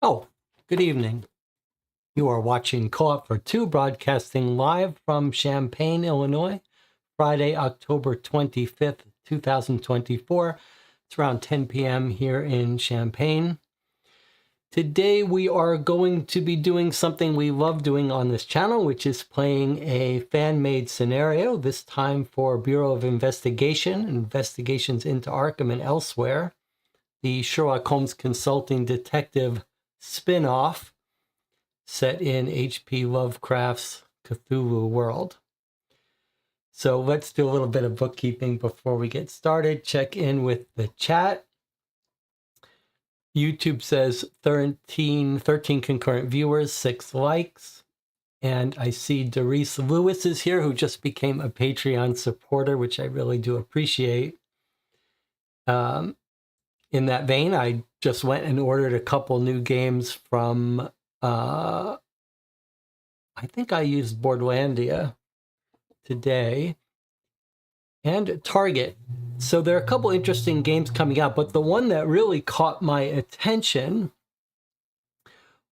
Oh, good evening. You are watching Co-op for Two, broadcasting live from Champaign, Illinois, Friday, October 25th, 2024. It's around 10 p.m. here in Champaign. Today we are going to be doing something we love doing on this channel, which is playing a fan-made scenario, this time for Bureau of Investigation, investigations into Arkham and elsewhere, the Sherlock Holmes Consulting Detective spin-off set in H.P. Lovecraft's Cthulhu world. So let's do a little bit of bookkeeping before we get started. Check in with the chat. YouTube says 13 concurrent viewers, 6 likes. And I see Doris Lewis is here, who just became a Patreon supporter, which I really do appreciate. In that vein, I just went and ordered a couple new games from, I think I used Boardlandia today, and Target. So there are a couple interesting games coming out, but the one that really caught my attention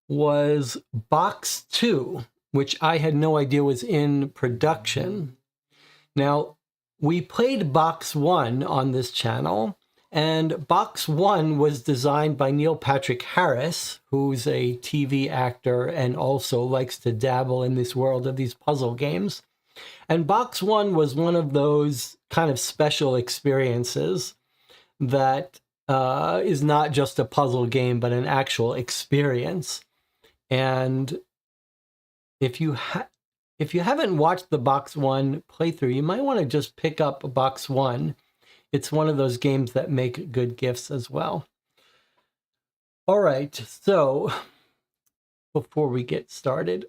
was Box 2, which I had no idea was in production. Now, we played Box 1 on this channel, and Box 1 was designed by Neil Patrick Harris, who's a TV actor and also likes to dabble in this world of these puzzle games. And Box 1 was one of those kind of special experiences that is not just a puzzle game, but an actual experience. And if you haven't watched the Box 1 playthrough, you might want to just pick up Box 1. It's one of those games that make good gifts as well. All right, so before we get started,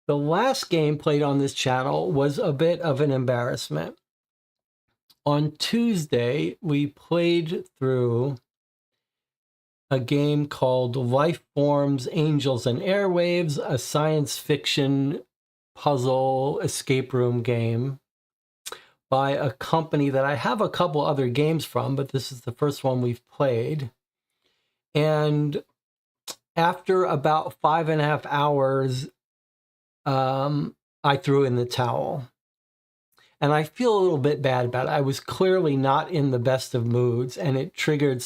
the last game played on this channel was a bit of an embarrassment. On Tuesday, we played through a game called Life Forms, Angels, and Airwaves, a science fiction puzzle escape room game by a company that I have a couple other games from, but this is the first one we've played. And after about 5.5 hours, I threw in the towel. And I feel a little bit bad about it. I was clearly not in the best of moods, and it triggered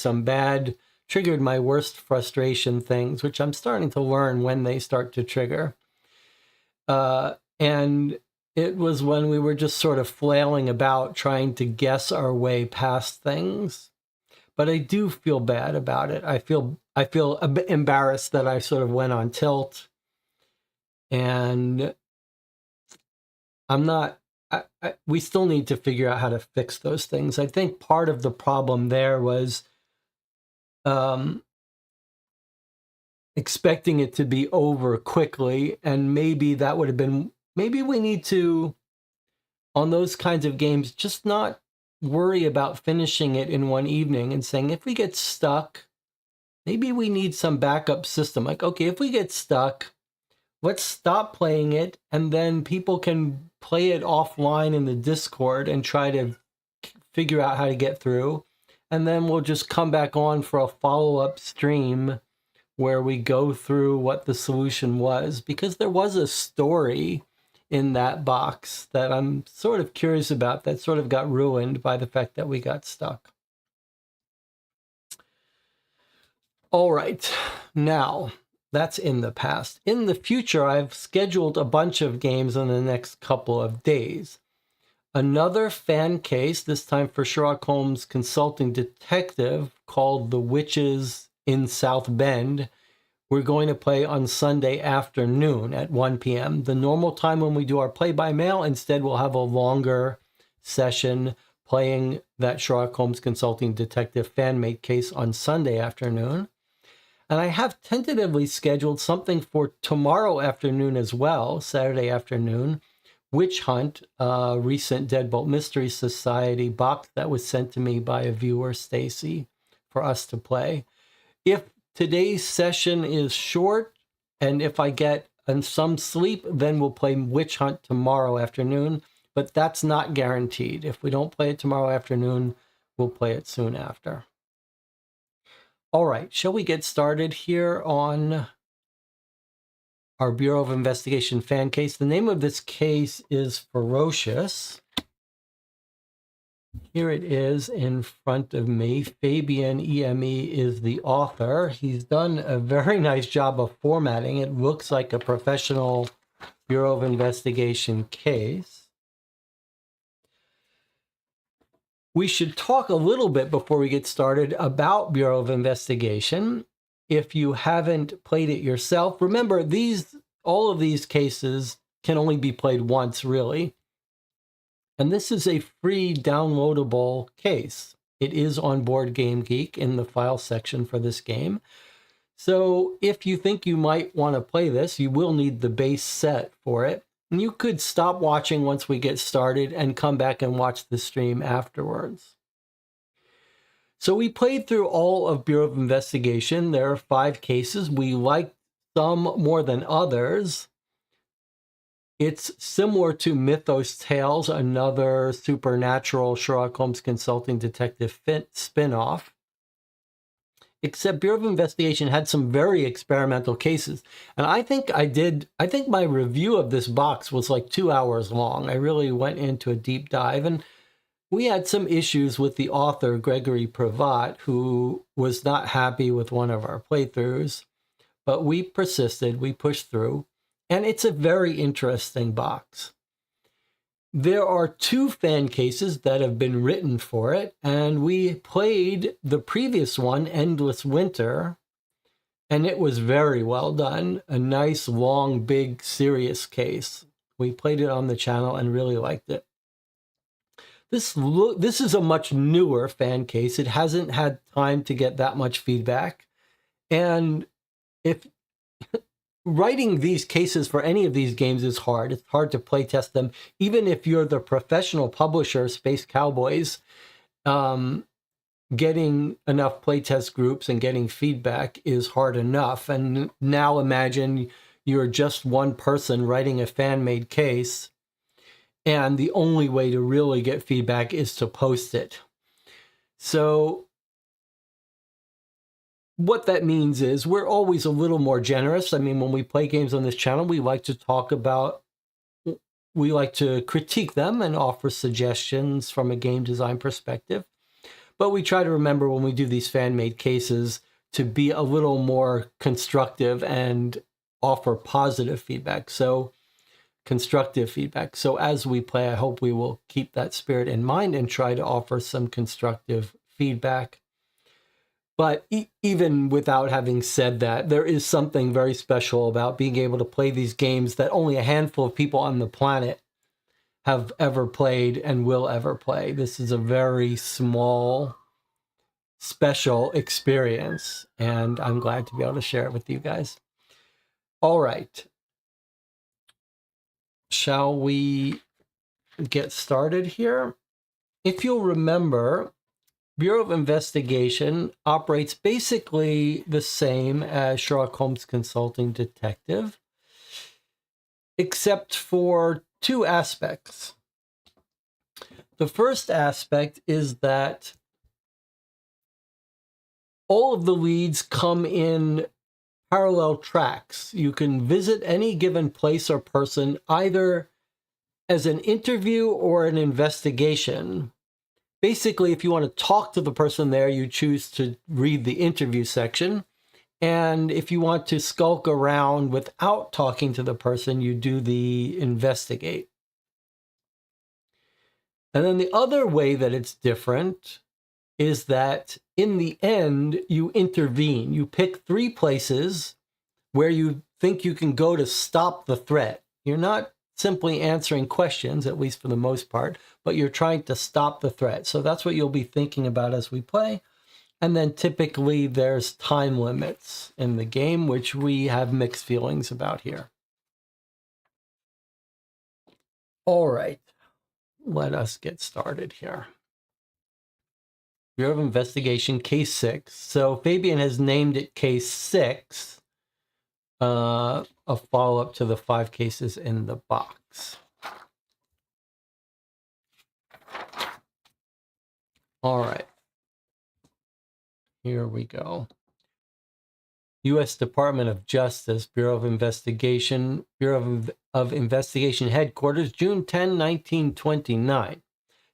my worst frustration things, which I'm starting to learn when they start to trigger. And it was when we were just sort of flailing about trying to guess our way past things. But I do feel bad about it. I feel a bit embarrassed that I sort of went on tilt. And we still need to figure out how to fix those things. I think part of the problem there was expecting it to be over quickly, and maybe that would have been, maybe we need to, on those kinds of games, just not worry about finishing it in one evening and saying, if we get stuck, maybe we need some backup system. Like, okay, if we get stuck, let's stop playing it, and then people can play it offline in the Discord and try to figure out how to get through. And then we'll just come back on for a follow-up stream where we go through what the solution was, because there was a story in that box that I'm sort of curious about that sort of got ruined by the fact that we got stuck. All right, now that's in the past. In the future, I've scheduled a bunch of games in the next couple of days. Another fan case, this time for Sherlock Holmes Consulting Detective, called The Witches in South Bend. We're going to play on Sunday afternoon at 1 p.m. The normal time when we do our play-by-mail. Instead, we'll have a longer session playing that Sherlock Holmes Consulting Detective fan-made case on Sunday afternoon. And I have tentatively scheduled something for tomorrow afternoon as well, Saturday afternoon, Witch Hunt, a recent Deadbolt Mystery Society box that was sent to me by a viewer, Stacy, for us to play. If today's session is short, and if I get some sleep, then we'll play Witch Hunt tomorrow afternoon, but that's not guaranteed. If we don't play it tomorrow afternoon, we'll play it soon after. All right, shall we get started here on our Bureau of Investigation fan case? The name of this case is Ferocious. Here it is in front of me. Fabian EME is the author. He's done a very nice job of formatting. It looks like a professional Bureau of Investigation case. We should talk a little bit before we get started about Bureau of Investigation. If you haven't played it yourself, remember all of these cases can only be played once, really. And this is a free downloadable case. It is on Board Game Geek in the file section for this game. So if you think you might want to play this, you will need the base set for it. And you could stop watching once we get started and come back and watch the stream afterwards. So we played through all of Bureau of Investigation. There are 5 cases. We liked some more than others. It's similar to Mythos Tales, another supernatural Sherlock Holmes consulting detective spin-off. Except Bureau of Investigation had some very experimental cases. And I think my review of this box was like 2 hours long. I really went into a deep dive, and we had some issues with the author, Gregory Pravat, who was not happy with one of our playthroughs, but we persisted, we pushed through, and it's a very interesting box. There are 2 fan cases that have been written for it, and we played the previous one, Endless Winter, and it was very well done. A nice, long, big, serious case. We played it on the channel and really liked it. This is a much newer fan case. It hasn't had time to get that much feedback. And if writing these cases for any of these games is hard. It's hard to play test them. Even if you're the professional publisher, Space Cowboys, getting enough playtest groups and getting feedback is hard enough. And now imagine you're just one person writing a fan-made case, and the only way to really get feedback is to post it. So what that means is we're always a little more generous. I mean, when we play games on this channel, we like to critique them and offer suggestions from a game design perspective. But we try to remember when we do these fan-made cases to be a little more constructive and offer positive feedback. So constructive feedback. So as we play, I hope we will keep that spirit in mind and try to offer some constructive feedback. But even without having said that, there is something very special about being able to play these games that only a handful of people on the planet have ever played and will ever play. This is a very small, special experience, and I'm glad to be able to share it with you guys. All right. Shall we get started here? If you'll remember, Bureau of Investigation operates basically the same as Sherlock Holmes Consulting Detective, except for 2 aspects. The first aspect is that all of the leads come in parallel tracks. You can visit any given place or person either as an interview or an investigation. Basically, if you want to talk to the person there, you choose to read the interview section. And if you want to skulk around without talking to the person, you do the investigate. And then the other way that it's different is that in the end, you intervene. You pick 3 places where you think you can go to stop the threat. You're not simply answering questions, at least for the most part, but you're trying to stop the threat. So that's what you'll be thinking about as we play. And then typically there's time limits in the game, which we have mixed feelings about here. All right, let us get started here. Bureau of Investigation, Case 6. So Fabian has named it Case 6. A follow-up to the 5 cases in the box. All right. Here we go. U.S. Department of Justice, Bureau of Investigation Headquarters, June 10, 1929.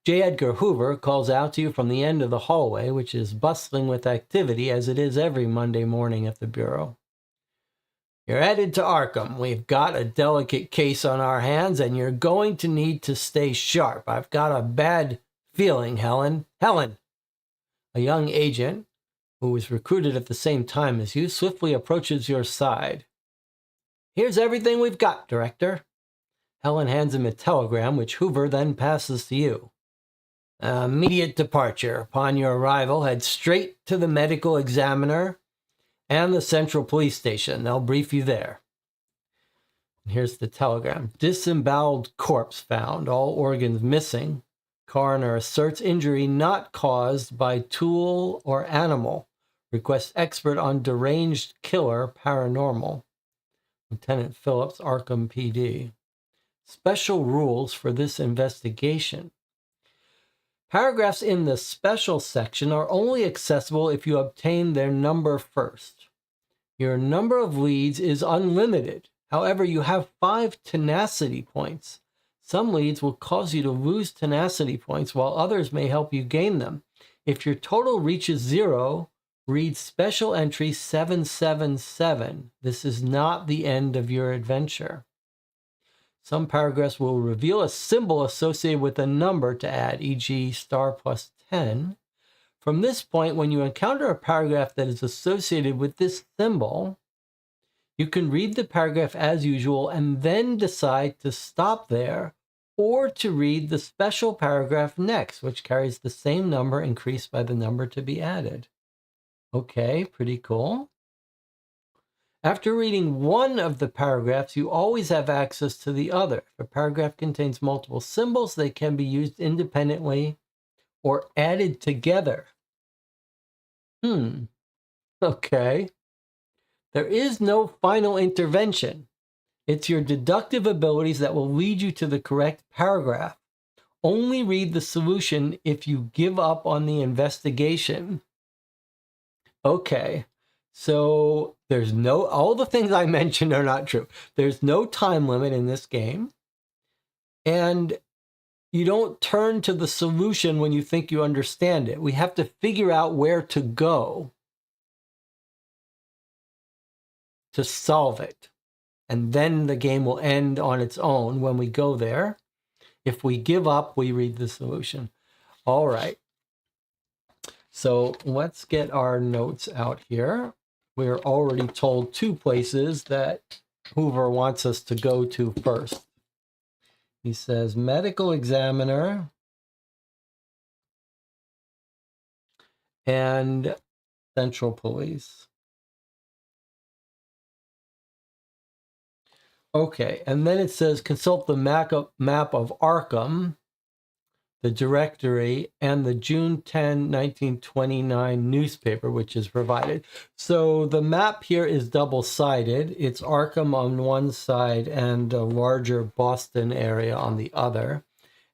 J. Edgar Hoover calls out to you from the end of the hallway, which is bustling with activity as it is every Monday morning at the Bureau. You're headed to Arkham. We've got a delicate case on our hands, and you're going to need to stay sharp. I've got a bad feeling, Helen. Helen! A young agent, who was recruited at the same time as you, swiftly approaches your side. Here's everything we've got, Director. Helen hands him a telegram, which Hoover then passes to you. Immediate departure. Upon your arrival, head straight to the medical examiner and the central police station. They'll brief you there. Here's the telegram. Disemboweled corpse found. All organs missing. Coroner asserts injury not caused by tool or animal. Request expert on deranged killer paranormal. Lieutenant Phillips, Arkham PD. Special rules for this investigation. Paragraphs in the special section are only accessible if you obtain their number first. Your number of leads is unlimited. However, you have 5 tenacity points. Some leads will cause you to lose tenacity points, while others may help you gain them. If your total reaches 0, read Special Entry 777. This is not the end of your adventure. Some paragraphs will reveal a symbol associated with a number to add, e.g. star plus 10. From this point, when you encounter a paragraph that is associated with this symbol, you can read the paragraph as usual and then decide to stop there or to read the special paragraph next, which carries the same number increased by the number to be added. Okay, pretty cool. After reading one of the paragraphs, you always have access to the other. If a paragraph contains multiple symbols, they can be used independently or added together. Okay. There is no final intervention. It's your deductive abilities that will lead you to the correct paragraph. Only read the solution if you give up on the investigation. Okay. So there's all the things I mentioned are not true. There's no time limit in this game. And you don't turn to the solution when you think you understand it. We have to figure out where to go to solve it. And then the game will end on its own when we go there. If we give up, we read the solution. All right. So let's get our notes out here. We're already told 2 places that Hoover wants us to go to first. He says medical examiner and central police. Okay, and then it says consult the map of Arkham, the directory, and the June 10, 1929 newspaper, which is provided. So the map here is double-sided. It's Arkham on one side and a larger Boston area on the other.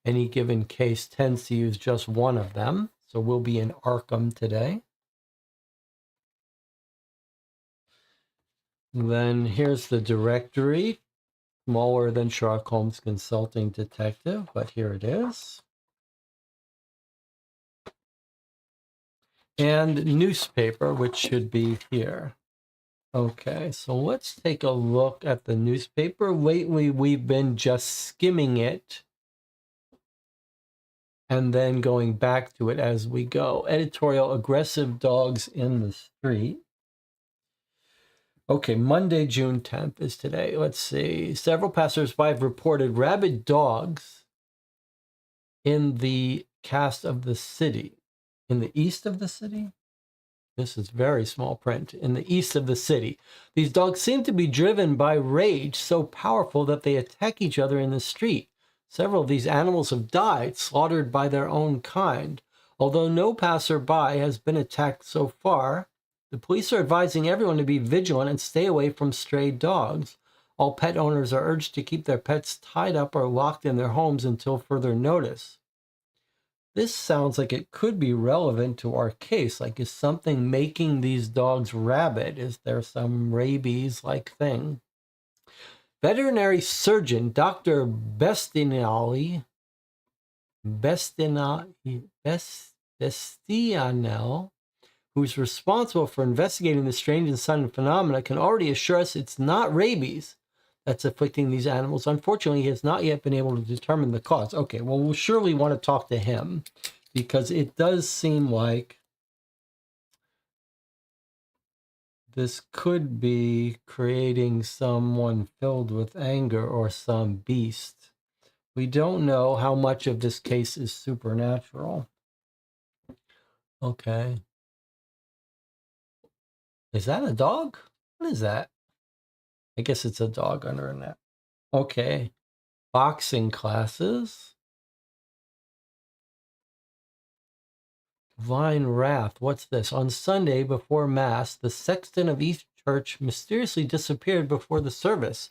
Any given case tends to use just one of them. So we'll be in Arkham today. Then here's the directory. Smaller than Sherlock Holmes Consulting Detective, but here it is. And newspaper, which should be here. Okay, so let's take a look at the newspaper. Lately, we've been just skimming it and then going back to it as we go. Editorial, aggressive dogs in the street. Okay, Monday, June 10th is today. Let's see. Several passersby have reported rabid dogs in the cast of the city. In the east of the city? This is very small print. In the east of the city. These dogs seem to be driven by rage so powerful that they attack each other in the street. Several of these animals have died, slaughtered by their own kind. Although no passerby has been attacked so far, the police are advising everyone to be vigilant and stay away from stray dogs. All pet owners are urged to keep their pets tied up or locked in their homes until further notice. This sounds like it could be relevant to our case. Like, is something making these dogs rabid? Is there some rabies-like thing? Veterinary surgeon Dr. Bestianel, who's responsible for investigating the strange and sudden phenomena, can already assure us it's not rabies that's afflicting these animals. Unfortunately, he has not yet been able to determine the cause. Okay, well, we'll surely want to talk to him, because it does seem like this could be creating someone filled with anger or some beast. We don't know how much of this case is supernatural. Okay. Is that a dog? What is that? I guess it's a dog under a net. Okay. Boxing classes. Divine wrath. What's this? On Sunday before Mass, the sexton of each church mysteriously disappeared before the service.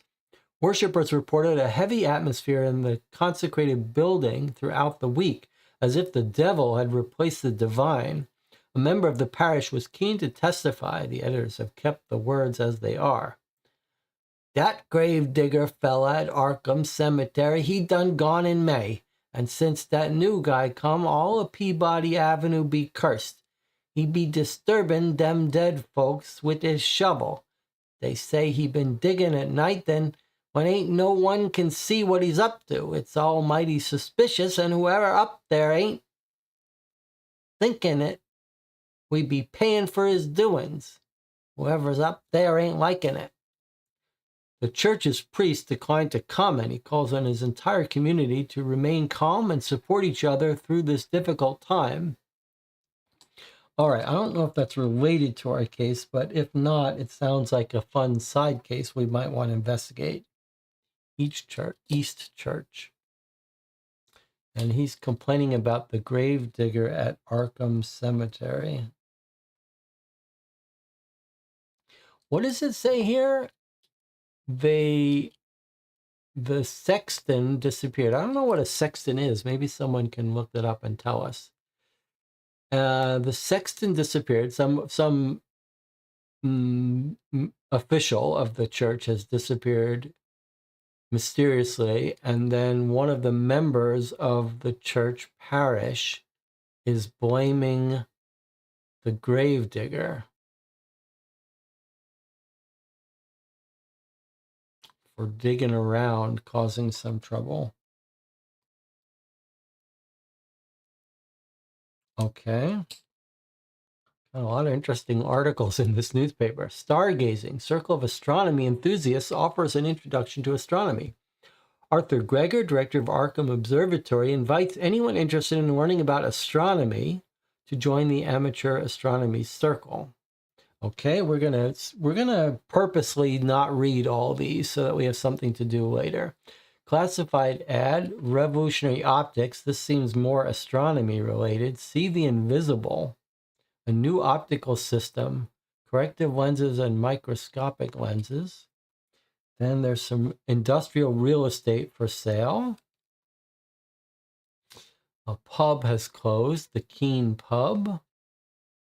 Worshippers reported a heavy atmosphere in the consecrated building throughout the week, as if the devil had replaced the divine. A member of the parish was keen to testify. The editors have kept the words as they are. That grave digger fella at Arkham Cemetery, he done gone in May. And since that new guy come, all of Peabody Avenue be cursed. He be disturbing them dead folks with his shovel. They say he been digging at night, then when ain't no one can see what he's up to. It's almighty suspicious, and whoever up there ain't thinking it, we be paying for his doings. Whoever's up there ain't liking it. The church's priest declined to comment. He calls on his entire community to remain calm and support each other through this difficult time. All right, I don't know if that's related to our case, but if not, it sounds like a fun side case we might want to investigate. East Church. And he's complaining about the grave digger at Arkham Cemetery. What does it say here? The sexton disappeared. I don't know what a sexton is. Maybe someone can look that up and tell us. The sexton disappeared. Some official of the church has disappeared mysteriously, and then one of the members of the church parish is blaming the gravedigger for digging around, causing some trouble. Okay. A lot of interesting articles in this newspaper. Stargazing. Circle of Astronomy Enthusiasts offers an introduction to astronomy. Arthur Gregor, director of Arkham Observatory, invites anyone interested in learning about astronomy to join the Amateur Astronomy Circle. Okay, we're gonna purposely not read all these so that we have something to do later. Classified ad, revolutionary optics. This seems more astronomy related. See the invisible. A new optical system, corrective lenses and microscopic lenses. Then there's some industrial real estate for sale. A pub has closed, the Keene Pub.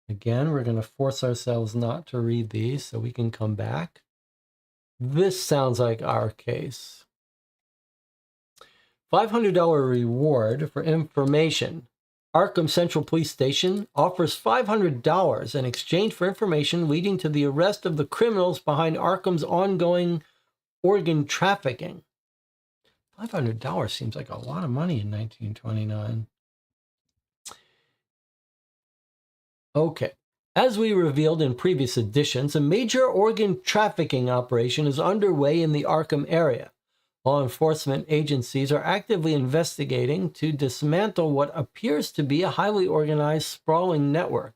Again, we're going to force ourselves not to read these so we can come back. This sounds like our case. $500 reward for information. Arkham Central Police Station offers $500 in exchange for information leading to the arrest of the criminals behind Arkham's ongoing organ trafficking. $500 seems like a lot of money in 1929. Okay. As we revealed in previous editions, a major organ trafficking operation is underway in the Arkham area. Law enforcement agencies are actively investigating to dismantle what appears to be a highly organized, sprawling network.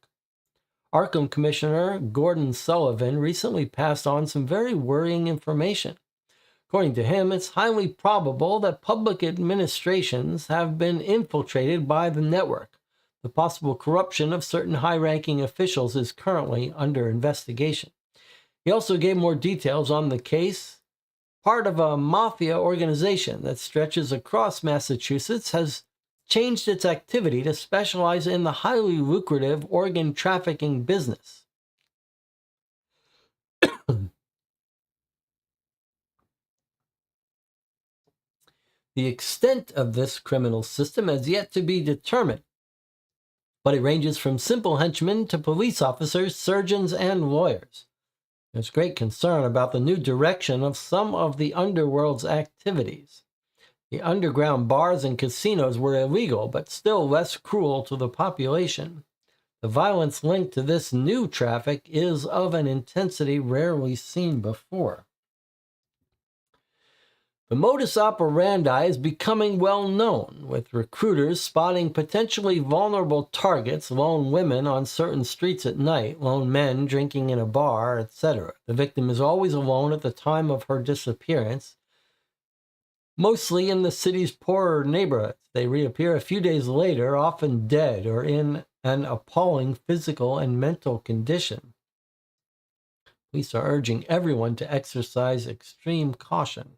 Arkham Commissioner Gordon Sullivan recently passed on some very worrying information. According to him, it's highly probable that public administrations have been infiltrated by the network. The possible corruption of certain high-ranking officials is currently under investigation. He also gave more details on the case. Part of a mafia organization that stretches across Massachusetts has changed its activity to specialize in the highly lucrative organ trafficking business. The extent of this criminal system has yet to be determined, but it ranges from simple henchmen to police officers, surgeons, and lawyers. There's great concern about the new direction of some of the underworld's activities. The underground bars and casinos were illegal, but still less cruel to the population. The violence linked to this new traffic is of an intensity rarely seen before. The modus operandi is becoming well known, with recruiters spotting potentially vulnerable targets, lone women on certain streets at night, lone men drinking in a bar, etc. The victim is always alone at the time of her disappearance, mostly in the city's poorer neighborhoods. They reappear a few days later, often dead or in an appalling physical and mental condition. Police are urging everyone to exercise extreme caution.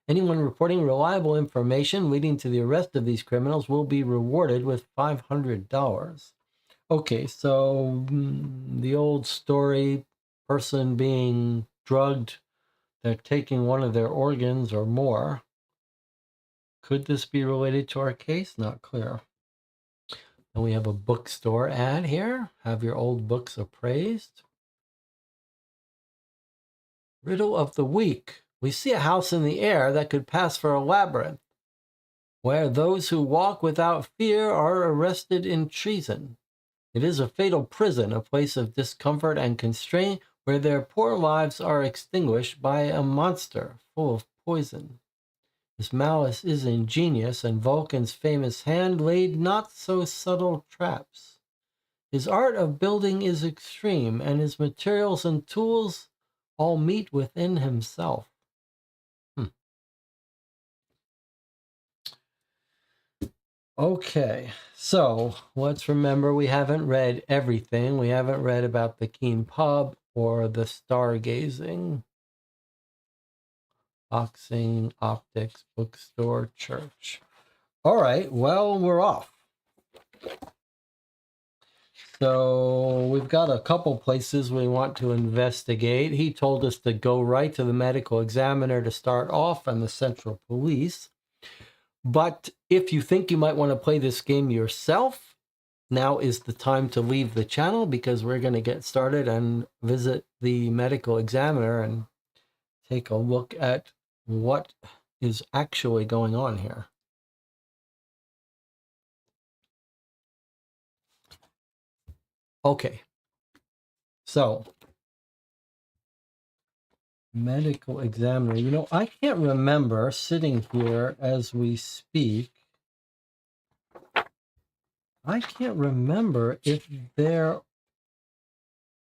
Anyone reporting reliable information leading to the arrest of these criminals will be rewarded with $500. Okay, so the old story, person being drugged, they're taking one of their organs or more. Could this be related to our case? Not clear. And we have a bookstore ad here. Have your old books appraised. Riddle of the week. We see a house in the air that could pass for a labyrinth, where those who walk without fear are arrested in treason. It is a fatal prison, a place of discomfort and constraint, where their poor lives are extinguished by a monster full of poison. His malice is ingenious, and Vulcan's famous hand laid not so subtle traps. His art of building is extreme, and his materials and tools all meet within himself. Okay, so let's remember we haven't read everything. We haven't read about the Keen Pub or the stargazing, boxing, optics, bookstore, church. All right, well, we're off. So we've got a couple places we want to investigate. He told us to go right to the medical examiner to start off and the Central Police. But if you think you might want to play this game yourself, now is the time to leave the channel, because we're going to get started and visit the medical examiner and take a look at what is actually going on here. Okay, so medical examiner. You know, I can't remember sitting here as we speak. I can't remember if there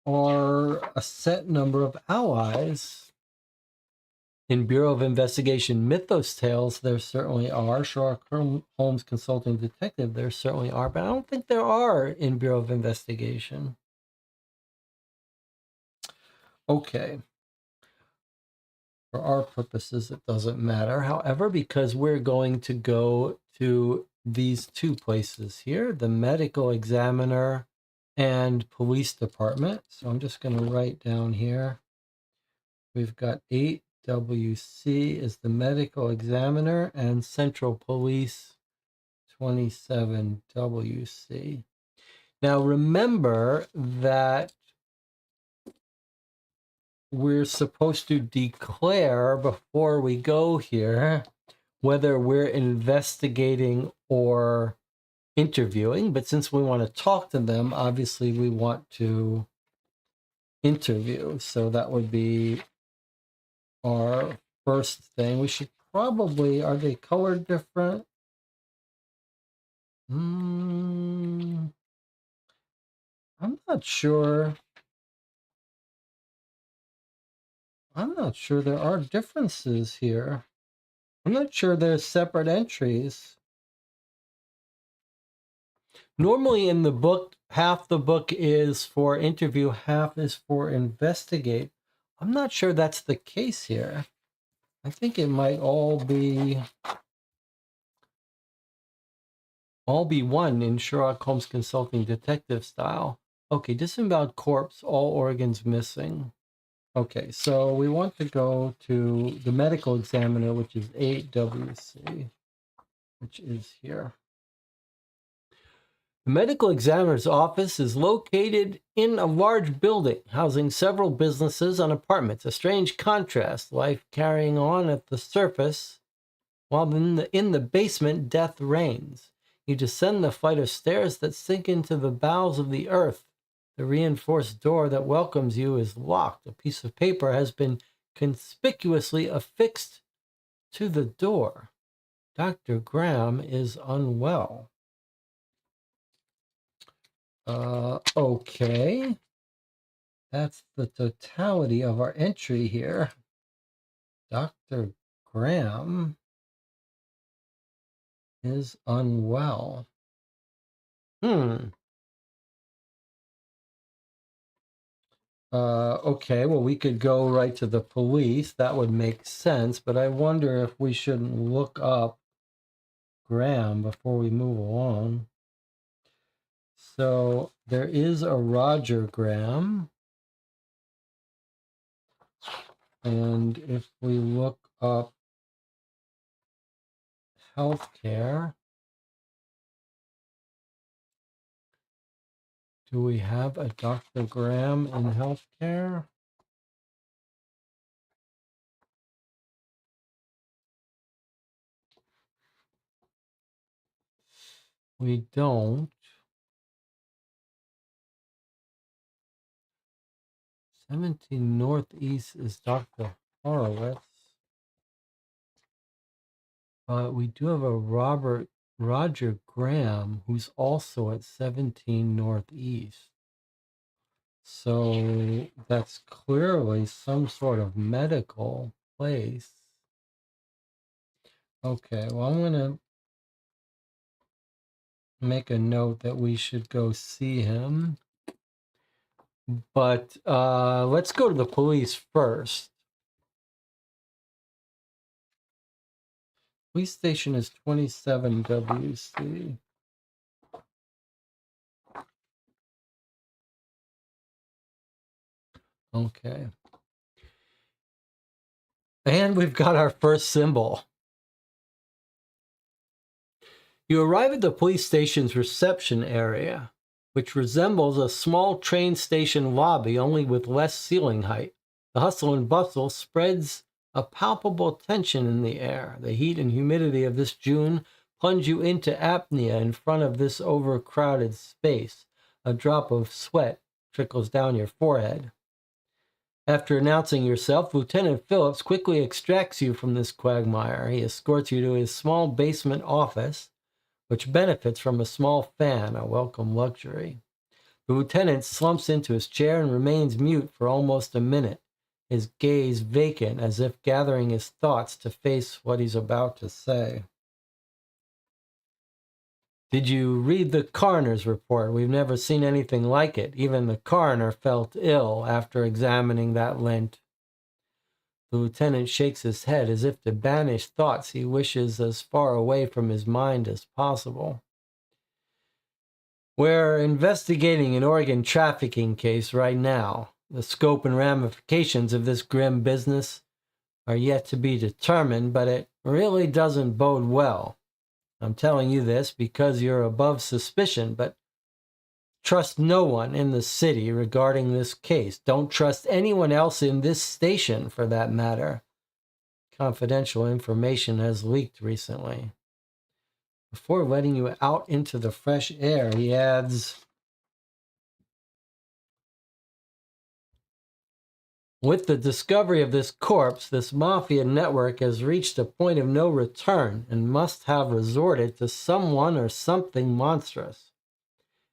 are a set number of allies. In Bureau of Investigation Mythos Tales, there certainly are. Sherlock Holmes Consulting Detective, there certainly are. But I don't think there are in Bureau of Investigation. Okay. For our purposes, it doesn't matter. However, because we're going to go to these two places here, the medical examiner and police department. So I'm just going to write down here. We've got 8WC is the medical examiner and Central Police 27WC. Now remember that we're supposed to declare before we go here whether we're investigating or interviewing, but since we want to talk to them, obviously we want to interview. So that would be our first thing. We should probably, are they colored different? I'm not sure. I'm not sure there are differences here. I'm not sure there's separate entries. Normally in the book, half the book is for interview, half is for investigate. I'm not sure that's the case here. I think it might all be All be one in Sherlock Holmes consulting detective style. Okay, disemboweled corpse, all organs missing. Okay, so we want to go to the medical examiner, which is 8WC, which is here. The medical examiner's office is located in a large building housing several businesses and apartments. A strange contrast, life carrying on at the surface, while in the basement, death reigns. You descend the flight of stairs that sink into the bowels of the earth. The reinforced door that welcomes you is locked. A piece of paper has been conspicuously affixed to the door. Dr. Graham is unwell. Okay. That's the totality of our entry here. Dr. Graham is unwell. Okay, well, we could go right to the police. That would make sense, but I wonder if we shouldn't look up Graham before we move along. So there is a Roger Graham. And if we look up healthcare, do we have a Dr. Graham in healthcare? We don't. 17 Northeast is Dr. Horowitz. We do have a Roger Graham, who's also at 17 Northeast. So that's clearly some sort of medical place. Okay, well, I'm going to make a note that we should go see him. But let's go to the police first. Police station is 27 WC. Okay. And we've got our first symbol. You arrive at the police station's reception area, which resembles a small train station lobby, only with less ceiling height. The hustle and bustle spreads a palpable tension in the air. The heat and humidity of this June plunge you into apnea in front of this overcrowded space. A drop of sweat trickles down your forehead. After announcing yourself, Lieutenant Phillips quickly extracts you from this quagmire. He escorts you to his small basement office, which benefits from a small fan, a welcome luxury. The lieutenant slumps into his chair and remains mute for almost a minute, his gaze vacant as if gathering his thoughts to face what he's about to say. Did you read the coroner's report? We've never seen anything like it. Even the coroner felt ill after examining that lint. The lieutenant shakes his head as if to banish thoughts he wishes as far away from his mind as possible. We're investigating an organ trafficking case right now. The scope and ramifications of this grim business are yet to be determined, but it really doesn't bode well. I'm telling you this because you're above suspicion, but trust no one in the city regarding this case. Don't trust anyone else in this station, for that matter. Confidential information has leaked recently. Before letting you out into the fresh air, he adds, with the discovery of this corpse, this mafia network has reached a point of no return and must have resorted to someone or something monstrous.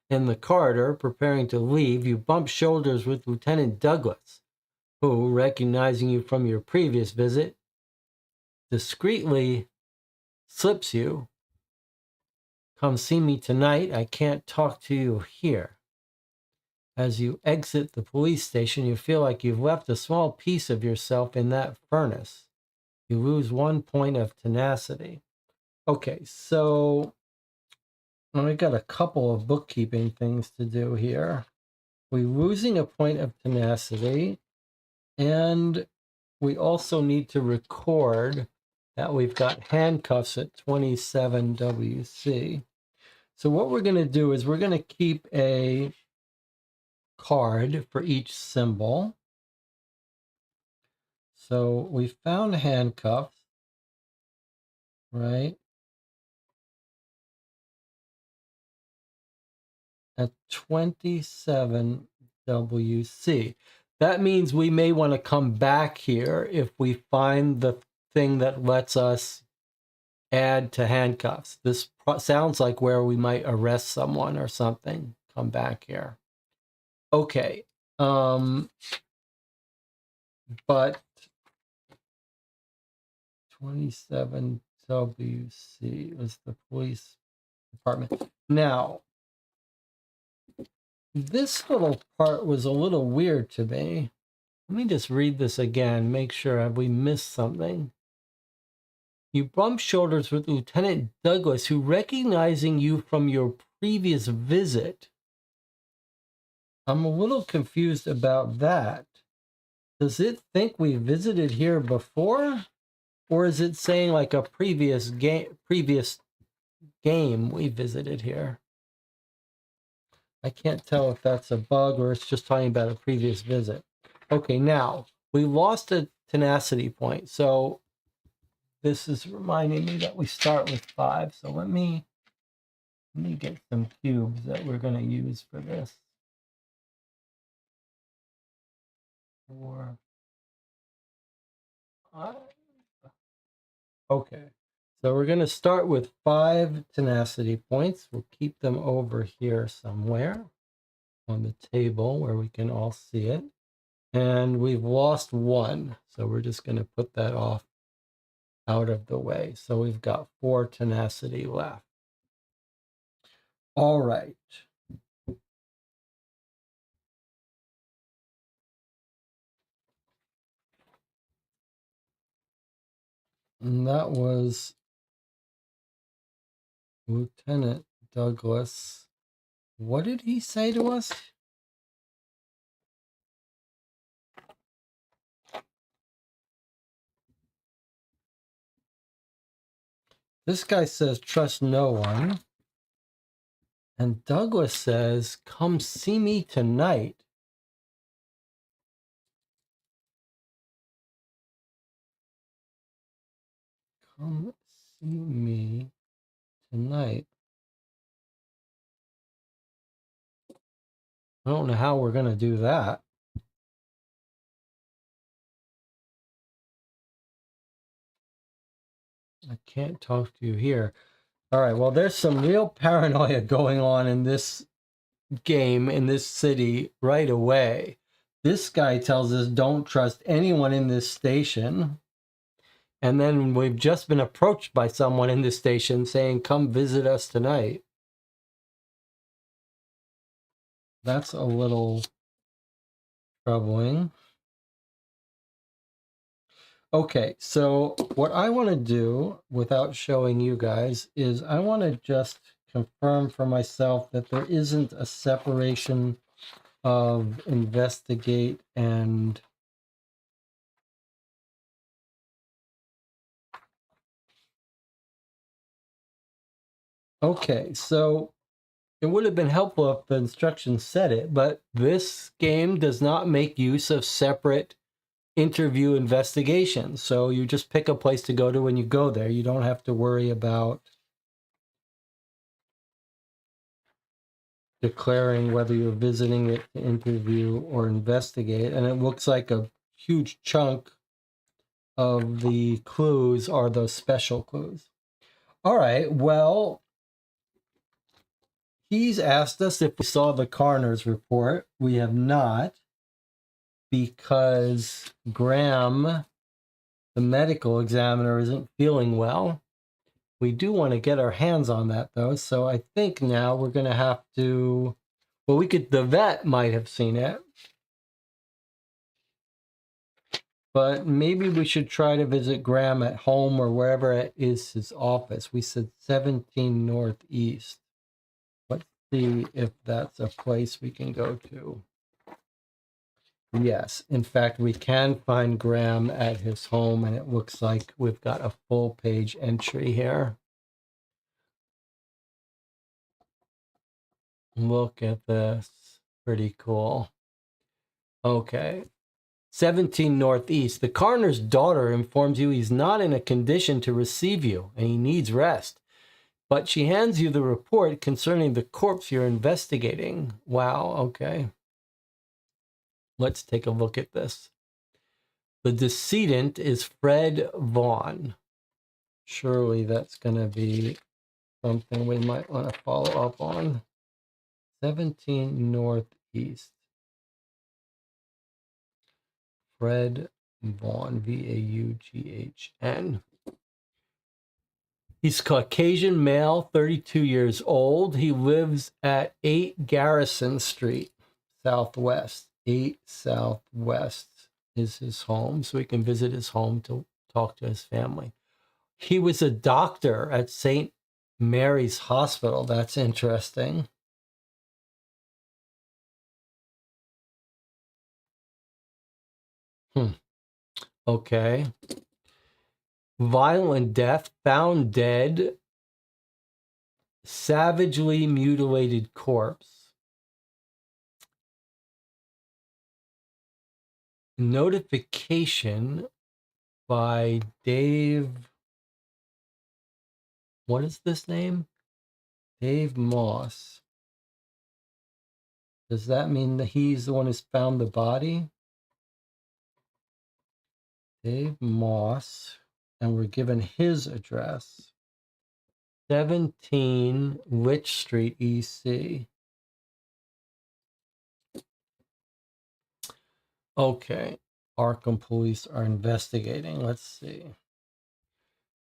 In the corridor, preparing to leave, you bump shoulders with Lieutenant Douglas, who, recognizing you from your previous visit, discreetly slips you, "Come see me tonight. I can't talk to you here." As you exit the police station, you feel like you've left a small piece of yourself in that furnace. You lose 1 point of tenacity. Okay, so And we got a couple of bookkeeping things to do here. We're losing a point of tenacity, and we also need to record that we've got handcuffs at 27 WC. So what we're going to do is we're going to keep a card for each symbol. So we found handcuffs, right, at 27 WC. That means we may want to come back here if we find the thing that lets us add to handcuffs. This sounds like where we might arrest someone or something. Come back here. Okay. But 27 WC was the police department. Now, this little part was a little weird to me. Let me just read this again, make sure have we missed something. You bumped shoulders with Lieutenant Douglas, who, recognizing you from your previous visit. I'm a little confused about that. Does it think we visited here before? Or is it saying like a previous game we visited here? I can't tell if that's a bug or it's just talking about a previous visit. Okay, now we lost a tenacity point. So this is reminding me that we start with 5. So let me get some cubes that we're going to use for this. 4, 5. Okay, so we're going to start with 5 tenacity points. We'll keep them over here somewhere on the table where we can all see it. And we've lost 1, so we're just going to put that off out of the way. So we've got 4 tenacity left. All right. And that was Lieutenant Douglas. What did he say to us? This guy says, trust no one. And Douglas says, come see me tonight. Come see me tonight. I don't know how we're going to do that. I can't talk to you here. All right, well, there's some real paranoia going on in this game, in this city, right away. This guy tells us don't trust anyone in this station. And then we've just been approached by someone in this station saying, come visit us tonight. That's a little troubling. Okay, so what I want to do without showing you guys is I want to just confirm for myself that there isn't a separation of investigate and okay, so it would have been helpful if the instructions said it, but this game does not make use of separate interview investigations. So you just pick a place to go to when you go there. You don't have to worry about declaring whether you're visiting it to interview or investigate. And it looks like a huge chunk of the clues are those special clues. All right, well, he's asked us if we saw the coroner's report. We have not, because Graham, the medical examiner, isn't feeling well. We do want to get our hands on that, though, so I think now we're going to have to... Well, the vet might have seen it, but maybe we should try to visit Graham at home or wherever it is his office. We said 17 Northeast. see if that's a place we can go to. Yes, in fact, we can find Graham at his home, and it looks like we've got a full page entry here. Look at this. Pretty cool. Okay. 17 Northeast. The coroner's daughter informs you he's not in a condition to receive you and he needs rest. But she hands you the report concerning the corpse you're investigating. Wow, okay. Let's take a look at this. The decedent is Fred Vaughn. Surely that's going to be something we might want to follow up on. 17 Northeast. Fred Vaughn, Vaughn. He's Caucasian male, 32 years old. He lives at 8 Garrison Street, Southwest. 8 Southwest is his home, so we can visit his home to talk to his family. He was a doctor at St. Mary's Hospital. That's interesting. Okay. Violent death, found dead, savagely mutilated corpse. Notification by Dave. What is this name? Dave Moss. Does that mean that he's the one who's found the body? Dave Moss. And we're given his address. 17 Wych Street, EC. Okay. Arkham police are investigating. Let's see.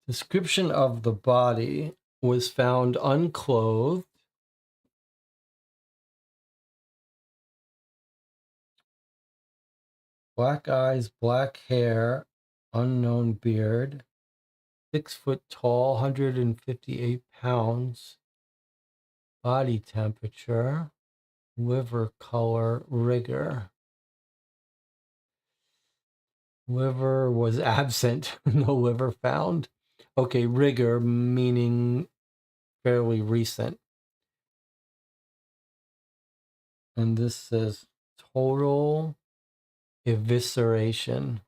Description of the body was found unclothed. Black eyes, black hair, unknown beard. 6 foot tall, 158 pounds. Body temperature, liver color, rigor. Liver was absent, no liver found. Okay, rigor meaning fairly recent. And this says total evisceration.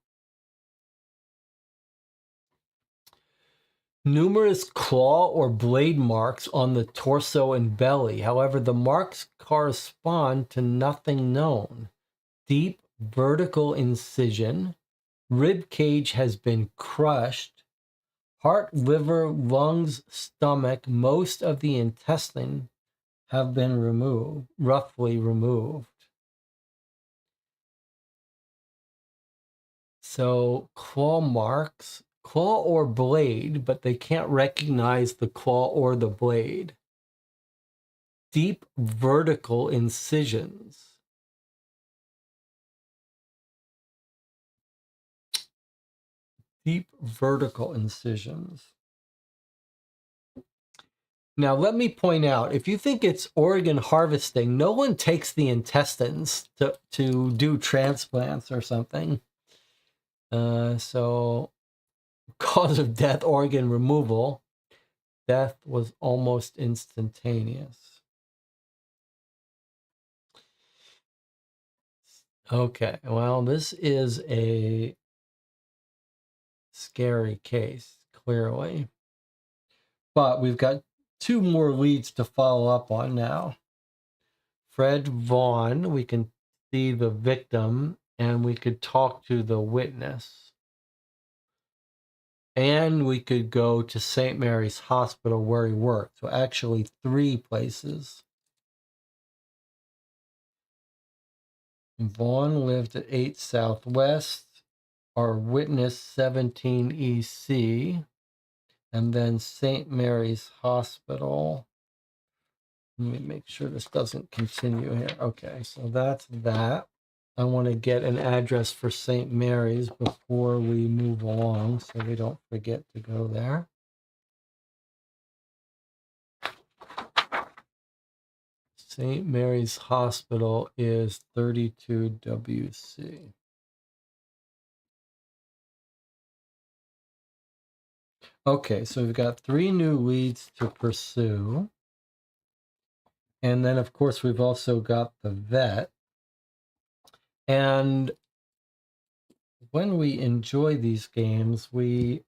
Numerous claw or blade marks on the torso and belly. However, the marks correspond to nothing known. Deep vertical incision. Rib cage has been crushed. Heart, liver, lungs, stomach, most of the intestine have been removed, roughly removed. So claw marks, claw or blade, but they can't recognize the claw or the blade. Deep vertical incisions. Deep vertical incisions. Now, let me point out, if you think it's organ harvesting, no one takes the intestines to do transplants or something. So, cause of death, organ removal. Death was almost instantaneous. Okay, well, this is a scary case, clearly. But we've got 2 more leads to follow up on now. Fred Vaughn, we can see the victim, and we could talk to the witness. And we could go to St. Mary's Hospital where he worked. So actually 3 places. Vaughn lived at 8 Southwest. Our witness 17 EC. And then St. Mary's Hospital. Let me make sure this doesn't continue here. Okay, so that's that. I want to get an address for St. Mary's before we move along so we don't forget to go there. St. Mary's Hospital is 32 WC. Okay, so we've got 3 new leads to pursue. And then, of course, we've also got the vet. And when we enjoy these games, we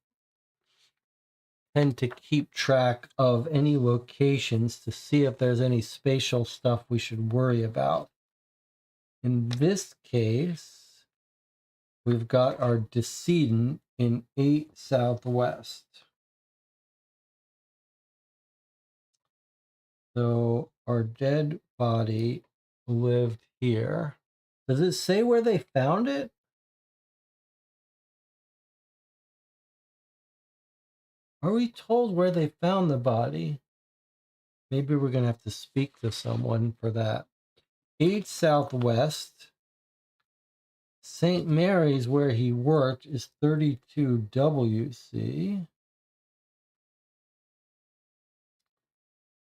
tend to keep track of any locations to see if there's any spatial stuff we should worry about. In this case, we've got our decedent in 8 Southwest. So our dead body lived here. Does it say where they found it? Are we told where they found the body? Maybe we're going to have to speak to someone for that. 8 Southwest. St. Mary's, where he worked, is 32 WC,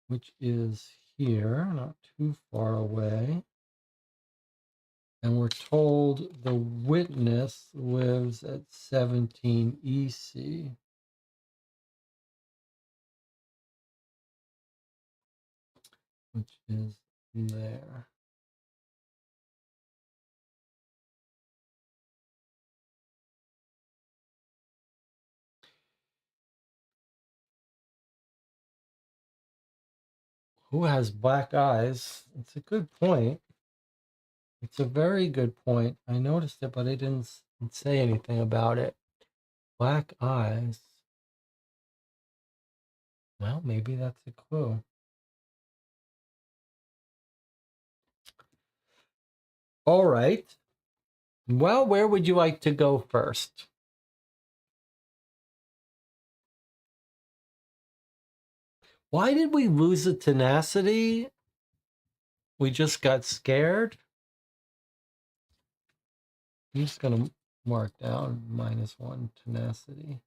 which is here, not too far away. And we're told the witness lives at 17 EC. Which is there. Who has black eyes? It's a good point. It's a very good point. I noticed it, but I didn't say anything about it. Black eyes. Well, maybe that's a clue. All right. Well, where would you like to go first? Why did we lose the tenacity? We just got scared. I'm just going to mark down -1 tenacity.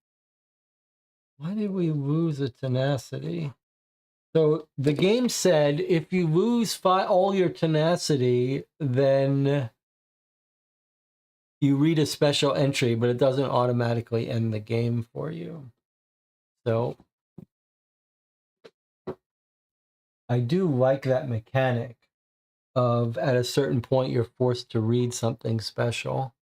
Why did we lose a tenacity? So the game said if you lose all your tenacity, then you read a special entry, but it doesn't automatically end the game for you. So I do like that mechanic of at a certain point you're forced to read something special.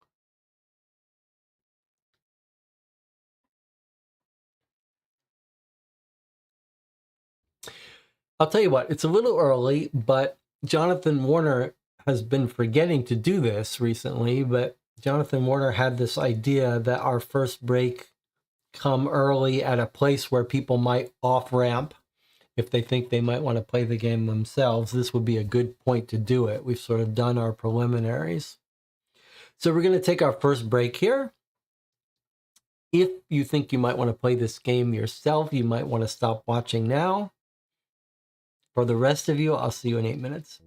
I'll tell you what, it's a little early, but Jonathan Warner has been forgetting to do this recently, but Jonathan Warner had this idea that our first break come early at a place where people might off-ramp if they think they might want to play the game themselves. This would be a good point to do it. We've sort of done our preliminaries. So we're going to take our first break here. If you think you might want to play this game yourself, you might want to stop watching now. For the rest of you, I'll see you in 8 minutes.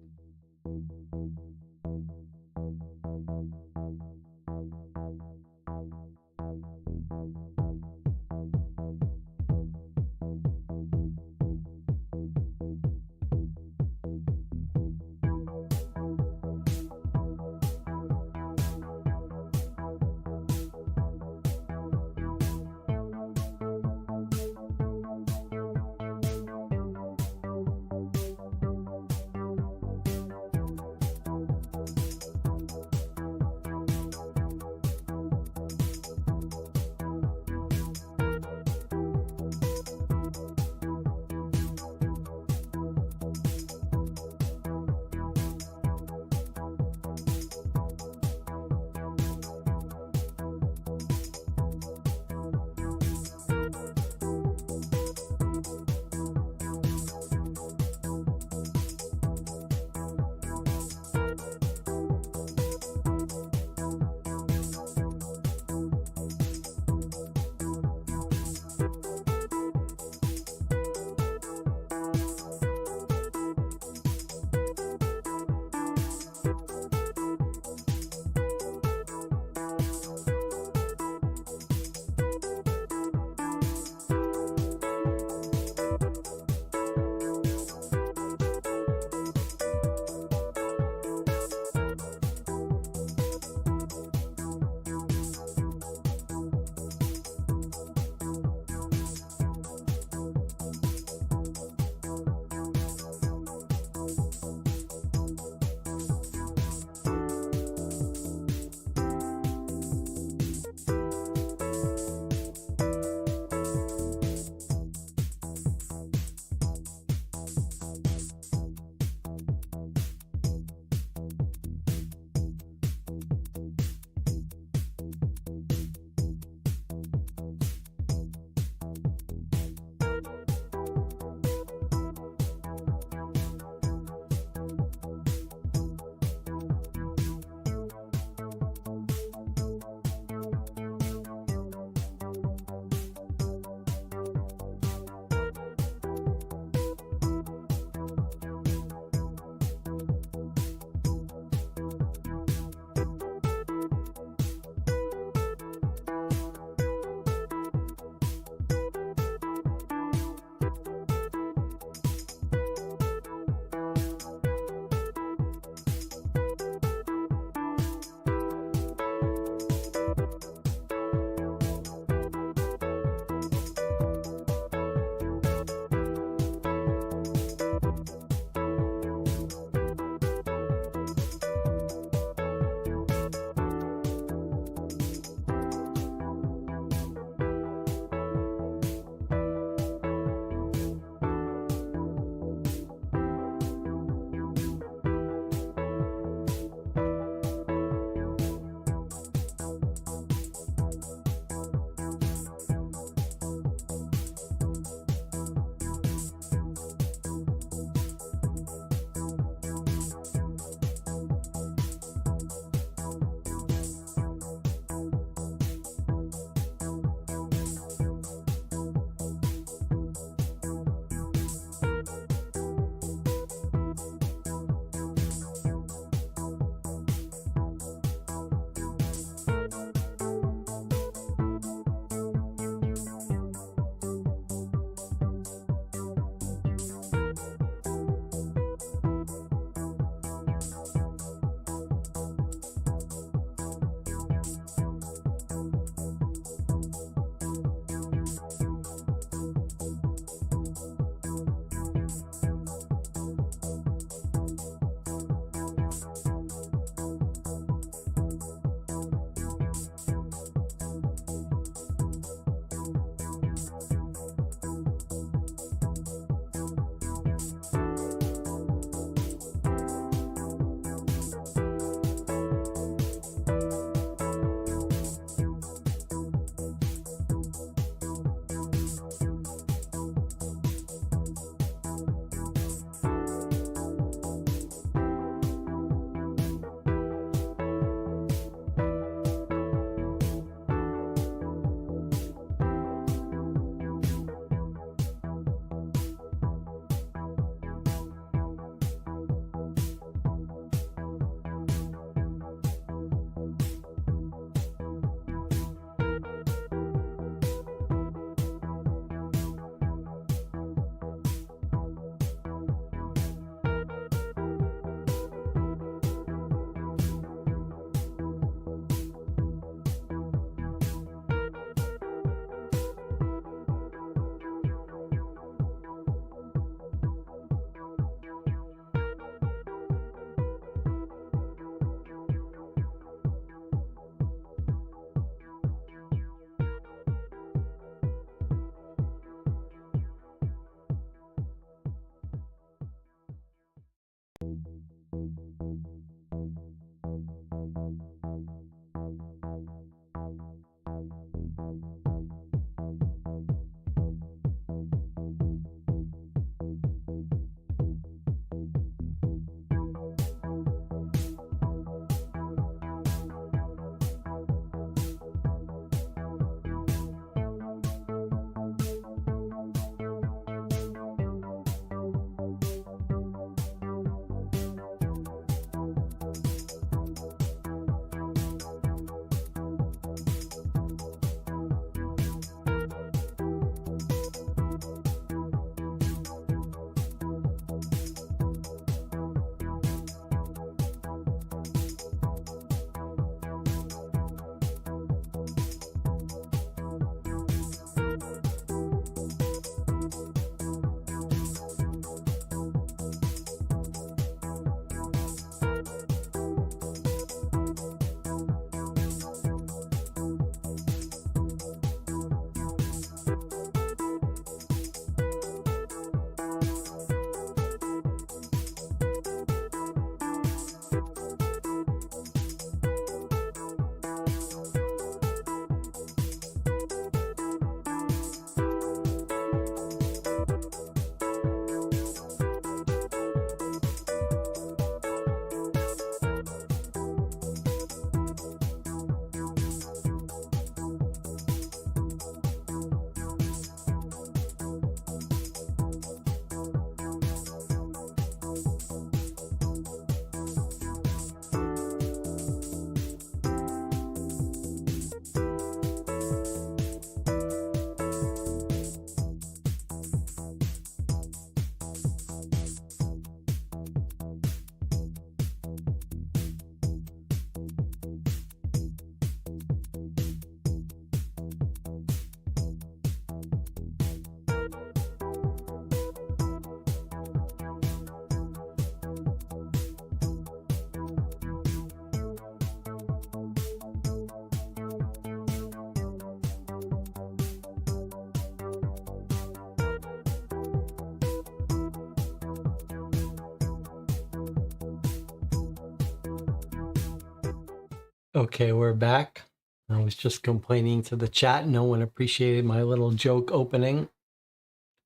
Okay, we're back. I was just complaining to the chat. No one appreciated my little joke opening.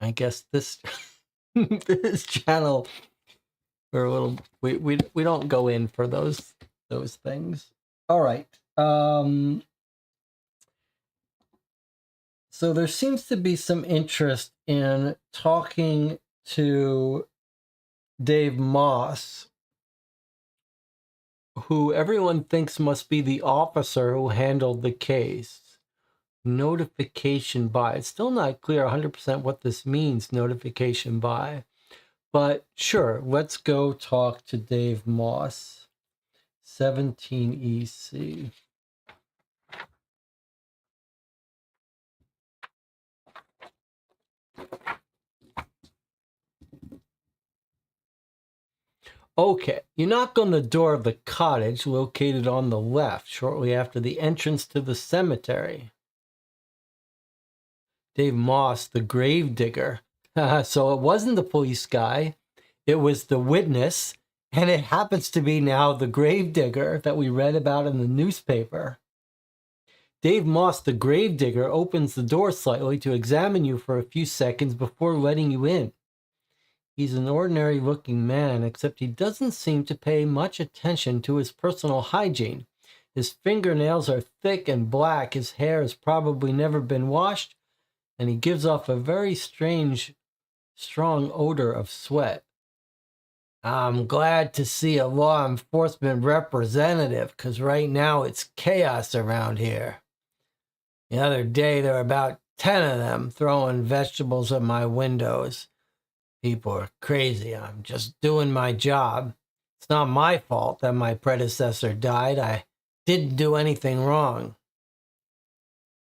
I guess this this channel, we're a little we don't go in for those things. All right. So there seems to be some interest in talking to Dave Moss, who everyone thinks must be the officer who handled the case. Notification by. It's still not clear 100% what this means, notification by. But sure, let's go talk to Dave Moss. 17 EC. Okay, you knock on the door of the cottage located on the left, shortly after the entrance to the cemetery. Dave Moss, the grave digger. So it wasn't the police guy, it was the witness, and it happens to be now the grave digger that we read about in the newspaper. Dave Moss, the grave digger, opens the door slightly to examine you for a few seconds before letting you in. He's an ordinary-looking man, except he doesn't seem to pay much attention to his personal hygiene. His fingernails are thick and black, his hair has probably never been washed, and he gives off a very strange, strong odor of sweat. I'm glad to see a law enforcement representative, because right now it's chaos around here. The other day there were about 10 of them throwing vegetables at my windows. People are crazy. I'm just doing my job. It's not my fault that my predecessor died. I didn't do anything wrong.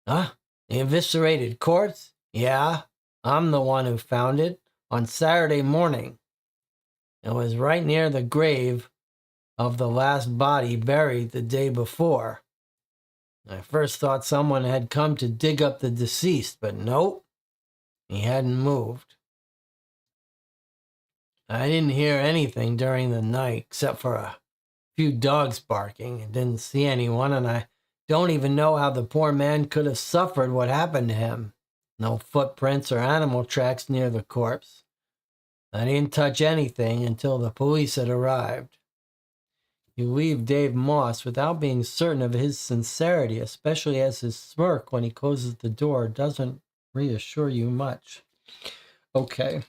Huh? The eviscerated corpse? Yeah, I'm the one who found it on Saturday morning. It was right near the grave of the last body buried the day before. I first thought someone had come to dig up the deceased, but nope, he hadn't moved. I didn't hear anything during the night except for a few dogs barking and didn't see anyone, and I don't even know how the poor man could have suffered what happened to him. No footprints or animal tracks near the corpse. I didn't touch anything until the police had arrived. You leave Dave Moss without being certain of his sincerity, especially as his smirk when he closes the door doesn't reassure you much. Okay,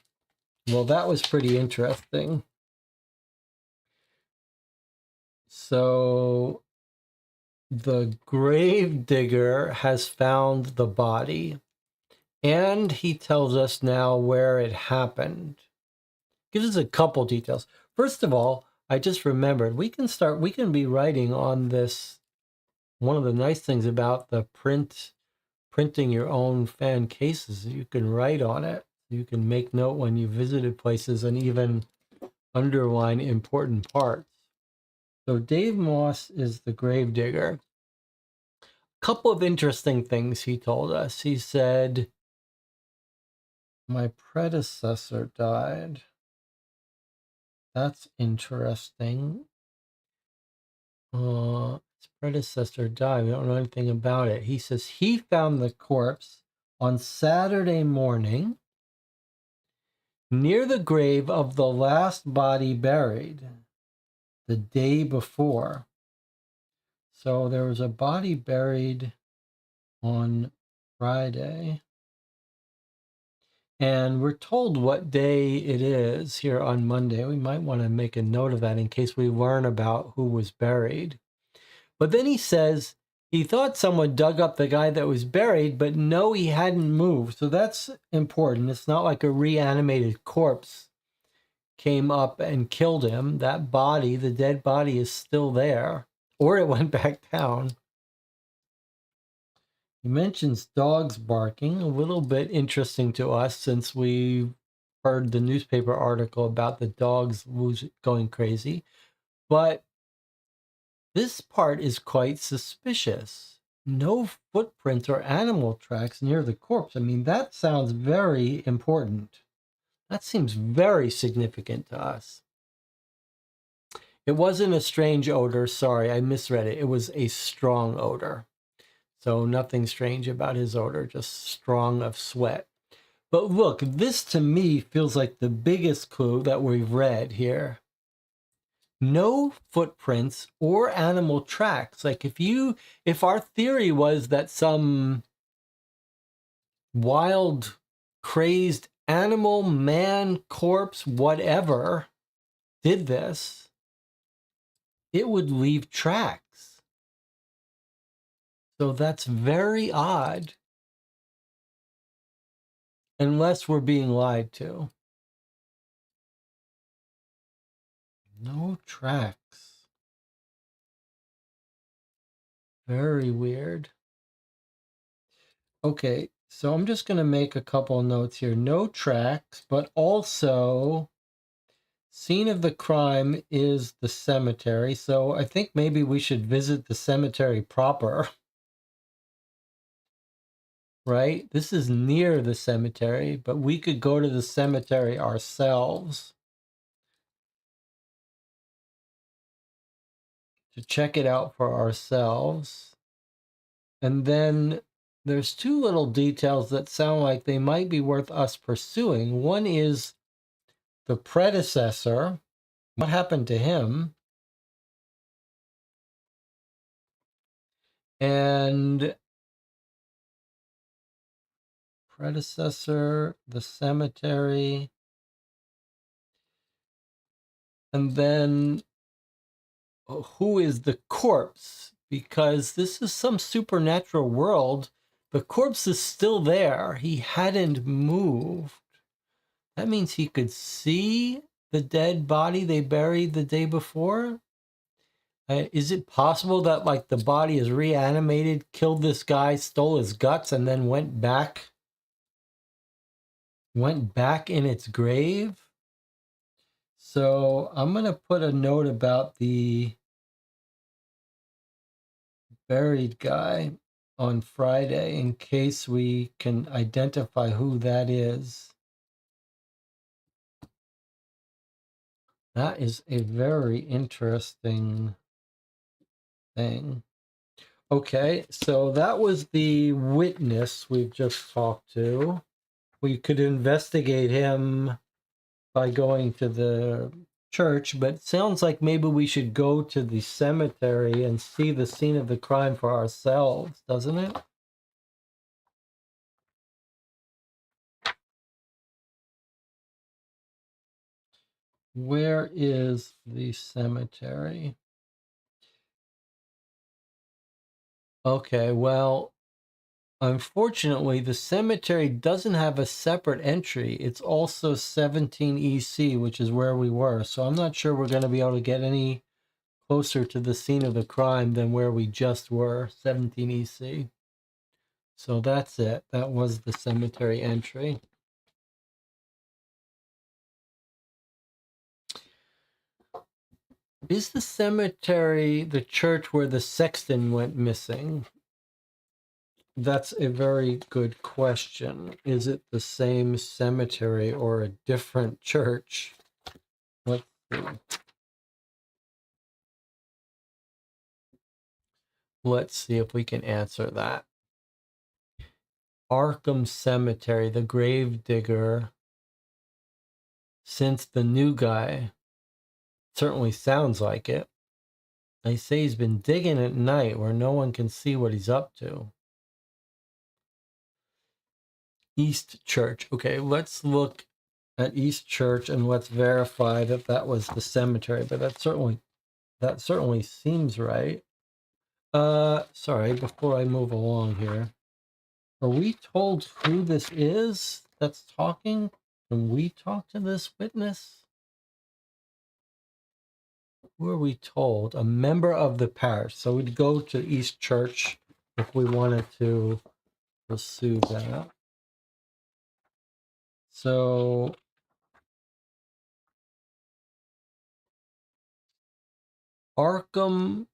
well, that was pretty interesting. So the grave digger has found the body, and he tells us now where it happened. Gives us a couple details. First of all, I just remembered we can be writing on this. One of the nice things about the printing your own fan cases, you can write on it. You can make note when you visited places and even underline important parts. So Dave Moss is the gravedigger. Couple of interesting things he told us. He said, my predecessor died. That's interesting. His predecessor died. We don't know anything about it. He says he found the corpse on Saturday morning near the grave of the last body buried the day before. So there was a body buried on Friday. And we're told what day it is here on Monday. We might want to make a note of that in case we learn about who was buried. But then he says he thought someone dug up the guy that was buried, but no, he hadn't moved. So that's important. It's not like a reanimated corpse came up and killed him. That body, the dead body, is still there, or it went back down. He mentions dogs barking, a little bit interesting to us since we heard the newspaper article about the dogs going crazy. But this part is quite suspicious. No footprints or animal tracks near the corpse. I mean, that sounds very important. That seems very significant to us. It wasn't a strange odor. Sorry, I misread it. It was a strong odor. So nothing strange about his odor, just strong of sweat. But look, this to me feels like the biggest clue that we've read here. No footprints or animal tracks. Like if our theory was that some wild, crazed animal, man, corpse, whatever did this, it would leave tracks. So that's very odd. Unless we're being lied to. No tracks. Very weird. Okay, so I'm just going to make a couple of notes here. No tracks, but also scene of the crime is the cemetery. So I think maybe we should visit the cemetery proper. Right? This is near the cemetery, but we could go to the cemetery ourselves to check it out for ourselves. And then there's two little details that sound like they might be worth us pursuing. One is the predecessor. What happened to him? And predecessor, the cemetery. And then who is the corpse? Because this is some supernatural world. The corpse is still there. He hadn't moved. That means he could see the dead body they buried the day before. Is it possible that like the body is reanimated, killed this guy, stole his guts, and then went back in its grave? So I'm going to put a note about the buried guy on Friday in case we can identify who that is. That is a very interesting thing. Okay, so that was the witness we've just talked to. We could investigate him by going to the church, but it sounds like maybe we should go to the cemetery and see the scene of the crime for ourselves, doesn't it? Where is the cemetery? Okay, well, unfortunately, the cemetery doesn't have a separate entry. It's also 17 EC, which is where we were. So I'm not sure we're going to be able to get any closer to the scene of the crime than where we just were, 17 EC. So that's it. That was the cemetery entry. Is the cemetery the church where the sexton went missing? That's a very good question. Is it the same cemetery or a different church? Let's see. Let's see if we can answer that. Arkham Cemetery, the grave digger, since the new guy, certainly sounds like it. They say he's been digging at night where no one can see what he's up to. East Church. Okay, let's look at East Church and let's verify that that was the cemetery. But that certainly seems right. Sorry, before I move along here, are we told who this is that's talking? Can we talk to this witness? Who are we told? A member of the parish. So we'd go to East Church if we wanted to pursue that. So Arkham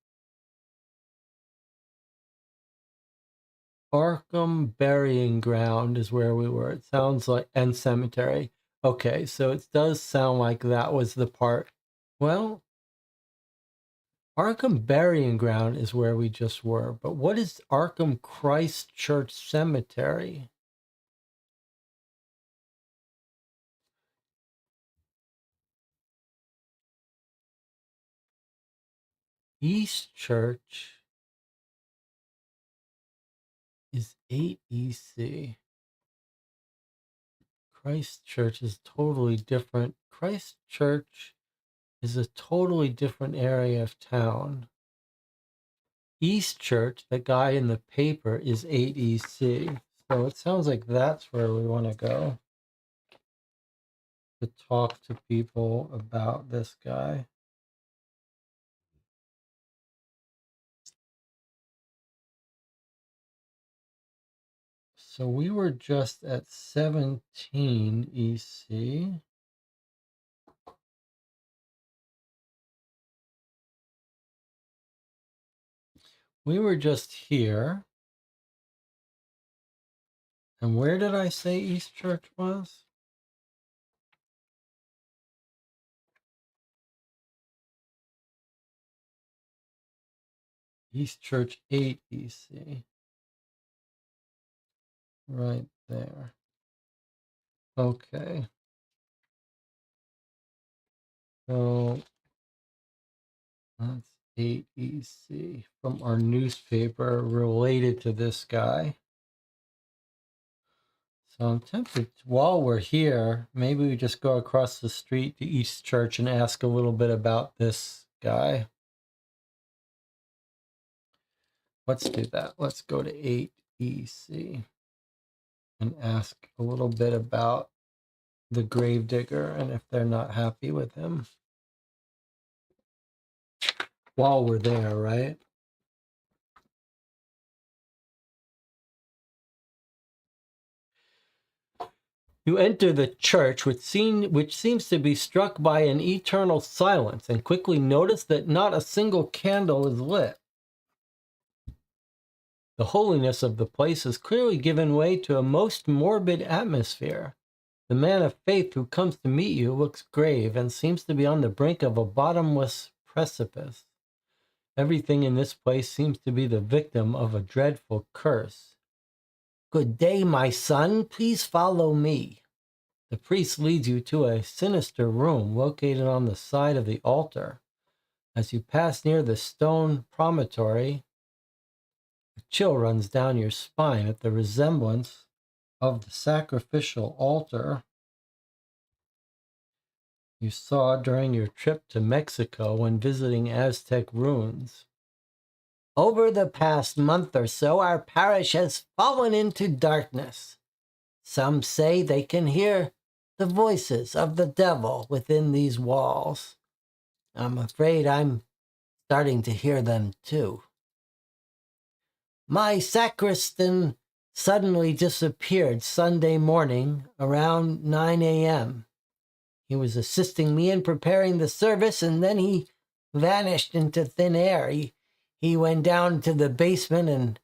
Burying Ground is where we were. It sounds like, and cemetery. Okay, so it does sound like that was the part. Well, Arkham Burying Ground is where we just were, but what is Arkham Christ Church Cemetery? East Church is 8 EC. Christ Church is totally different. Christ Church is a totally different area of town. East Church, the guy in the paper, is 8 EC. So it sounds like that's where we want to go to talk to people about this guy. So we were just at 17 EC. We were just here. And where did I say East Church was? East Church 8 EC. Right there. Okay. So that's 8 EC from our newspaper related to this guy. So I'm tempted, while we're here, maybe we just go across the street to East Church and ask a little bit about this guy. Let's do that. Let's go to 8 EC and ask a little bit about the gravedigger and if they're not happy with him. While we're there, right? You enter the church, which seems to be struck by an eternal silence, and quickly notice that not a single candle is lit. The holiness of the place has clearly given way to a most morbid atmosphere. The man of faith who comes to meet you looks grave and seems to be on the brink of a bottomless precipice. Everything in this place seems to be the victim of a dreadful curse. Good day, my son. Please follow me. The priest leads you to a sinister room located on the side of the altar. As you pass near the stone promontory, a chill runs down your spine at the resemblance of the sacrificial altar you saw during your trip to Mexico when visiting Aztec ruins. Over the past month or so, our parish has fallen into darkness. Some say they can hear the voices of the devil within these walls. I'm afraid I'm starting to hear them too. My sacristan suddenly disappeared Sunday morning around 9 a.m. He was assisting me in preparing the service, and then he vanished into thin air. He went down to the basement, and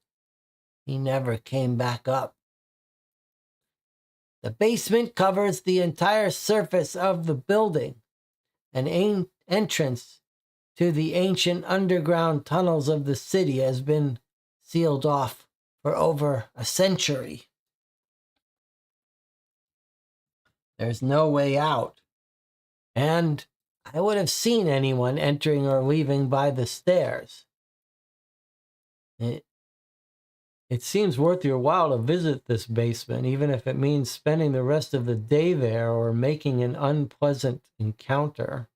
he never came back up. The basement covers the entire surface of the building. An entrance to the ancient underground tunnels of the city has been sealed off for over a century. There's no way out. And I would have seen anyone entering or leaving by the stairs. It seems worth your while to visit this basement, even if it means spending the rest of the day there or making an unpleasant encounter.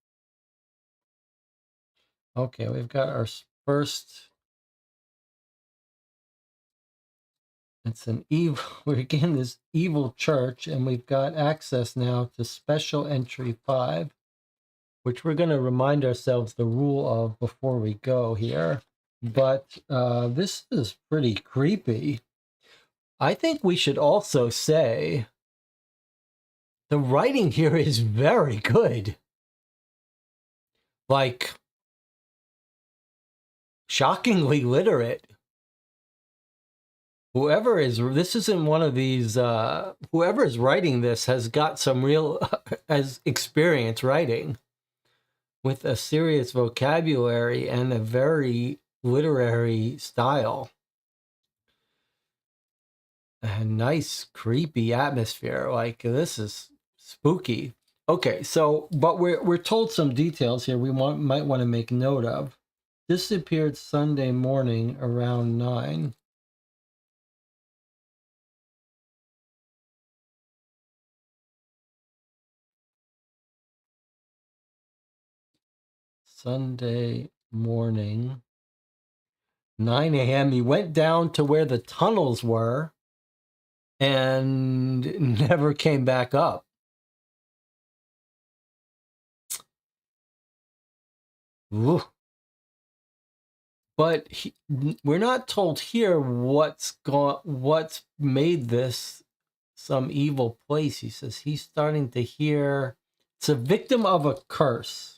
Okay, we've got our first. It's an evil. We're again this evil church, and we've got access now to special entry 5, which we're going to remind ourselves the rule of before we go here. But this is pretty creepy. I think we should also say the writing here is very good. Like, shockingly literate. This isn't one of these, whoever is writing this has got some real has experience writing with a serious vocabulary and a very literary style. A nice, creepy atmosphere. Like, this is spooky. Okay, so, but we're told some details here we might want to make note of. Disappeared Sunday morning around 9. Sunday morning, 9 a.m. He went down to where the tunnels were and never came back up. Ooh. But we're not told here what's made this some evil place. He says he's starting to hear it's a victim of a curse.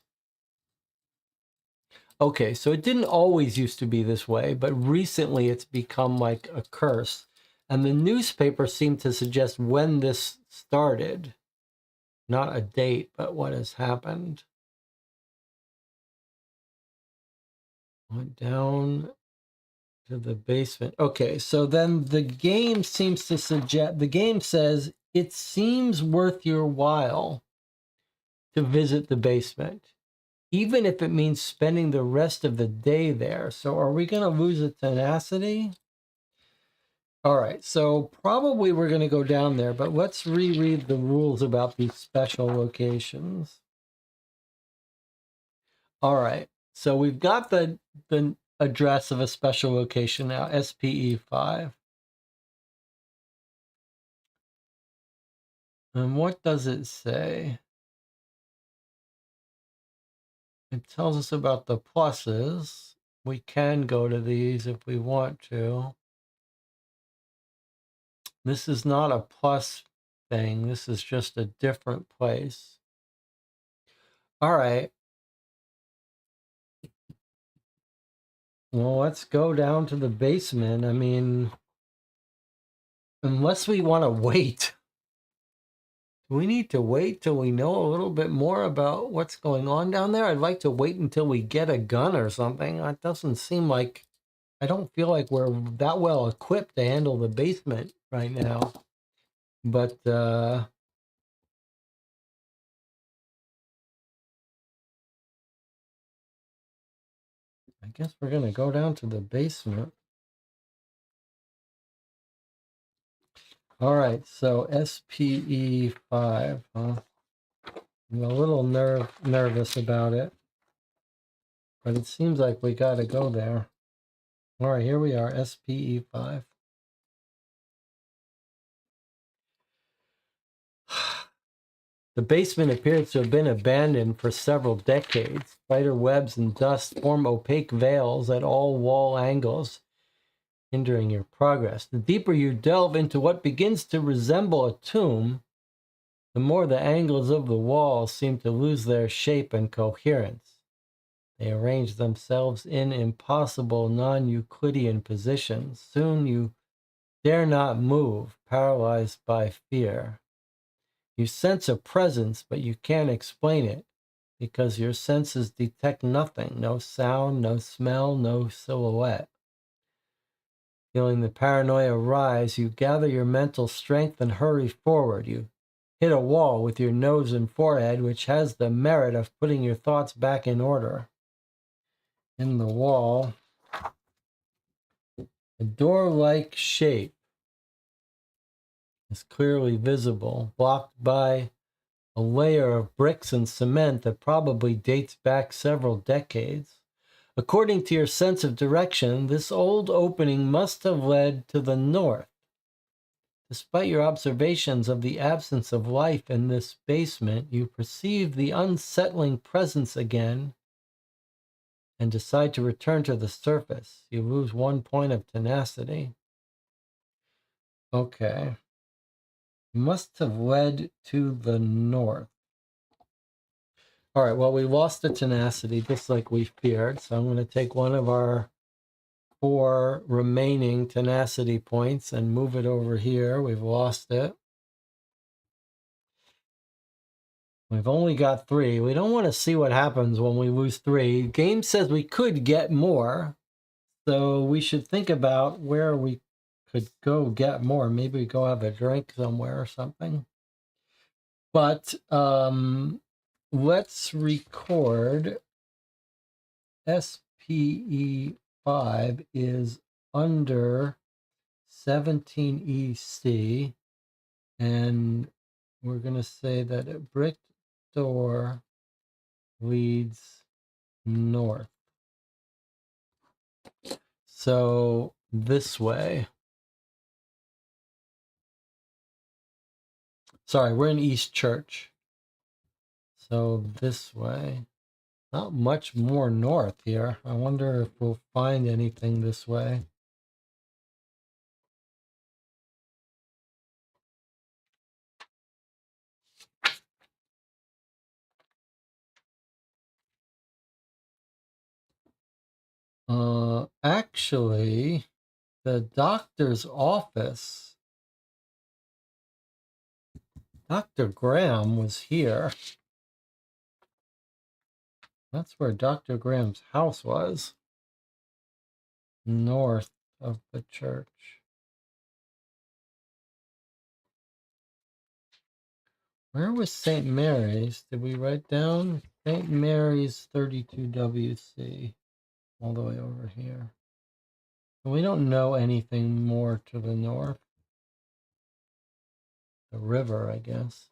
Okay, so it didn't always used to be this way, but recently it's become like a curse. And the newspaper seemed to suggest when this started. Not a date, but what has happened. Went down to the basement. Okay, so then the game seems to suggest, the game says, it seems worth your while to visit the basement, even if it means spending the rest of the day there. So are we going to lose a tenacity? All right, so probably we're going to go down there, but let's reread the rules about these special locations. All right, so we've got the address of a special location now, SPE 5. And what does it say? It tells us about the pluses. We can go to these if we want to. This is not a plus thing. This is just a different place. All right. Well, let's go down to the basement. I mean, unless we want to wait Do we need to wait till we know a little bit more about what's going on down there? I'd like to wait until we get a gun or something. It doesn't seem like, I don't feel like we're that well equipped to handle the basement right now. But, I guess we're going to go down to the basement. All right, so SPE5, huh? I'm a little nervous about it, but it seems like we got to go there. All right, here we are, SPE5. The basement appears to have been abandoned for several decades. Spider webs and dust form opaque veils at all wall angles, hindering your progress. The deeper you delve into what begins to resemble a tomb, the more the angles of the walls seem to lose their shape and coherence. They arrange themselves in impossible non-Euclidean positions. Soon you dare not move, paralyzed by fear. You sense a presence, but you can't explain it because your senses detect nothing, no sound, no smell, no silhouette. Feeling the paranoia rise, you gather your mental strength and hurry forward. You hit a wall with your nose and forehead, which has the merit of putting your thoughts back in order. In the wall, a door-like shape is clearly visible, blocked by a layer of bricks and cement that probably dates back several decades. According to your sense of direction, this old opening must have led to the north. Despite your observations of the absence of life in this basement, you perceive the unsettling presence again and decide to return to the surface. You lose 1 point of tenacity. Okay. Must have led to the north. All right, well, we lost the tenacity just like we feared. So I'm going to take one of our 4 remaining tenacity points and move it over here. We've lost it. We've only got 3. We don't want to see what happens when we lose 3. Game says we could get more. So we should think about where we could go get more. Maybe go have a drink somewhere or something. But let's record. SPE5 is under 17 EC, and we're going to say that a brick door leads north. So this way. Sorry, we're in East Church. So this way. Not much more north here. I wonder if we'll find anything this way. Actually, the doctor's office, Dr. Graham was here. That's where Dr. Graham's house was, north of the church. Where was St. Mary's? Did we write down? St. Mary's 32WC, all the way over here. We don't know anything more to the north. The river, I guess.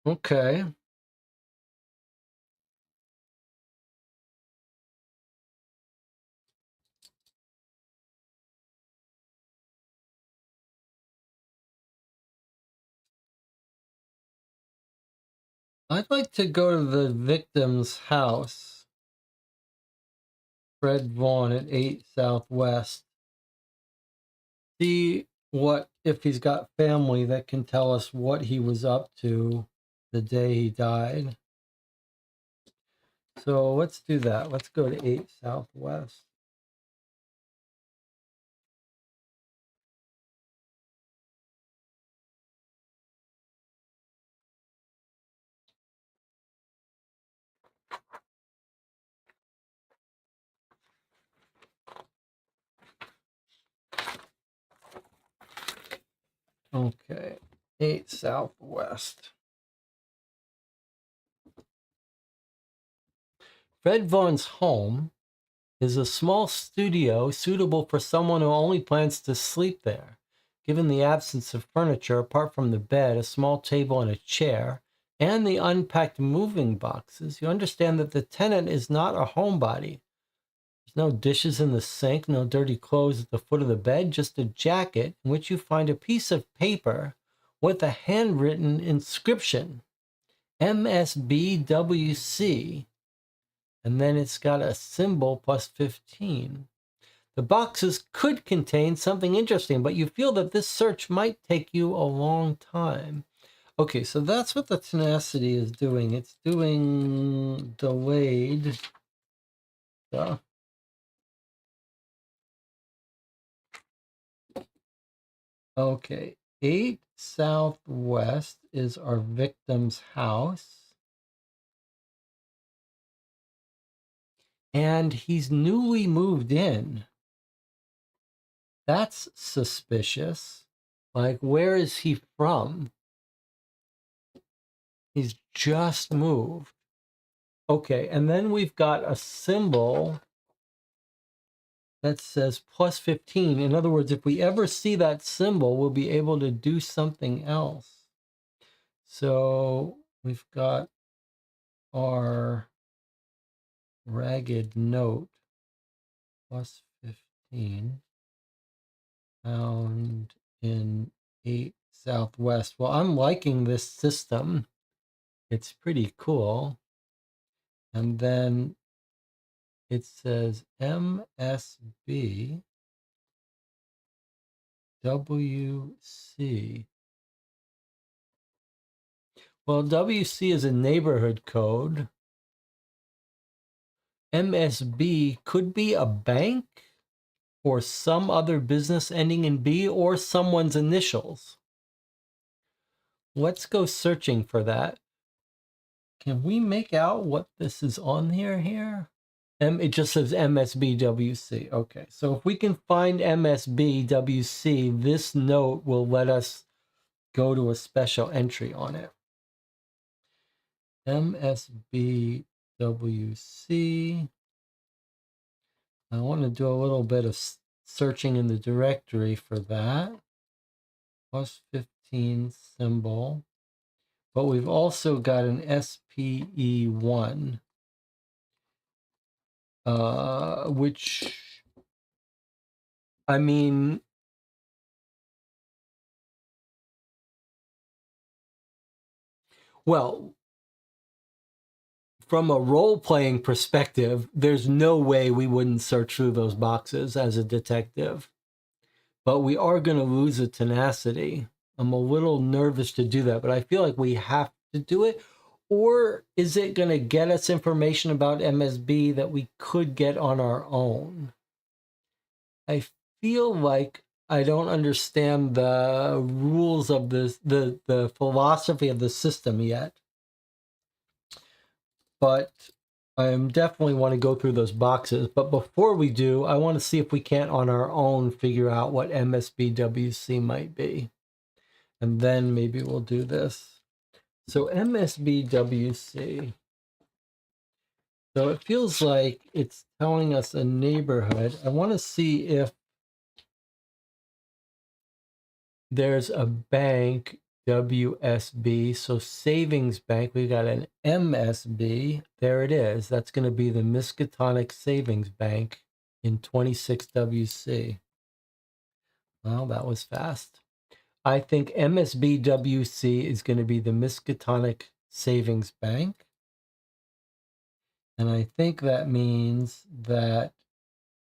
Okay. I'd like to go to the victim's house. Fred Vaughn at 8 Southwest. See what, if he's got family that can tell us what he was up to the day he died. So let's do that. Let's go to 8 Southwest. Okay, 8 Southwest. Fred Vaughn's home is a small studio suitable for someone who only plans to sleep there. Given the absence of furniture apart from the bed, a small table and a chair, and the unpacked moving boxes, you understand that the tenant is not a homebody. There's no dishes in the sink, no dirty clothes at the foot of the bed, just a jacket in which you find a piece of paper with a handwritten inscription, MSBWC, and then it's got a symbol plus 15. The boxes could contain something interesting, but you feel that this search might take you a long time. Okay, so that's what the tenacity is doing. It's doing delayed stuff. Okay, 8 Southwest is our victim's house. And he's newly moved in. That's suspicious. Like, where is he from? He's just moved. Okay, and then we've got a symbol that says plus 15. In other words, if we ever see that symbol, we'll be able to do something else. So we've got our ragged note plus 15 found in 8 Southwest. Well, I'm liking this system. It's pretty cool. And then it says MSB WC. Well, WC is a neighborhood code. MSB could be a bank or some other business ending in B or someone's initials. Let's go searching for that. Can we make out what this is on here? It just says MSBWC. Okay, so if we can find MSBWC, this note will let us go to a special entry on it. MSBWC. I want to do a little bit of searching in the directory for that. Plus 15 symbol. But we've also got an SPE1, which, I mean, well, from a role-playing perspective, there's no way we wouldn't search through those boxes as a detective. But we are going to lose a tenacity. I'm a little nervous to do that, but I feel like we have to do it. Or is it going to get us information about MSB that we could get on our own? I feel like I don't understand the rules of this, the philosophy of the system yet. But I definitely want to go through those boxes. But before we do, I want to see if we can't on our own figure out what MSBWC might be. And then maybe we'll do this. So MSBWC. So it feels like it's telling us a neighborhood. I want to see if there's a bank, WSB, so savings bank. We got an MSB. There it is. That's going to be the Miskatonic Savings Bank in 26WC. Well, that was fast. I think MSBWC is going to be the Miskatonic Savings Bank. And I think that means that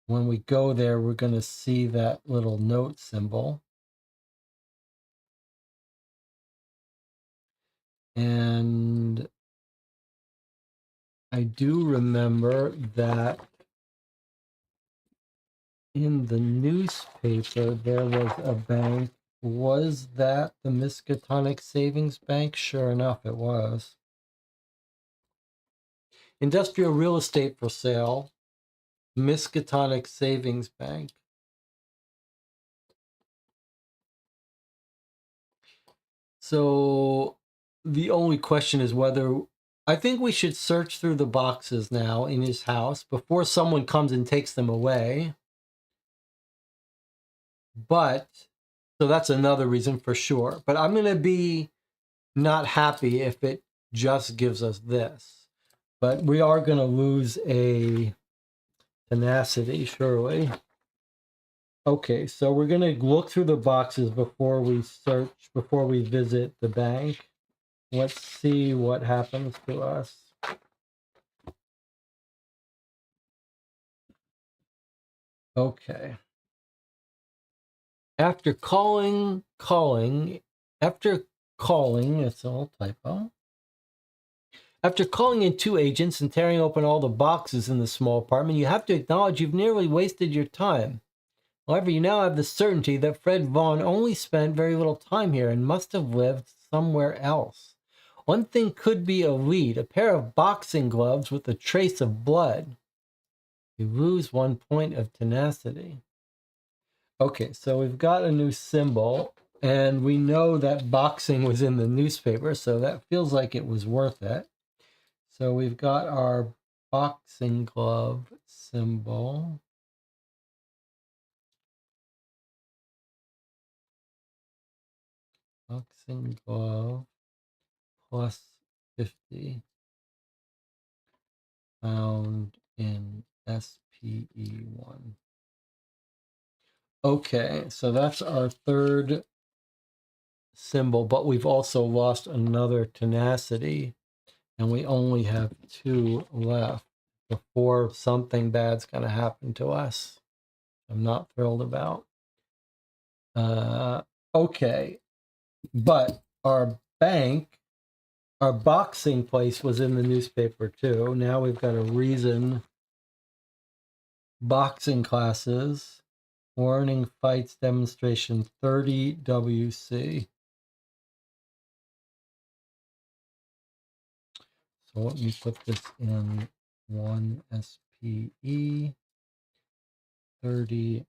when we go there, we're going to see that little note symbol. And I do remember that in the newspaper, there was a bank. Was that the Miskatonic Savings Bank? Sure enough, it was. Industrial real estate for sale, Miskatonic Savings Bank. So the only question is whether I think we should search through the boxes now in his house before someone comes and takes them away. But so that's another reason for sure. But I'm going to be not happy if it just gives us this. But we are going to lose a tenacity, surely. Okay, so we're going to look through the boxes before we search, before we visit the bank. Let's see what happens to us. Okay. After calling, it's all typo. After calling in 2 agents and tearing open all the boxes in the small apartment, you have to acknowledge you've nearly wasted your time. However, you now have the certainty that Fred Vaughn only spent very little time here and must have lived somewhere else. One thing could be a lead, a pair of boxing gloves with a trace of blood. You lose 1 point of tenacity. Okay, so we've got a new symbol, and we know that boxing was in the newspaper, so that feels like it was worth it. So we've got our boxing glove symbol. Boxing glove plus 50 found in SPE1. Okay, so that's our third symbol, but we've also lost another tenacity, and we only have 2 left before something bad's going to happen to us. I'm not thrilled about. Okay, but our boxing place was in the newspaper too. Now we've got a reason. Boxing classes, warning fights demonstration 30 WC. So let me put this in 1 SPE 30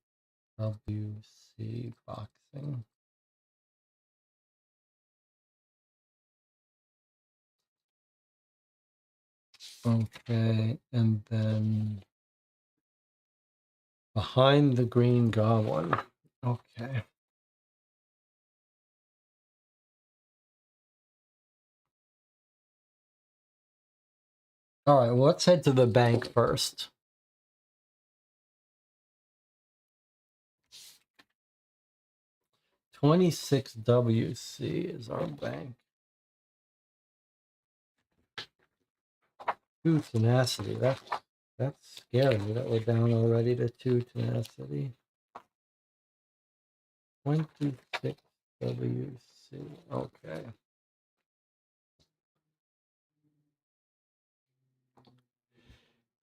WC boxing. Okay, and then behind the green goblin. Okay. All right, well, let's head to the bank first. $26 WC is our bank. 2 tenacity. That's scary that we're down already to 2 tenacity. 26 WC. Okay.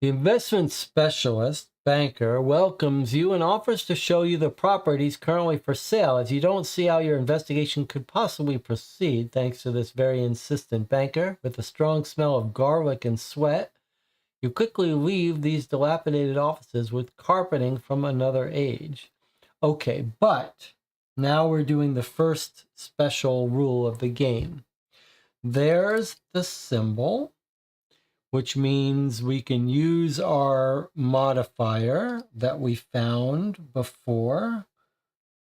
The investment specialist banker welcomes you and offers to show you the properties currently for sale, as you don't see how your investigation could possibly proceed thanks to this very insistent banker. With a strong smell of garlic and sweat, you quickly leave these dilapidated offices with carpeting from another age. Okay, but now we're doing the first special rule of the game. There's the symbol, which means we can use our modifier that we found before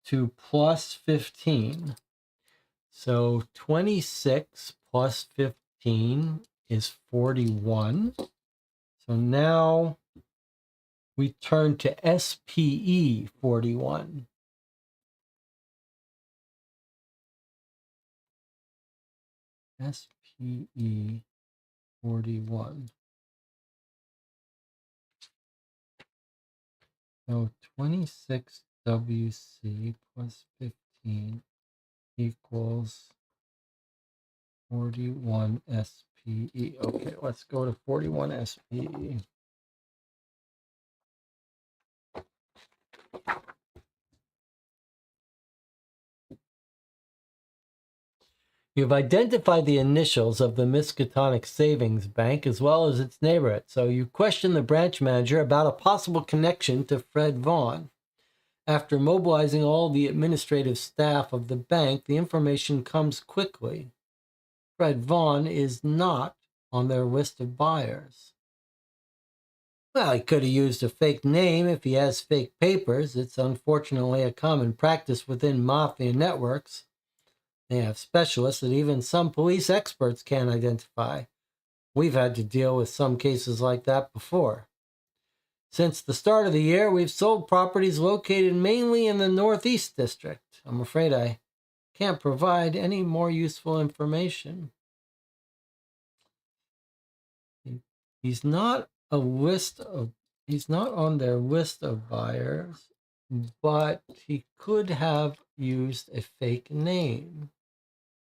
to plus 15. So 26 plus 15 is 41. So now we turn to SPE 41. SPE 41. So 26 WC plus 15 equals 41 SPE. Okay, let's go to 41 SPE. You've identified the initials of the Miskatonic Savings Bank as well as its neighborhood, so you question the branch manager about a possible connection to Fred Vaughn. After mobilizing all the administrative staff of the bank, the information comes quickly. Fred Vaughn is not on their list of buyers. Well, he could have used a fake name if he has fake papers. It's unfortunately a common practice within mafia networks. They have specialists that even some police experts can't identify. We've had to deal with some cases like that before. Since the start of the year, we've sold properties located mainly in the Northeast District. I'm afraid I can't provide any more useful information. He's not he's not on their list of buyers, but he could have used a fake name.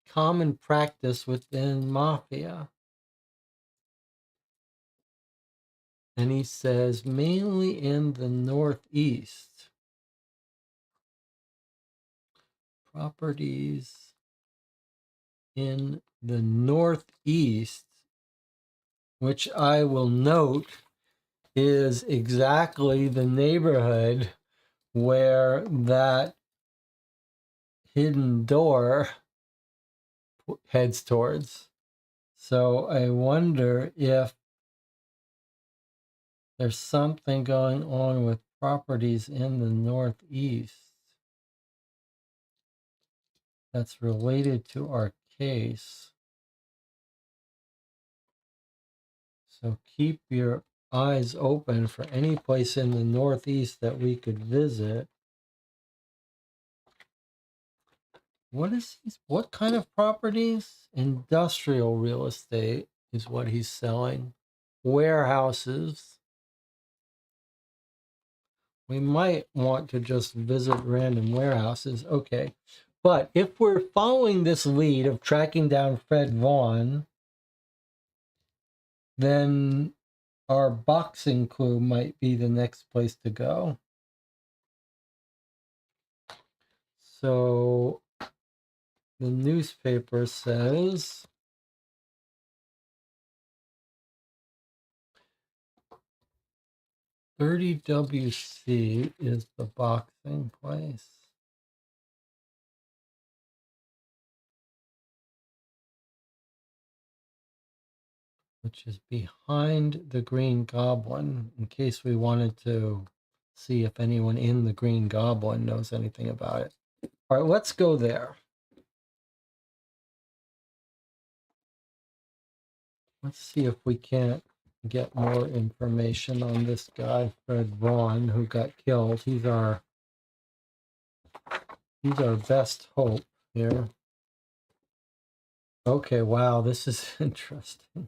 Common practice within mafia. And he says mainly in the Northeast. Properties in the Northeast, which I will note is exactly the neighborhood where that hidden door heads towards. So I wonder if there's something going on with properties in the Northeast that's related to our case. So keep your eyes open for any place in the Northeast that we could visit. What kind of properties? Industrial real estate is what he's selling. Warehouses. We might want to just visit random warehouses. Okay. But if we're following this lead of tracking down Fred Vaughn, then our boxing clue might be the next place to go. So the newspaper says 30WC is the boxing place. Which is behind the Green Goblin, in case we wanted to see if anyone in the Green Goblin knows anything about it. All right, let's go there. Let's see if we can't get more information on this guy, Fred Vaughn, who got killed. He's our best hope here. Okay, wow, this is interesting.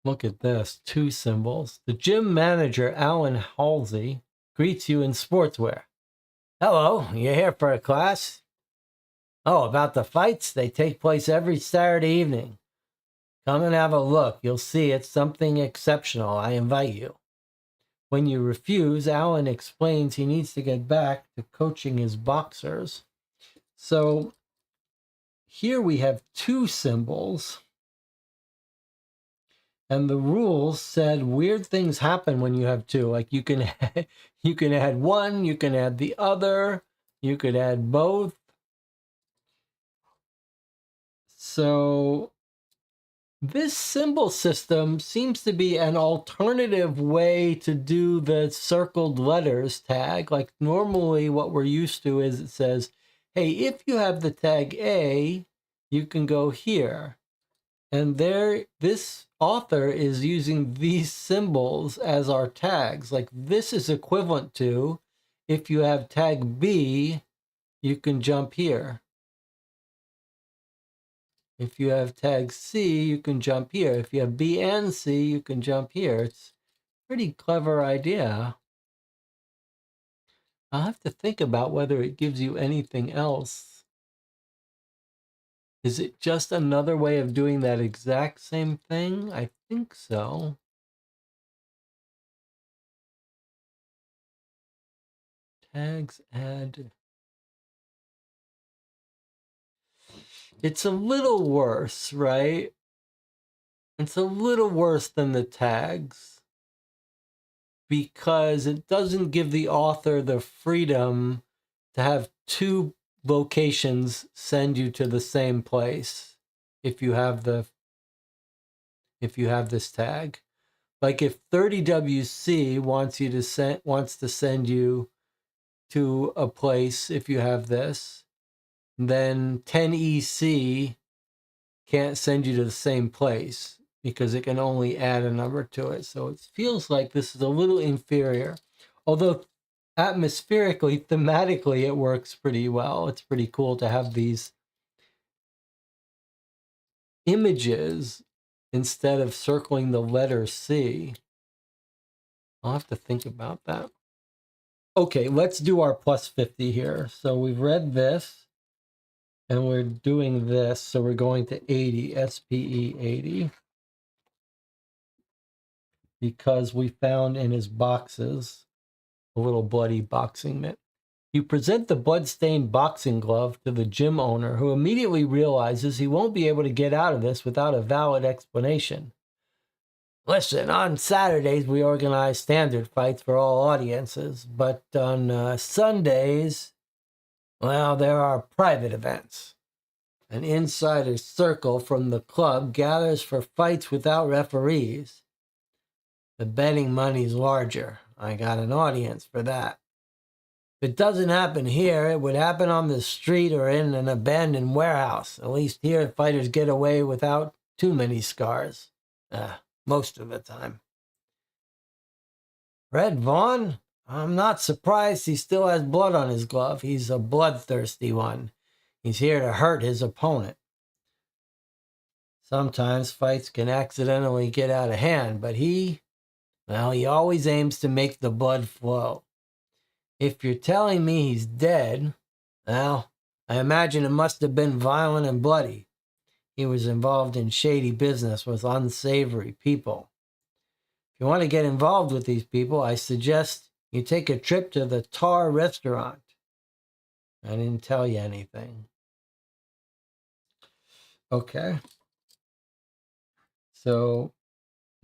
Look at this, 2 symbols. The gym manager, Alan Halsey, greets you in sportswear. Hello, you here for a class? Oh, about the fights? They take place every Saturday evening. Come and have a look. You'll see it's something exceptional. I invite you. When you refuse, Alan explains he needs to get back to coaching his boxers. So here we have 2 symbols. And the rules said weird things happen when you have 2. Like you can add one, you can add the other, you could add both. So this symbol system seems to be an alternative way to do the circled letters tag. Like normally what we're used to is it says, hey, if you have the tag A, you can go here. And there, this author is using these symbols as our tags. Like this is equivalent to, if you have tag B, you can jump here. If you have tag C, you can jump here. If you have B and C, you can jump here. It's a pretty clever idea. I'll have to think about whether it gives you anything else. Is it just another way of doing that exact same thing? I think so. Tags add. It's a little worse, right? It's a little worse than the tags. because it doesn't give the author the freedom to have two locations send you to the same place if you have this tag. Like if 30WC wants to send you to a place if you have this, then 10EC can't send you to the same place because it can only add a number to it. So it feels like this is a little inferior. Although atmospherically, thematically, it works pretty well. It's pretty cool to have these images instead of circling the letter C. I'll have to think about that. Okay, let's do our plus 50 here. So we've read this and we're doing this. So we're going to 80, SPE 80. Because we found in his boxes a little bloody boxing mitt. You present the blood-stained boxing glove to the gym owner, who immediately realizes he won't be able to get out of this without a valid explanation. Listen, on Saturdays we organize standard fights for all audiences, but on Sundays, well, there are private events. An insider circle from the club gathers for fights without referees. The betting money's larger. I got an audience for that. If it doesn't happen here, it would happen on the street or in an abandoned warehouse. At least here, fighters get away without too many scars. Most of the time. Red Vaughn? I'm not surprised he still has blood on his glove. He's a bloodthirsty one. He's here to hurt his opponent. Sometimes fights can accidentally get out of hand, but he always aims to make the blood flow. If you're telling me he's dead, well, I imagine it must have been violent and bloody. He was involved in shady business with unsavory people. If you want to get involved with these people, I suggest you take a trip to the Tar restaurant. I didn't tell you anything. Okay. So,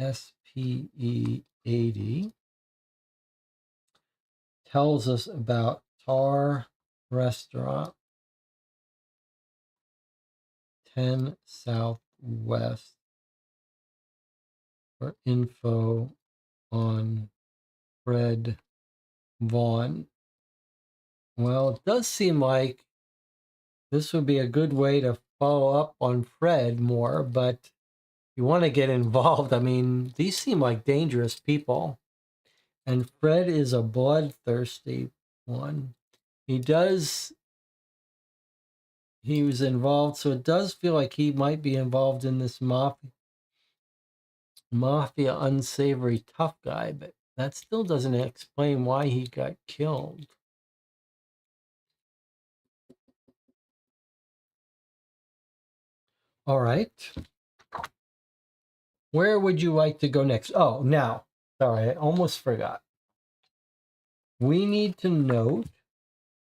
SPE 80 tells us about Tar Restaurant, 10 Southwest, for info on Fred Vaughn. Well, it does seem like this would be a good way to follow up on Fred more, but you want to get involved. I mean, these seem like dangerous people. And Fred is a bloodthirsty one. He was involved, so it does feel like he might be involved in this mafia unsavory tough guy, but that still doesn't explain why he got killed. All right. Where would you like to go next? Oh, now, sorry, I almost forgot. We need to note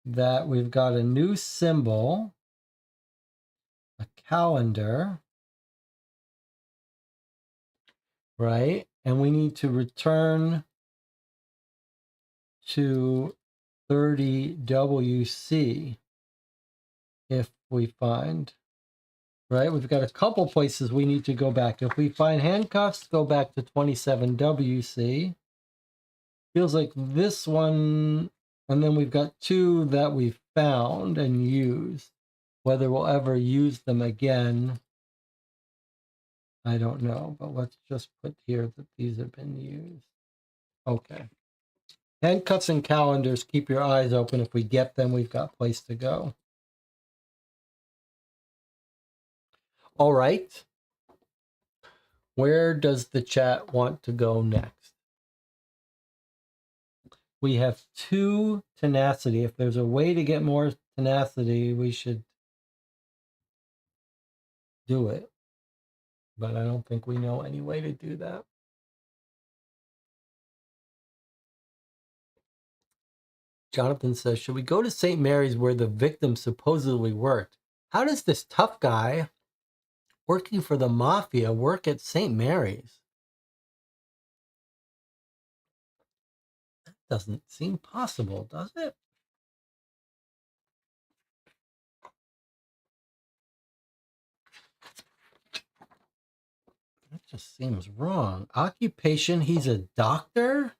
that we've got a new symbol, a calendar, right? And we need to return to 30WC if we find, right? We've got a couple places we need to go back. If we find handcuffs, go back to 27WC. Feels like this one, and then we've got two that we found and used. Whether we'll ever use them again, I don't know, but let's just put here that these have been used. Okay. Handcuffs and calendars, keep your eyes open. If we get them, we've got a place to go. All right. Where does the chat want to go next? We have 2 tenacity. If there's a way to get more tenacity, we should do it. But I don't think we know any way to do that. Jonathan says, should we go to St. Mary's where the victim supposedly worked? How does this tough guy working for the mafia work at St. Mary's? doesn't seem possible, does it? That just seems wrong. Occupation, he's a doctor?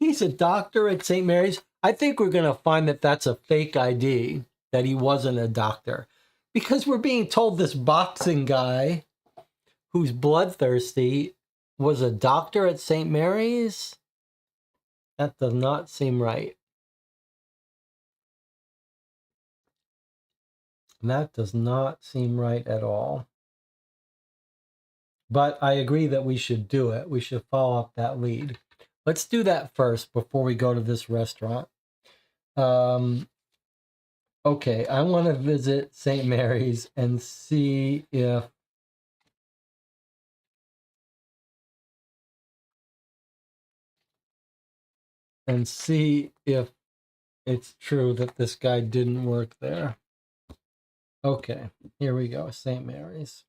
He's a doctor at St. Mary's. I think we're going to find that that's a fake ID, that he wasn't a doctor. Because we're being told this boxing guy who's bloodthirsty was a doctor at St. Mary's. That does not seem right. That does not seem right at all. But I agree that we should do it. We should follow up that lead. Let's do that first before we go to this restaurant. Okay, I want to visit St. Mary's and see if it's true that this guy didn't work there. Okay, here we go, St. Mary's.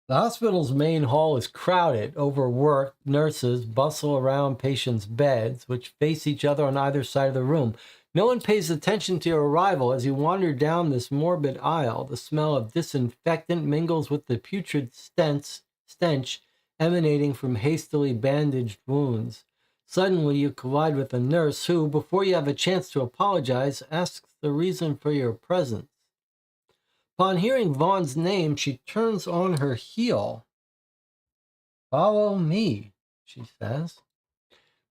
The hospital's main hall is crowded. Overworked nurses bustle around patients' beds, which face each other on either side of the room. No one pays attention to your arrival. As you wander down this morbid aisle, the smell of disinfectant mingles with the putrid stench emanating from hastily bandaged wounds. Suddenly, you collide with a nurse who, before you have a chance to apologize, asks the reason for your presence. Upon hearing Vaughn's name, she turns on her heel. "Follow me," she says.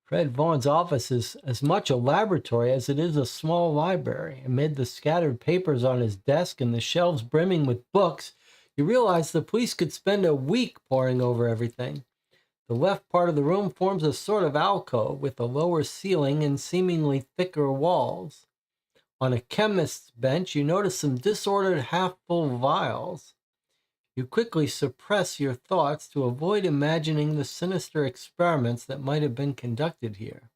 Fred Vaughn's office is as much a laboratory as it is a small library. Amid the scattered papers on his desk and the shelves brimming with books, you realize the police could spend a week poring over everything. The left part of the room forms a sort of alcove with a lower ceiling and seemingly thicker walls. On a chemist's bench, you notice some disordered half-full vials. You quickly suppress your thoughts to avoid imagining the sinister experiments that might have been conducted here.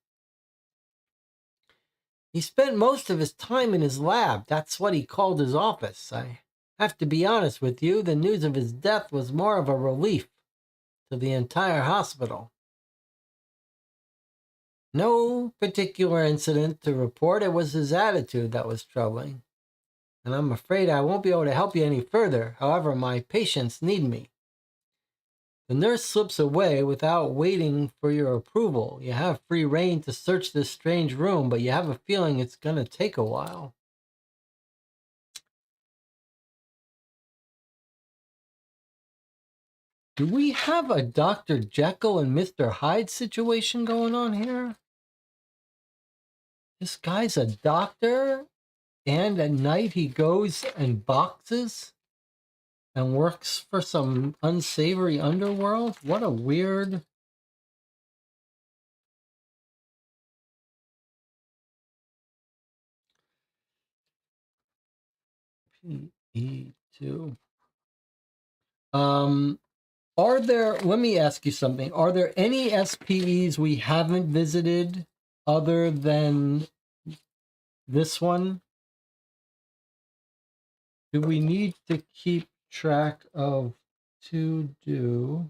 He spent most of his time in his lab. That's what he called his office. I have to be honest with you, the news of his death was more of a relief to the entire hospital. No particular incident to report. It was his attitude that was troubling. And I'm afraid I won't be able to help you any further. However, my patients need me. The nurse slips away without waiting for your approval. You have free rein to search this strange room, but you have a feeling it's going to take a while. Do we have a Dr. Jekyll and Mr. Hyde situation going on here? This guy's a doctor, and at night he goes and boxes and works for some unsavory underworld? What a weird... PE2. Let me ask you something. Are there any SPEs we haven't visited other than this one? Do we need to keep track of to do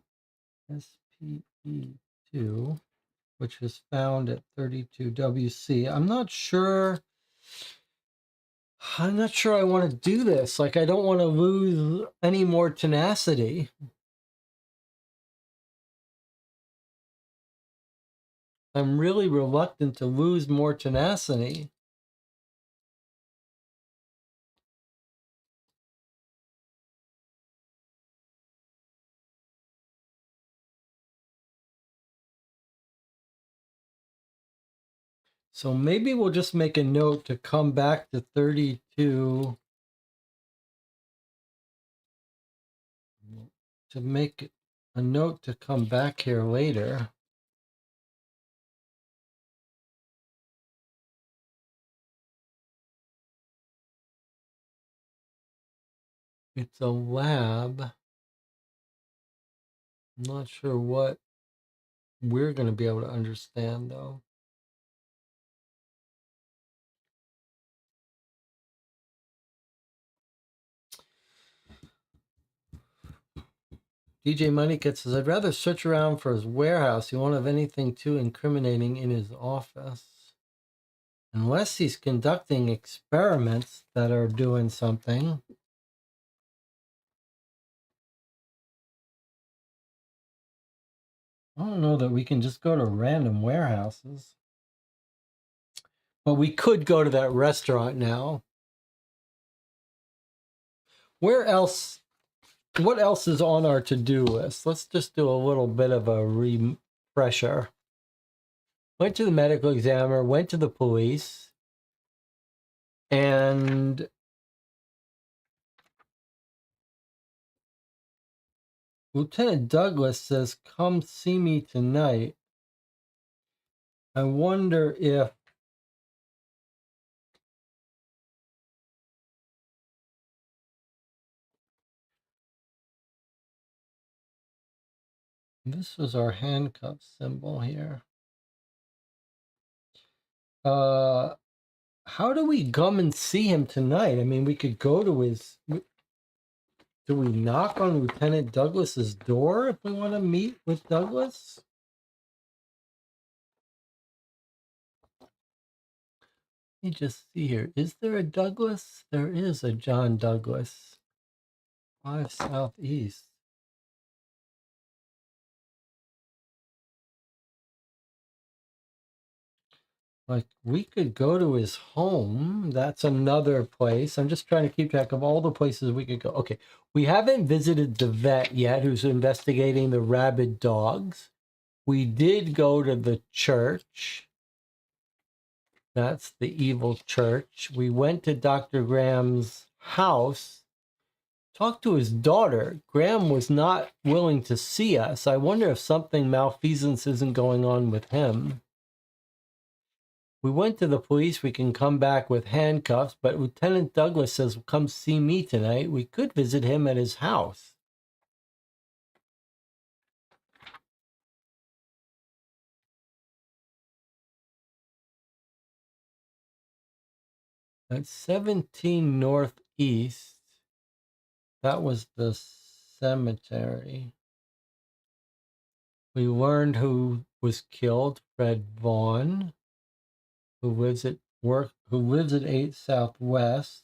SPE2, which is found at 32 WC? I'm not sure I want to do this. Like, I don't want to lose any more tenacity. I'm really reluctant to lose more tenacity. So maybe we'll just make a note to come back to 32, to make a note to come back here later. It's a lab. I'm not sure what we're going to be able to understand, though. DJ Moneycat says, I'd rather search around for his warehouse. He won't have anything too incriminating in his office. Unless he's conducting experiments that are doing something. I don't know that we can just go to random warehouses. But we could go to that restaurant now. Where else? What else is on our to-do list? Let's just do a little bit of a refresher. Went to the medical examiner, went to the police, and Lieutenant Douglas says, come see me tonight. I wonder if this was our handcuff symbol here. How do we come and see him tonight? I mean, we could go to his... Do we knock on Lieutenant Douglas's door if we want to meet with Douglas? Let me just see here. Is there a Douglas? There is a John Douglas. 5 Southeast. Like, we could go to his home. That's another place. I'm just trying to keep track of all the places we could go. Okay, we haven't visited the vet yet who's investigating the rabid dogs. We did go to the church. That's the evil church. We went to Dr. Graham's house, talked to his daughter. Graham was not willing to see us. I wonder if something malfeasance isn't going on with him. We went to the police. We can come back with handcuffs, but Lieutenant Douglas says, come see me tonight. We could visit him at his house. That's 17 Northeast. That was the cemetery. We learned who was killed, Fred Vaughn, who lives at 8 Southwest.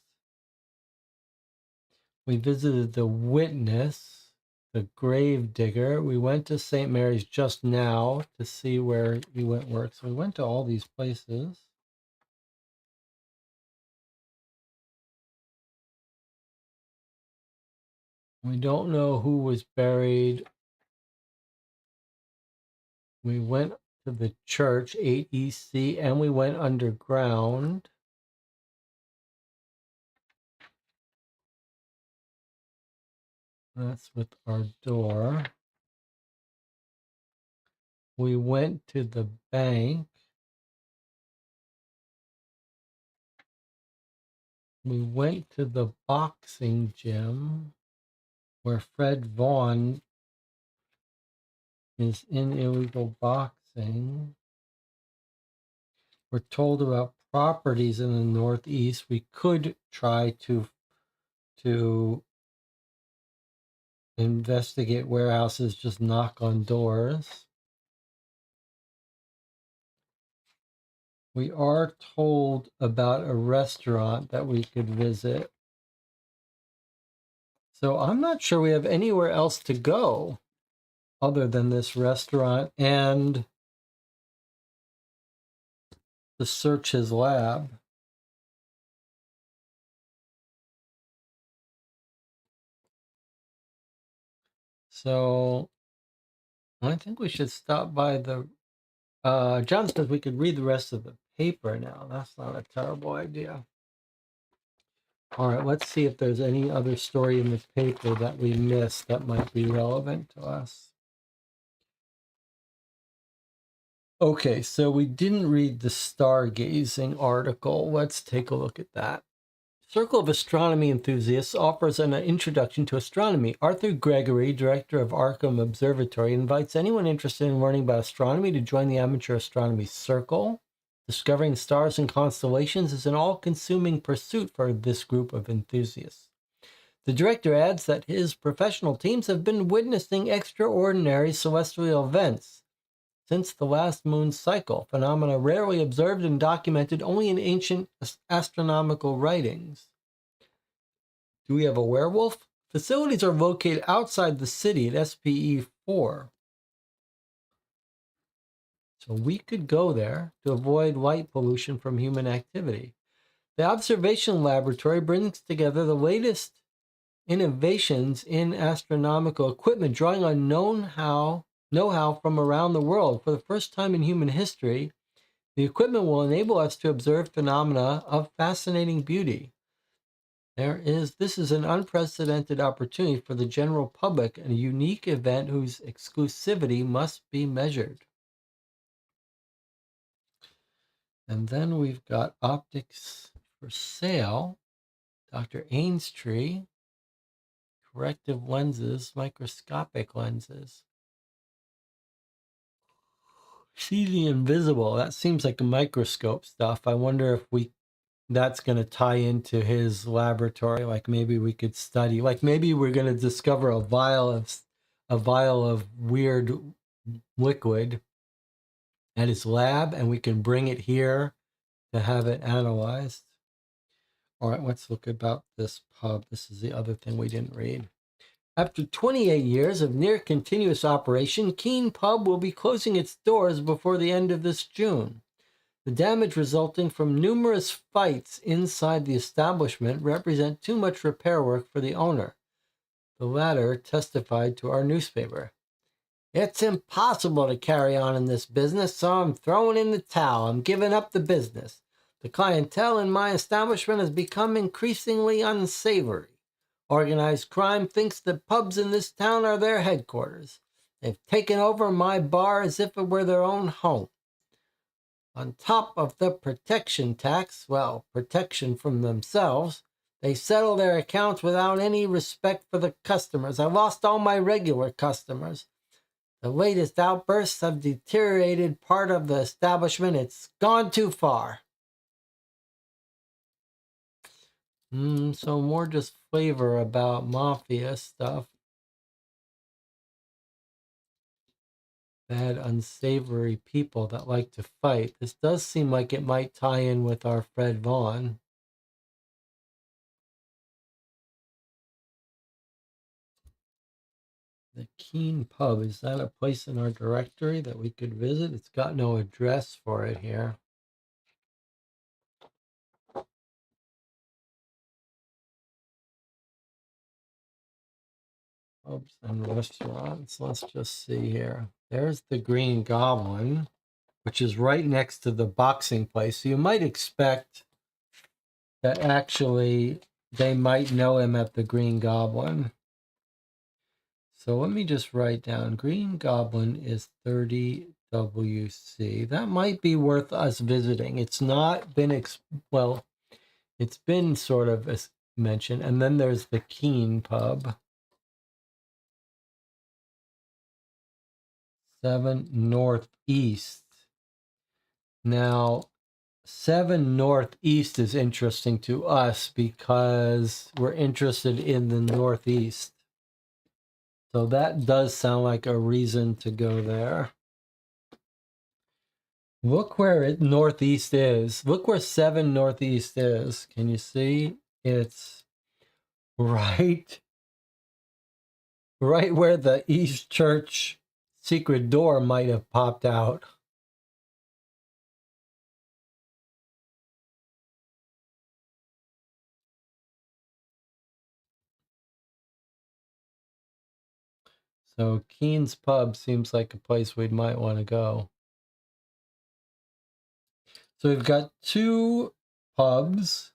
We visited the witness, the grave digger. We went to St. Mary's just now to see where he went work. So we went to all these places. We don't know who was buried. We went to the church, 8 EC, and we went underground. That's with our door. We went to the bank. We went to the boxing gym where Fred Vaughn is in illegal boxing. We're told about properties in the Northeast. We could try to investigate warehouses, just knock on doors. We are told about a restaurant that we could visit. So I'm not sure we have anywhere else to go other than this restaurant and to search his lab. So I think we should stop by the... John says we could read the rest of the paper now. That's not a terrible idea. All right, let's see if there's any other story in the paper that we missed that might be relevant to us. Okay, so we didn't read the stargazing article. Let's take a look at that. Circle of Astronomy Enthusiasts offers an introduction to astronomy. Arthur Gregory, director of Arkham Observatory, invites anyone interested in learning about astronomy to join the Amateur Astronomy Circle. Discovering stars and constellations is an all-consuming pursuit for this group of enthusiasts. The director adds that his professional teams have been witnessing extraordinary celestial events since the last moon's cycle, phenomena rarely observed and documented only in ancient astronomical writings. Do we have a werewolf? Facilities are located outside the city at SPE 4. So we could go there to avoid light pollution from human activity. The observation laboratory brings together the latest innovations in astronomical equipment, drawing on know-how from around the world. For the first time in human history, the equipment will enable us to observe phenomena of fascinating beauty. This is an unprecedented opportunity for the general public, and a unique event whose exclusivity must be measured. And then we've got optics for sale. Dr. Ainstree, corrective lenses, microscopic lenses. See the invisible. That seems like a microscope stuff. I wonder if that's going to tie into his laboratory. Like maybe we could study. Like maybe we're going to discover a vial of weird liquid at his lab, and we can bring it here to have it analyzed. All right, let's look about this pub. This is the other thing we didn't read. After 28 years of near continuous operation, Keene Pub will be closing its doors before the end of this June. The damage resulting from numerous fights inside the establishment represent too much repair work for the owner. The latter testified to our newspaper. It's impossible to carry on in this business, so I'm throwing in the towel. I'm giving up the business. The clientele in my establishment has become increasingly unsavory. Organized crime thinks that pubs in this town are their headquarters. They've taken over my bar as if it were their own home. On top of the protection tax, well, protection from themselves, they settle their accounts without any respect for the customers. I lost all my regular customers. The latest outbursts have deteriorated part of the establishment. It's gone too far. So more just flavor about mafia stuff. Bad, unsavory people that like to fight. This does seem like it might tie in with our Fred Vaughn. The Keene Pub, is that a place in our directory that we could visit? It's got no address for it here. Pubs and restaurants. Let's just see here. There's the Green Goblin, which is right next to the boxing place. So you might expect that actually they might know him at the Green Goblin. So let me just write down Green Goblin is 30 WC. That might be worth us visiting. It's not been, it's been sort of mentioned. And then there's the Keene Pub. 7 Northeast. Now, 7 Northeast is interesting to us because we're interested in the Northeast. So that does sound like a reason to go there. Look where Northeast is. Look where 7 Northeast is. Can you see? It's right where the East Church secret door might have popped out. So Keene's Pub seems like a place we might want to go. So we've got 2 pubs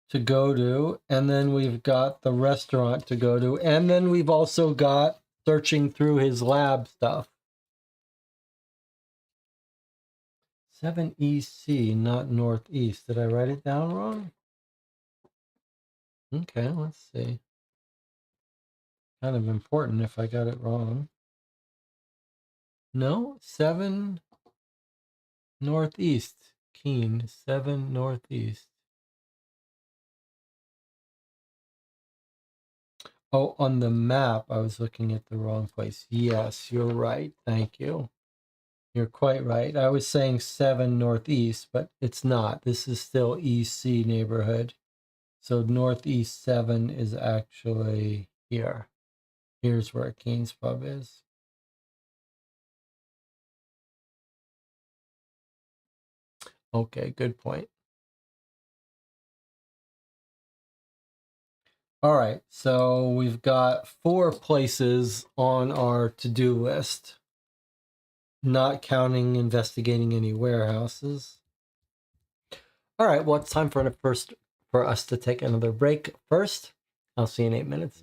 to go to, and then we've got the restaurant to go to, and then we've also got searching through his lab stuff. 7 EC, not Northeast. Did I write it down wrong? Okay, let's see. Kind of important if I got it wrong. No, 7 Northeast. Keene, 7 Northeast. Oh, on the map, I was looking at the wrong place. Yes, you're right. Thank you. You're quite right. I was saying 7 northeast, but it's not. This is still EC neighborhood. So northeast 7 is actually here. Here's where Keen's Pub is. Okay, good point. All right, so we've got 4 places on our to-do list, not counting investigating any warehouses. All right, well, it's time for us to take another break first. I'll see you in 8 minutes.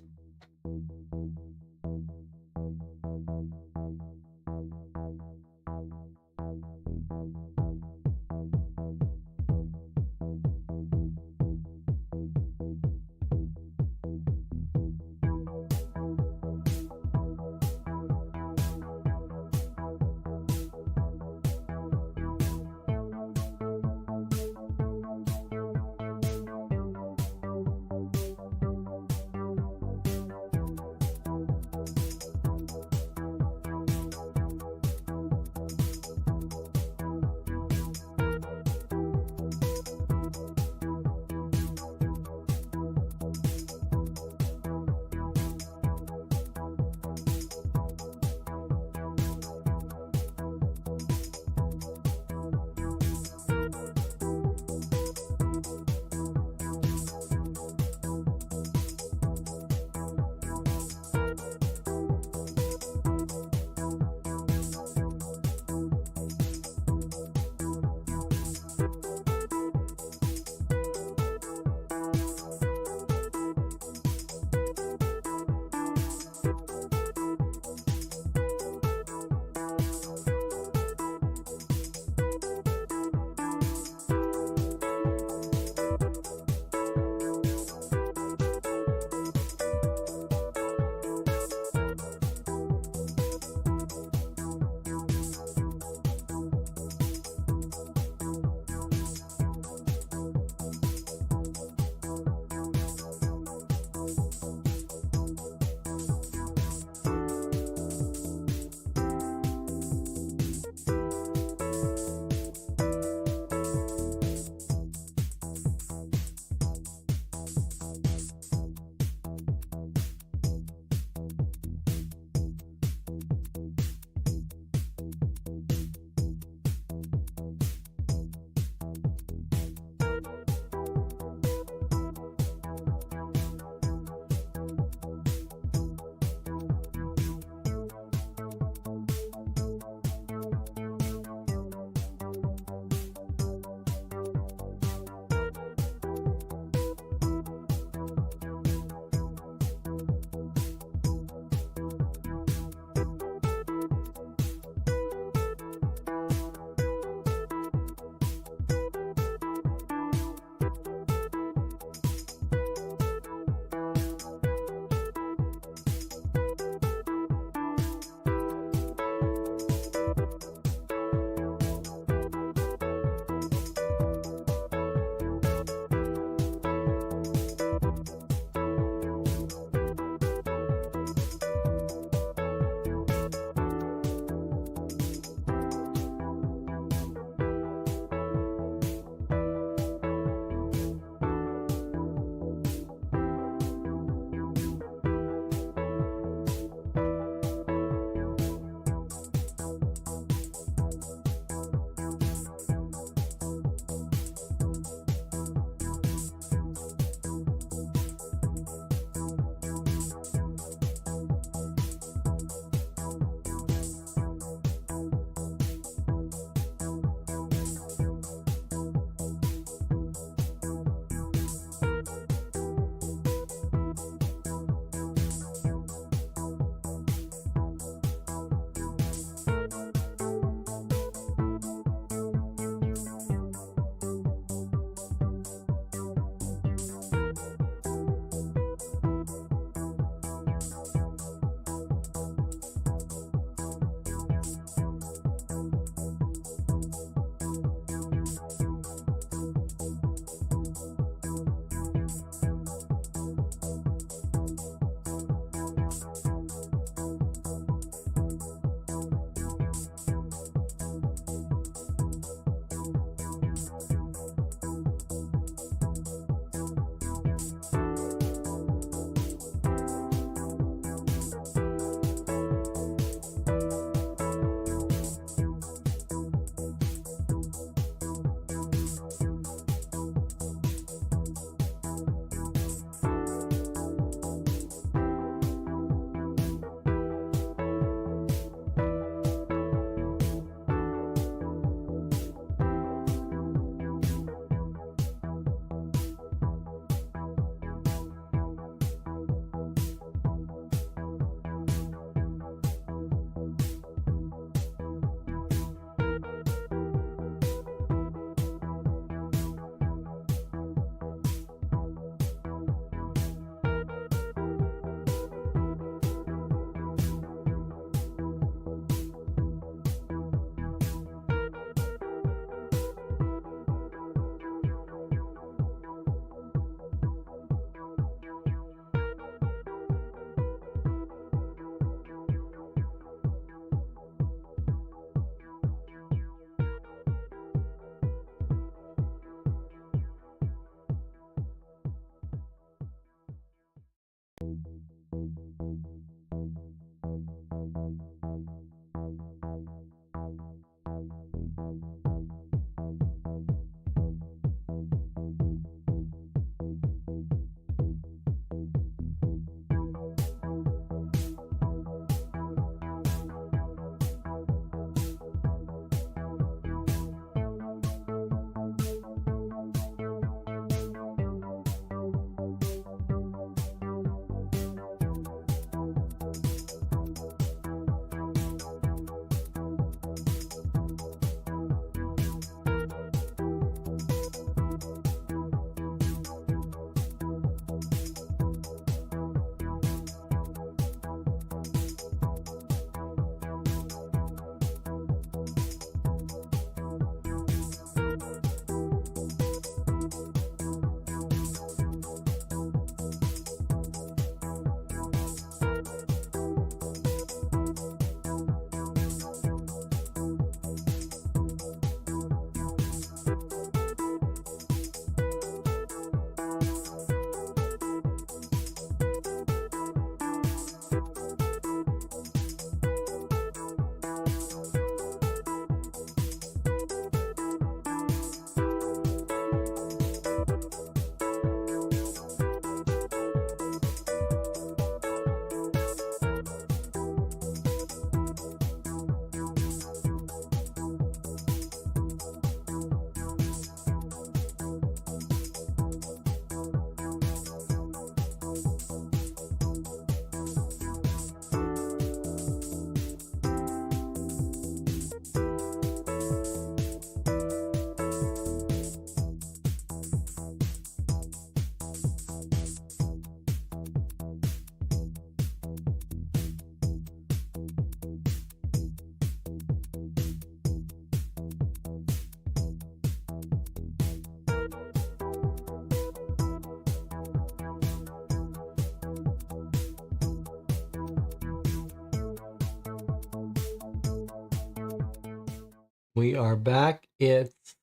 We are back. It's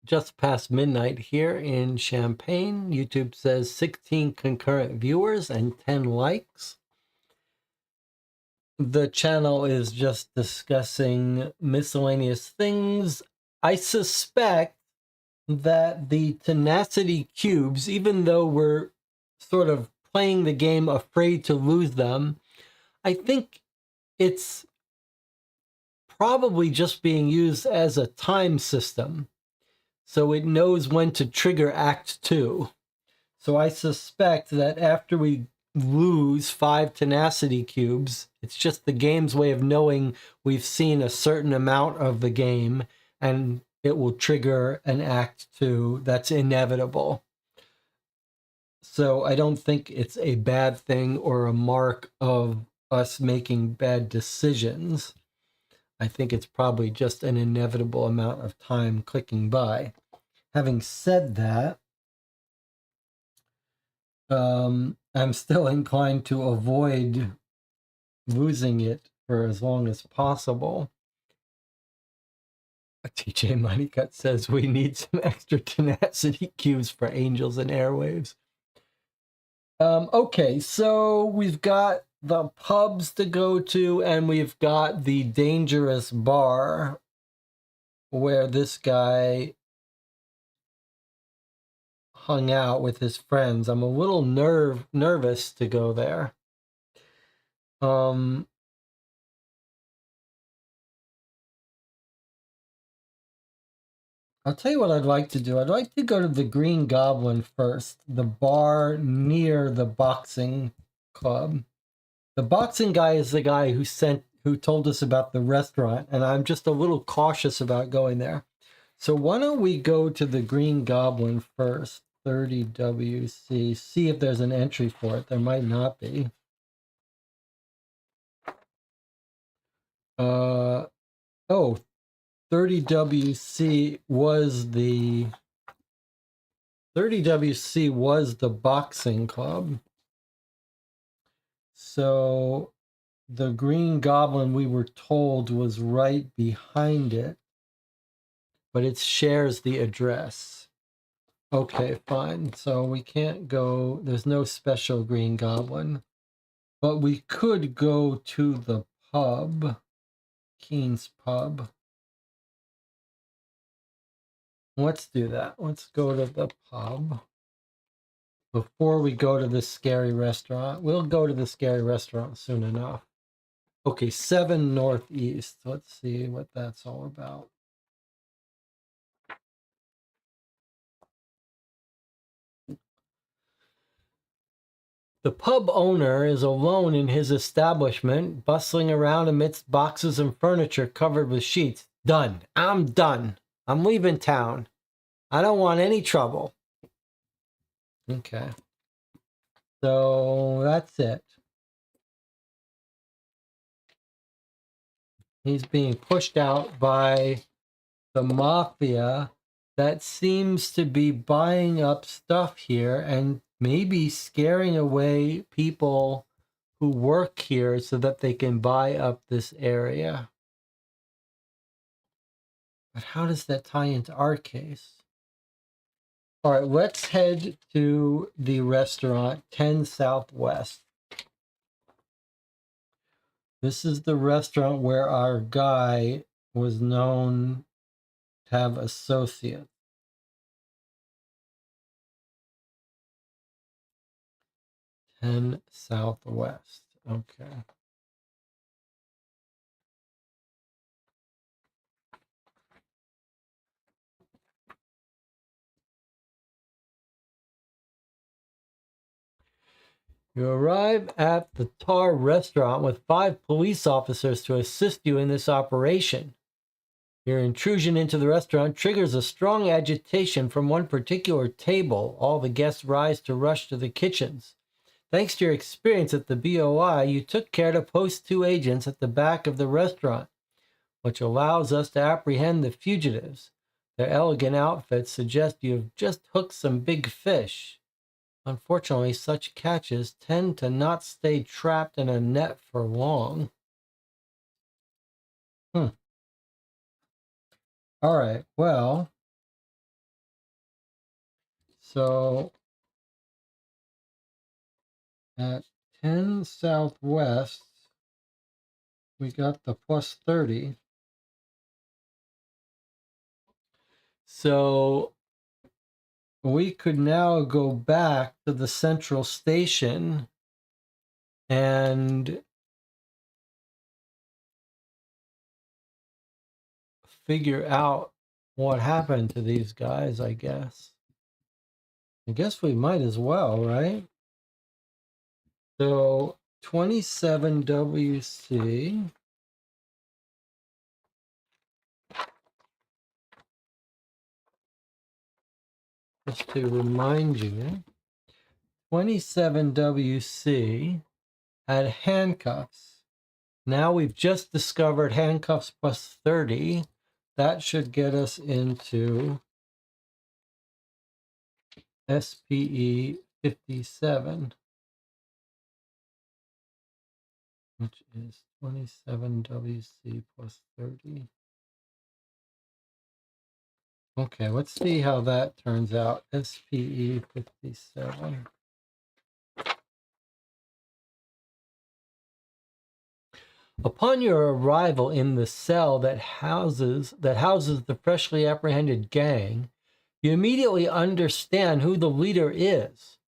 just past midnight here in Champaign. YouTube says 16 concurrent viewers and 10 likes. The channel is just discussing miscellaneous things. I suspect that the tenacity cubes, even though we're sort of playing the game afraid to lose them, I think it's probably just being used as a time system. So it knows when to trigger Act 2. So I suspect that after we lose 5 tenacity cubes, it's just the game's way of knowing we've seen a certain amount of the game, and it will trigger an Act 2 that's inevitable. So I don't think it's a bad thing or a mark of us making bad decisions. I think it's probably just an inevitable amount of time clicking by. Having said that, I'm still inclined to avoid losing it for as long as possible. TJ Moneycut says we need some extra tenacity cubes for angels and airwaves. Okay, so we've got the pubs to go to, and we've got the dangerous bar where this guy hung out with his friends. I'm a little nervous to go there. I'll tell you what I'd like to do. I'd like to go to the Green Goblin first, the bar near the boxing club. The boxing guy is the guy who told us about the restaurant, and I'm just a little cautious about going there. So why don't we go to the Green Goblin first, 30WC, see if there's an entry for it. There might not be. 30WC was the 30WC was the boxing club. So the Green Goblin, we were told, was right behind it, but it shares the address. Okay, fine. So we can't go. There's no special Green Goblin. But we could go to the pub, Keen's Pub. Let's do that. Let's go to the pub before we go to the scary restaurant. We'll go to the scary restaurant soon enough. Okay, 7 Northeast. Let's see what that's all about. The pub owner is alone in his establishment, bustling around amidst boxes and furniture covered with sheets. Done. I'm done. I'm leaving town. I don't want any trouble. Okay. So that's it. He's being pushed out by the mafia that seems to be buying up stuff here and maybe scaring away people who work here so that they can buy up this area. But how does that tie into our case? All right, let's head to the restaurant 10 Southwest. This is the restaurant where our guy was known to have associates. 10 Southwest. Okay. You arrive at the Tar restaurant with 5 police officers to assist you in this operation. Your intrusion into the restaurant triggers a strong agitation from one particular table. All the guests rise to rush to the kitchens. Thanks to your experience at the BOI, you took care to post 2 agents at the back of the restaurant, which allows us to apprehend the fugitives. Their elegant outfits suggest you have just hooked some big fish. Unfortunately, such catches tend to not stay trapped in a net for long. All right, well, so at 10 Southwest, we got the plus 30. So we could now go back to the central station and figure out what happened to these guys, I guess. I guess we might as well, right? So 27 WC. Just to remind you, 27 WC had handcuffs. Now we've just discovered handcuffs plus 30. That should get us into SPE 57, which is 27 WC plus 30. Okay, let's see how that turns out. SPE 57. Upon your arrival in the cell that houses the freshly apprehended gang, you immediately understand who the leader is.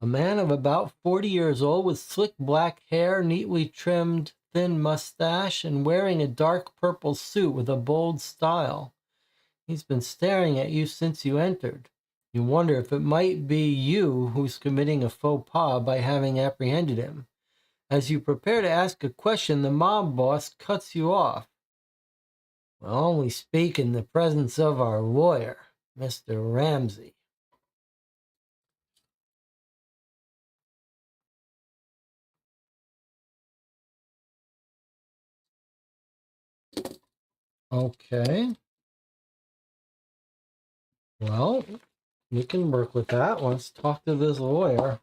A man of about 40 years old with slick black hair, neatly trimmed thin mustache, and wearing a dark purple suit with a bold style. He's been staring at you since you entered. You wonder if it might be you who's committing a faux pas by having apprehended him. As you prepare to ask a question, the mob boss cuts you off. We'll only speak in the presence of our lawyer, Mr. Ramsey. Okay. Well, you can work with that. Let's talk to this lawyer.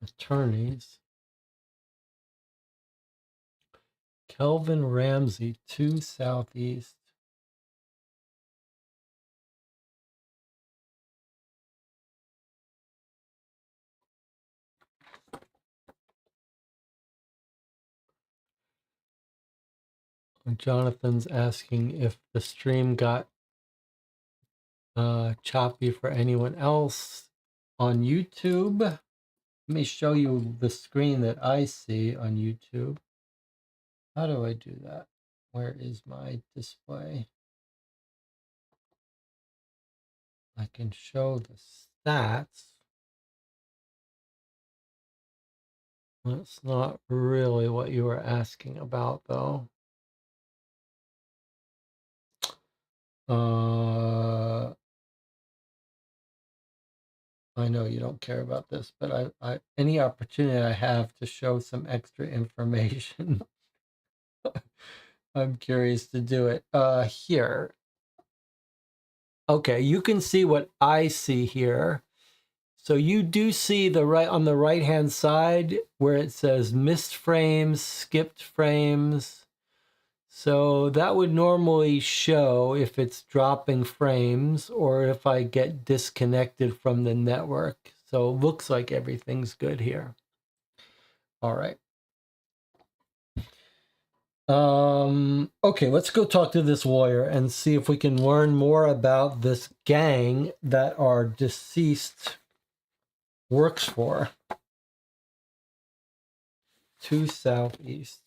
Attorneys. Kelvin Ramsey, 2 Southeast. Jonathan's asking if the stream got choppy for anyone else on YouTube. Let me show you the screen that I see on YouTube. How do I do that? Where is my display? I can show the stats. That's not really what you were asking about, though. I know you don't care about this, but I any opportunity I have to show some extra information, I'm curious to do it. Here. Okay, you can see what I see here. So you do see the right on the right hand side where it says missed frames, skipped frames. So that would normally show if it's dropping frames or if I get disconnected from the network. So it looks like everything's good here. All right. Okay, let's go talk to this lawyer and see if we can learn more about this gang that our deceased works for. 2 Southeast.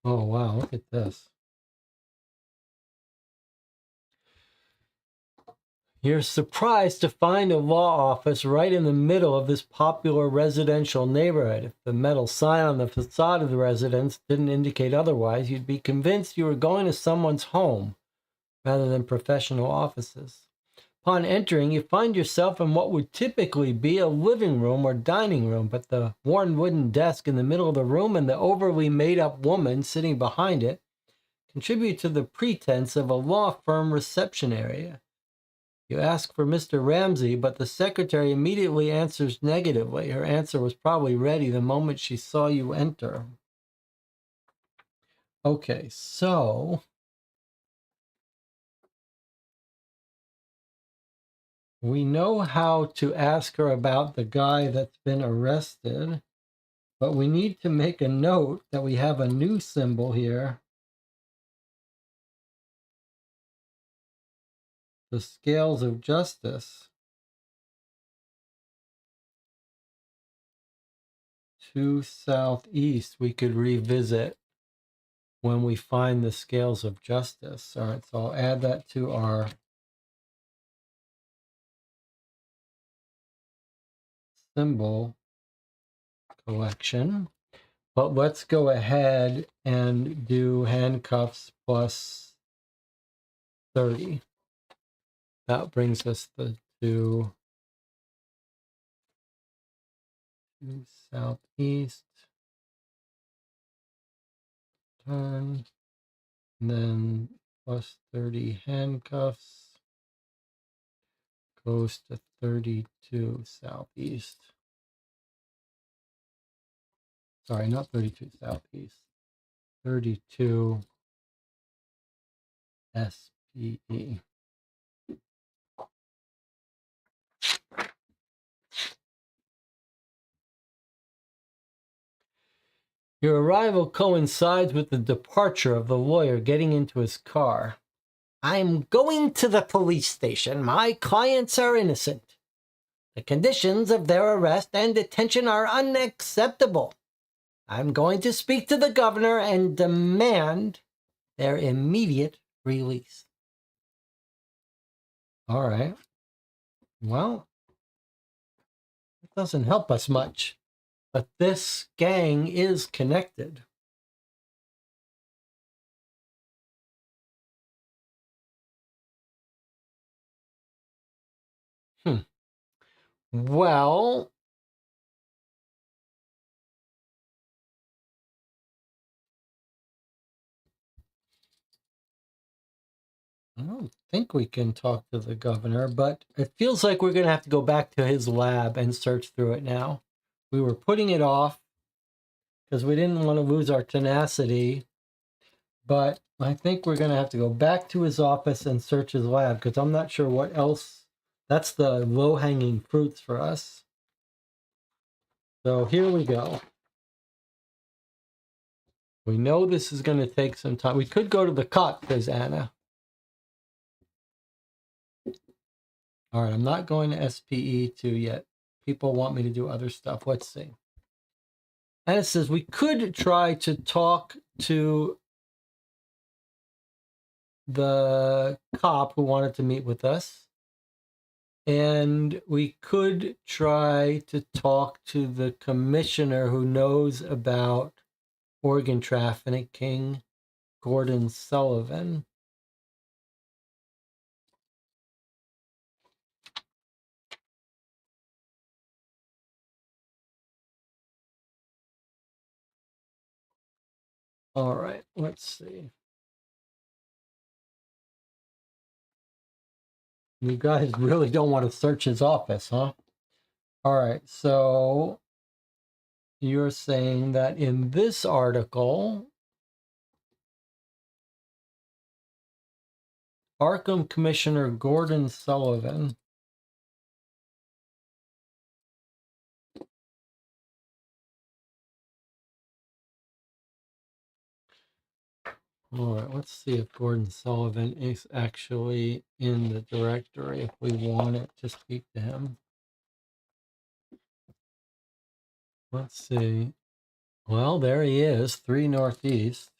Oh, wow, look at this. You're surprised to find a law office right in the middle of this popular residential neighborhood. If the metal sign on the facade of the residence didn't indicate otherwise, you'd be convinced you were going to someone's home rather than professional offices. Upon entering, you find yourself in what would typically be a living room or dining room, but the worn wooden desk in the middle of the room and the overly made-up woman sitting behind it contribute to the pretense of a law firm reception area. You ask for Mr. Ramsey, but the secretary immediately answers negatively. Her answer was probably ready the moment she saw you enter. Okay, so we know how to ask her about the guy that's been arrested, but we need to make a note that we have a new symbol here. The scales of justice. 2 Southeast, we could revisit when we find the scales of justice. All right, so I'll add that to our symbol collection. But let's go ahead and do handcuffs plus 30. That brings us to 2 Southeast. Turn. And then plus 30 handcuffs goes to 32 Southeast. Sorry, not 32 Southeast. 32 SPE. Your arrival coincides with the departure of the lawyer getting into his car. I'm going to the police station. My clients are innocent. The conditions of their arrest and detention are unacceptable. I'm going to speak to the governor and demand their immediate release. All right. Well, it doesn't help us much, but this gang is connected. Well, I don't think we can talk to the governor, but it feels like we're going to have to go back to his lab and search through it now. We were putting it off because we didn't want to lose our tenacity, but I think we're going to have to go back to his office and search his lab because I'm not sure what else That's the low-hanging fruits for us. So here we go. We know this is going to take some time. We could go to the cot, says Anna. All right, I'm not going to SPE2 yet. People want me to do other stuff. Let's see. And it says we could try to talk to the cop who wanted to meet with us. And we could try to talk to the commissioner who knows about organ trafficking, Gordon Sullivan. All right, let's see. You guys really don't want to search his office, huh? All right, so you're saying that in this article, Arkham Commissioner Gordon Sullivan. All right, let's see if Gordon Sullivan is actually in the directory if we wanted to speak to him. Let's see. Well, there he is, 3 Northeast.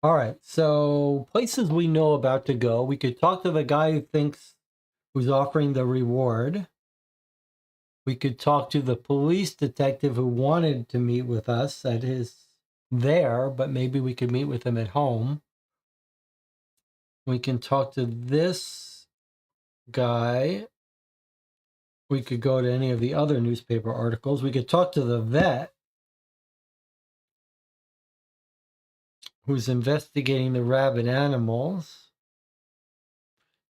All right, so places we know about to go. We could talk to the guy who's offering the reward. We could talk to the police detective who wanted to meet with us at his there, but maybe we could meet with him at home. We can talk to this guy. We could go to any of the other newspaper articles. We could talk to the vet who's investigating the rabid animals.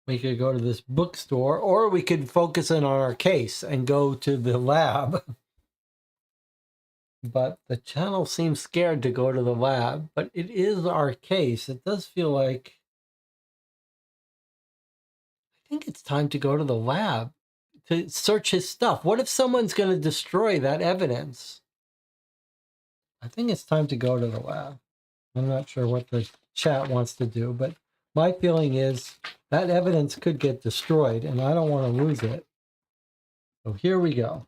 We could go to this bookstore, or we could focus in on our case and go to the lab. But the channel seems scared to go to the lab, but it is our case. It does feel like I think it's time to go to the lab to search his stuff. What if someone's going to destroy that evidence? I think it's time to go to the lab. I'm not sure what the chat wants to do, but my feeling is that evidence could get destroyed, and I don't want to lose it. So here we go.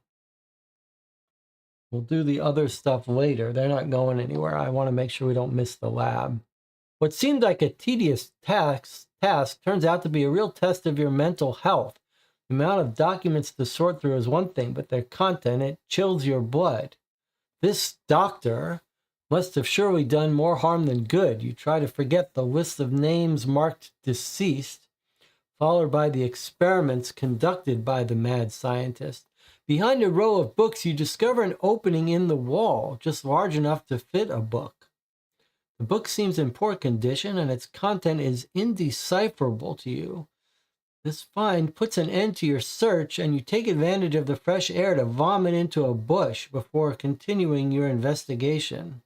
We'll do the other stuff later. They're not going anywhere. I want to make sure we don't miss the lab. What seemed like a tedious task turns out to be a real test of your mental health. The amount of documents to sort through is one thing, but their content, it chills your blood. This doctor must have surely done more harm than good. You try to forget the list of names marked deceased, followed by the experiments conducted by the mad scientist. Behind a row of books, you discover an opening in the wall, just large enough to fit a book. The book seems in poor condition, and its content is indecipherable to you. This find puts an end to your search, and you take advantage of the fresh air to vomit into a bush before continuing your investigation.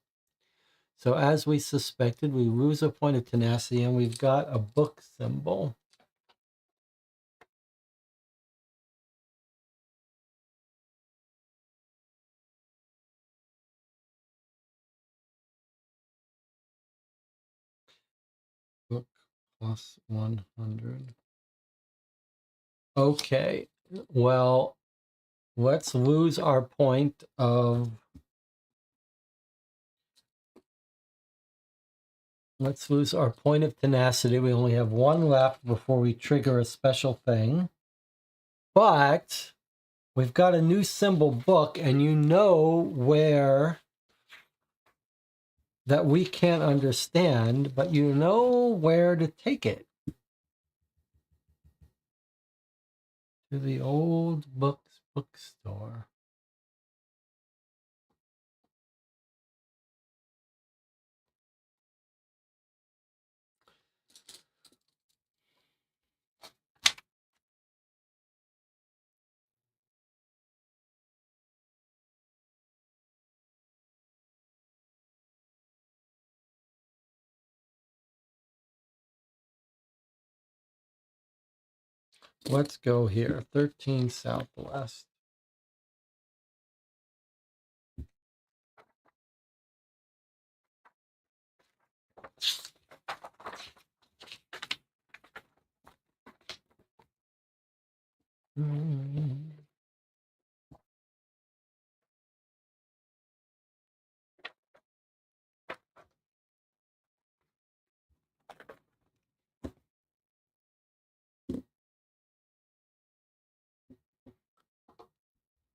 So as we suspected, we lose a point of tenacity, and we've got a book symbol. Book plus 100. Okay, well, let's lose our point of... Let's lose our point of tenacity. We only have one left before we trigger a special thing. But we've got a new symbol book, and you know where that we can't understand, but you know where to take it. To the old books bookstore. Let's go here. 13 Southwest.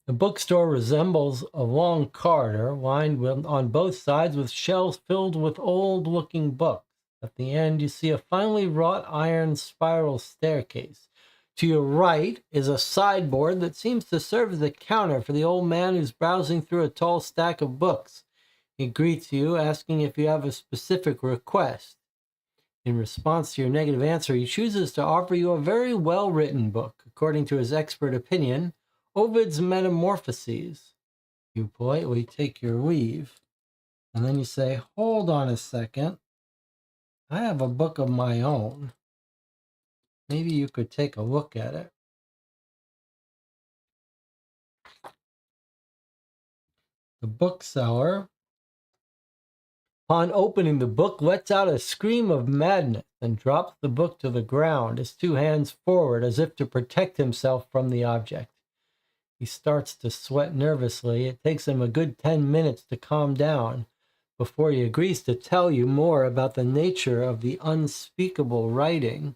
The bookstore resembles a long corridor lined on both sides with shelves filled with old-looking books. At the end, you see a finely wrought iron spiral staircase. To your right is a sideboard that seems to serve as a counter for the old man who's browsing through a tall stack of books. He greets you, asking if you have a specific request. In response to your negative answer, he chooses to offer you a very well-written book, according to his expert opinion, Ovid's Metamorphoses. You politely take your leave, and then you say, "Hold on a second. I have a book of my own. Maybe you could take a look at it." The bookseller, upon opening the book, lets out a scream of madness and drops the book to the ground, his two hands forward as if to protect himself from the object. He starts to sweat nervously. It takes him a good 10 minutes to calm down before he agrees to tell you more about the nature of the unspeakable writing.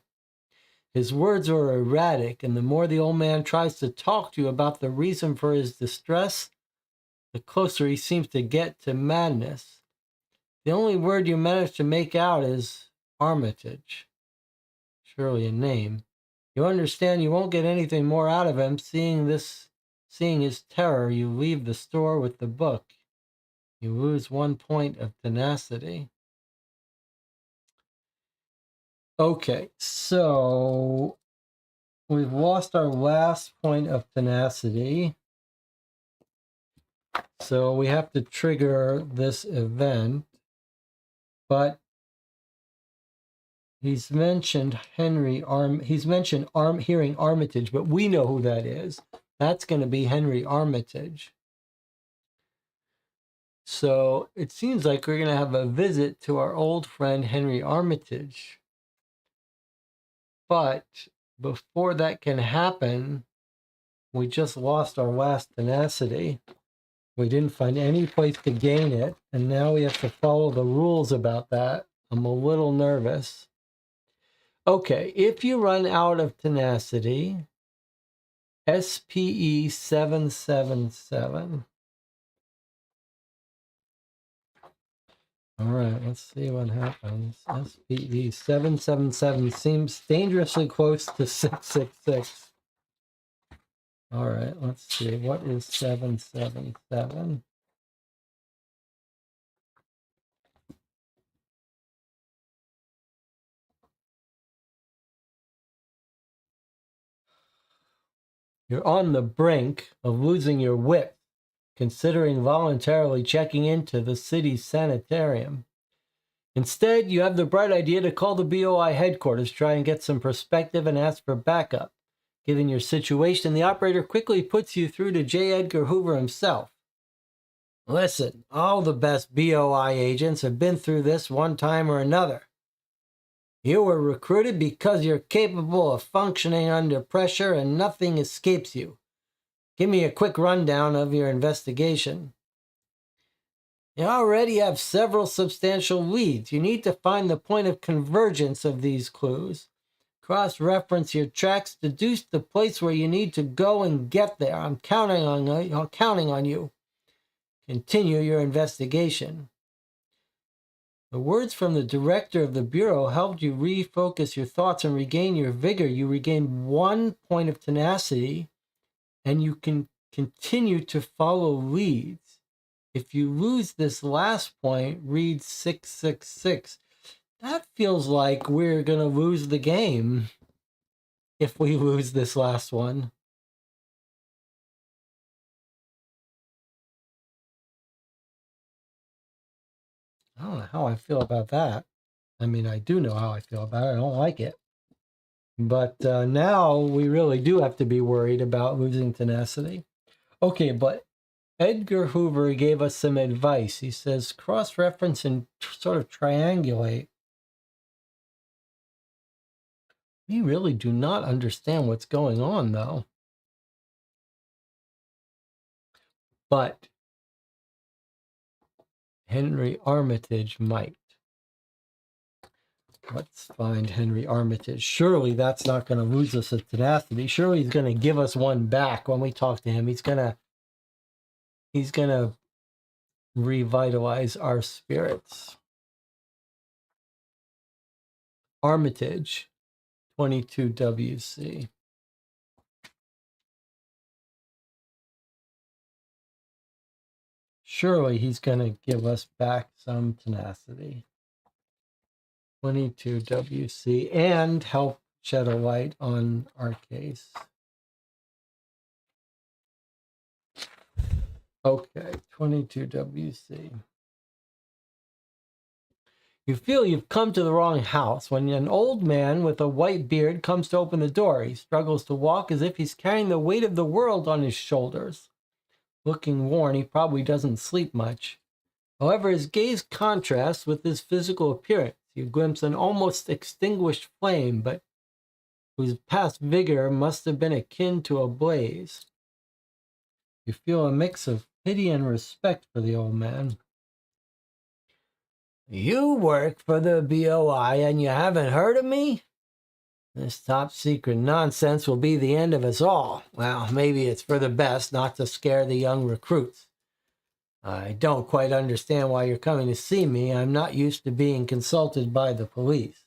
His words are erratic, and the more the old man tries to talk to you about the reason for his distress, the closer he seems to get to madness. The only word you manage to make out is Armitage. Surely a name. You understand you won't get anything more out of him. Seeing his terror, you leave the store with the book. You lose 1 point of tenacity. Okay, so we've lost our last point of tenacity. So we have to trigger this event. But he's mentioned hearing Armitage, but we know who that is. That's going to be Henry Armitage. So it seems like we're going to have a visit to our old friend Henry Armitage. But before that can happen, we just lost our last tenacity. We didn't find any place to gain it, and now we have to follow the rules about that. I'm a little nervous. Okay, if you run out of tenacity, SPE 777. All right, let's see what happens. SPE 777 seems dangerously close to 666. All right, let's see. What is 777? You're on the brink of losing your wit, considering voluntarily checking into the city's sanitarium. Instead, you have the bright idea to call the BOI headquarters, try and get some perspective, and ask for backup. Given your situation, the operator quickly puts you through to J. Edgar Hoover himself. Listen, all the best BOI agents have been through this one time or another. You were recruited because you're capable of functioning under pressure and nothing escapes you. Give me a quick rundown of your investigation. You already have several substantial leads. You need to find the point of convergence of these clues. Cross-reference your tracks, deduce the place where you need to go and get there. I'm counting on you. Continue your investigation. The words from the director of the Bureau helped you refocus your thoughts and regain your vigor. You regain 1 point of tenacity, and you can continue to follow leads. If you lose this last point, read 666. That feels like we're going to lose the game if we lose this last one. I don't know how I feel about that. I mean, I do know how I feel about it. I don't like it. But now we really do have to be worried about losing tenacity. Okay, but Edgar Hoover gave us some advice. He says cross-reference and sort of triangulate. We really do not understand what's going on, though. But Henry Armitage might. Let's find Henry Armitage. Surely that's not going to lose us a tenacity. Surely he's going to give us one back when we talk to him. He's going to revitalize our spirits. Armitage, 22WC. Surely he's going to give us back some tenacity. 22WC and help shed a light on our case. Okay, 22WC. You feel you've come to the wrong house when an old man with a white beard comes to open the door. He struggles to walk as if he's carrying the weight of the world on his shoulders. Looking worn, he probably doesn't sleep much. However, his gaze contrasts with his physical appearance. You glimpse an almost extinguished flame, but whose past vigor must have been akin to a blaze. You feel a mix of pity and respect for the old man. You work for the BOI and you haven't heard of me? This top secret nonsense will be the end of us all. Well, maybe it's for the best not to scare the young recruits. I don't quite understand why you're coming to see me. I'm not used to being consulted by the police.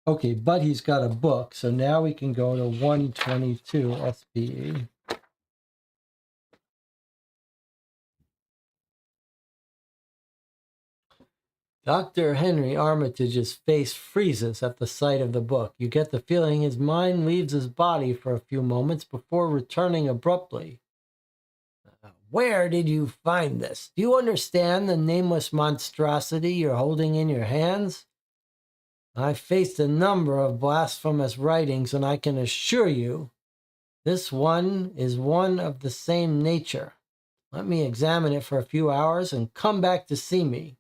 Okay, but he's got a book, so now we can go to 122 SPE. Dr. Henry Armitage's face freezes at the sight of the book. You get the feeling his mind leaves his body for a few moments before returning abruptly. Where did you find this? Do you understand the nameless monstrosity you're holding in your hands? I've faced a number of blasphemous writings, and I can assure you this one is one of the same nature. Let me examine it for a few hours and come back to see me.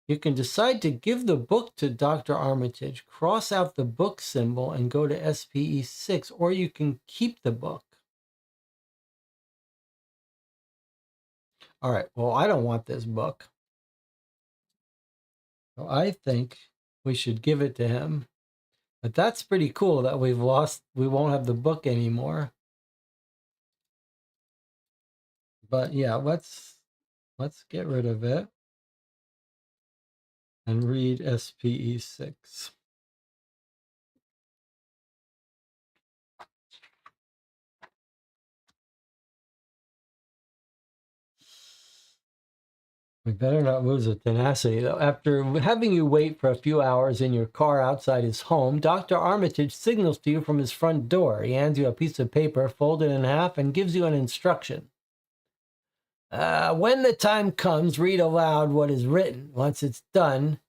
You can decide to give the book to Dr. Armitage, cross out the book symbol, and go to SPE 6, or you can keep the book. All right, well, I don't want this book. So I think we should give it to him. But that's pretty cool that we won't have the book anymore. But yeah, let's get rid of it and read SPE 6. We better not lose the tenacity, though. After having you wait for a few hours in your car outside his home, Dr. Armitage signals to you from his front door. He hands you a piece of paper folded in half and gives you an instruction. When the time comes, read aloud what is written. Once it's done,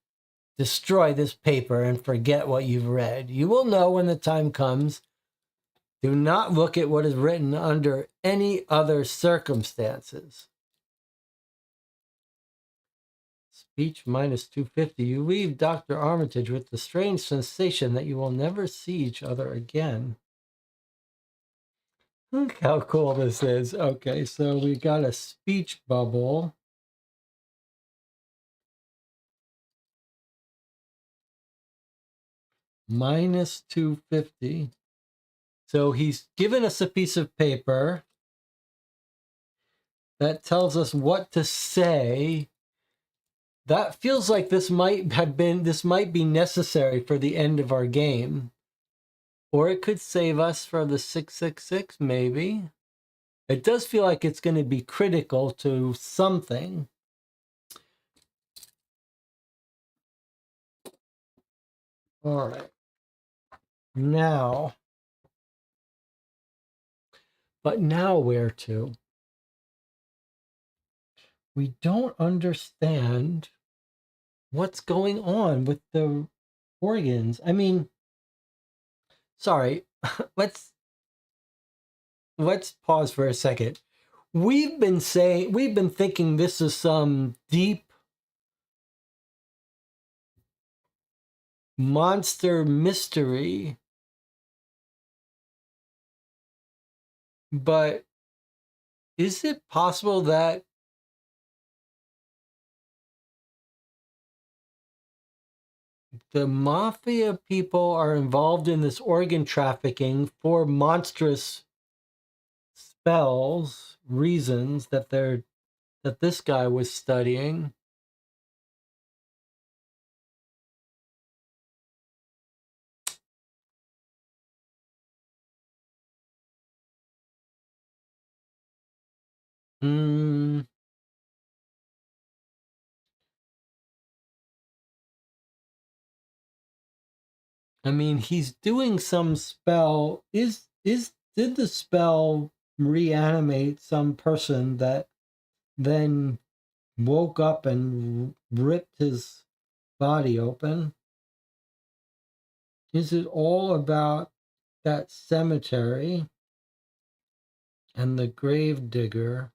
destroy this paper and forget what you've read. You will know when the time comes. Do not look at what is written under any other circumstances. Speech minus 250. You leave Dr. Armitage with the strange sensation that you will never see each other again. Look how cool this is. Okay, so we got a speech bubble. Minus 250. So he's given us a piece of paper that tells us what to say. That feels like this might be necessary for the end of our game. Or it could save us for the 666, maybe. It does feel like it's going to be critical to something. All right. Now. But now where to? We don't understand what's going on with the organs. I mean, sorry, let's pause for a second. We've been thinking this is some deep monster mystery, but is it possible that the mafia people are involved in this organ trafficking for monstrous spells, reasons that this guy was studying? Hmm. I mean, he's doing some spell. Did the spell reanimate some person that then woke up and ripped his body open? Is it all about that cemetery and the grave digger?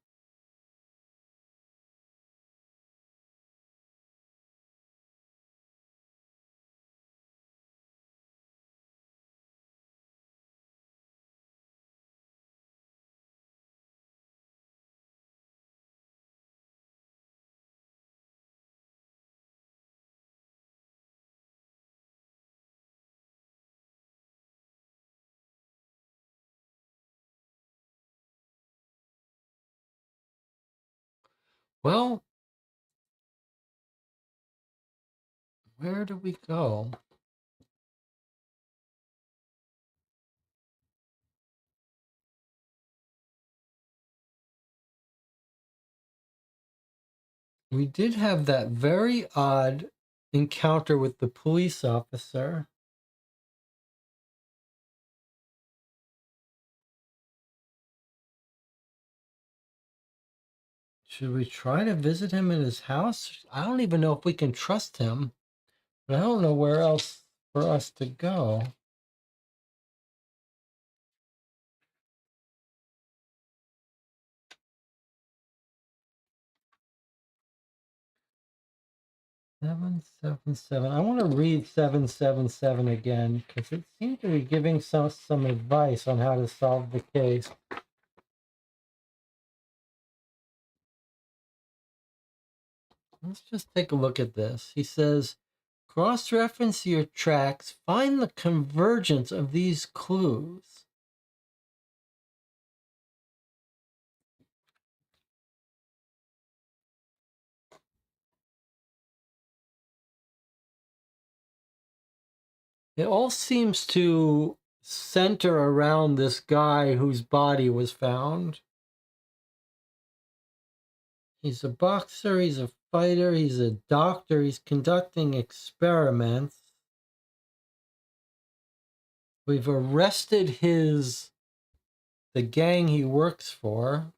Well, where do we go? We did have that very odd encounter with the police officer. Should we try to visit him in his house? I don't even know if we can trust him, but I don't know where else for us to go. Seven, 7, 7. I want to read 777 again because it seems to be giving some advice on how to solve the case. Let's just take a look at this. He says, cross-reference your tracks, find the convergence of these clues. It all seems to center around this guy whose body was found. He's a boxer, he's a fighter, he's a doctor, he's conducting experiments. We've arrested the gang he works for.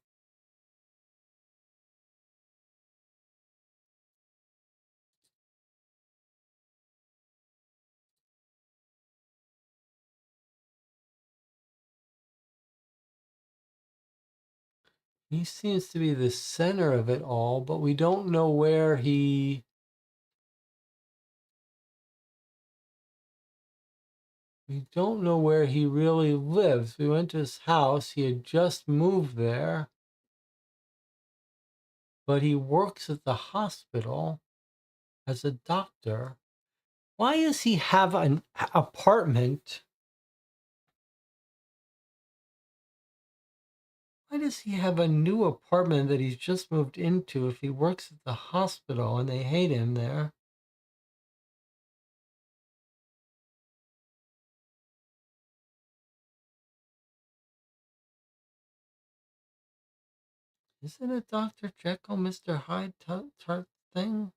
He seems to be the center of it all, but we don't know where he really lives. We went to his house. He had just moved there, but he works at the hospital as a doctor. Why does he have an apartment? Why does he have a new apartment that he's just moved into if he works at the hospital and they hate him there? Is it a Dr. Jekyll, Mr. Hyde type thing?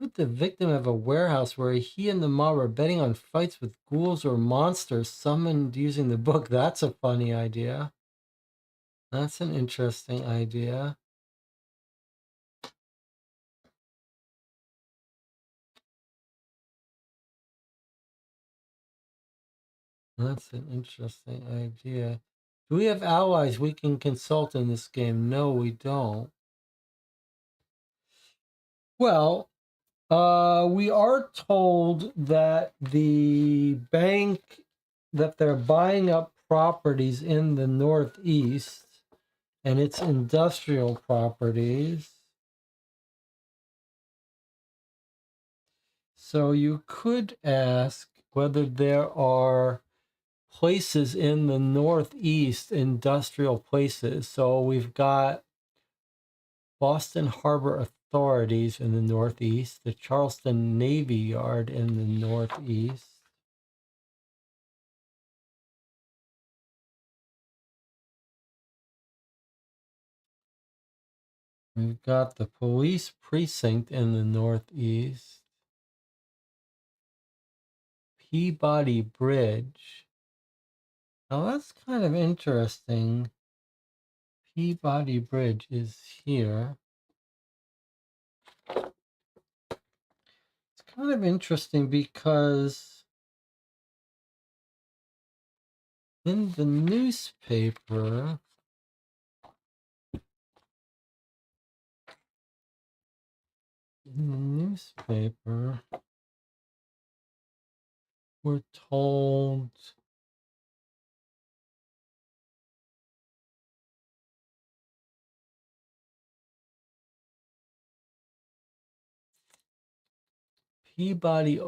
Put the victim of a warehouse where he and the mob are betting on fights with ghouls or monsters summoned using the book. That's a funny idea. That's an interesting idea. That's an interesting idea. Do we have allies we can consult in this game? No, we don't. Well, we are told that the bank, that they're buying up properties in the Northeast, and it's industrial properties. So you could ask whether there are places in the Northeast, industrial places. So we've got Boston Harbor Authorities in the Northeast, the Charleston Navy Yard in the Northeast. We've got the police precinct in the Northeast. Peabody Bridge. Now that's kind of interesting. Peabody Bridge is here. It's kind of interesting because in the newspaper, we're told Peabody,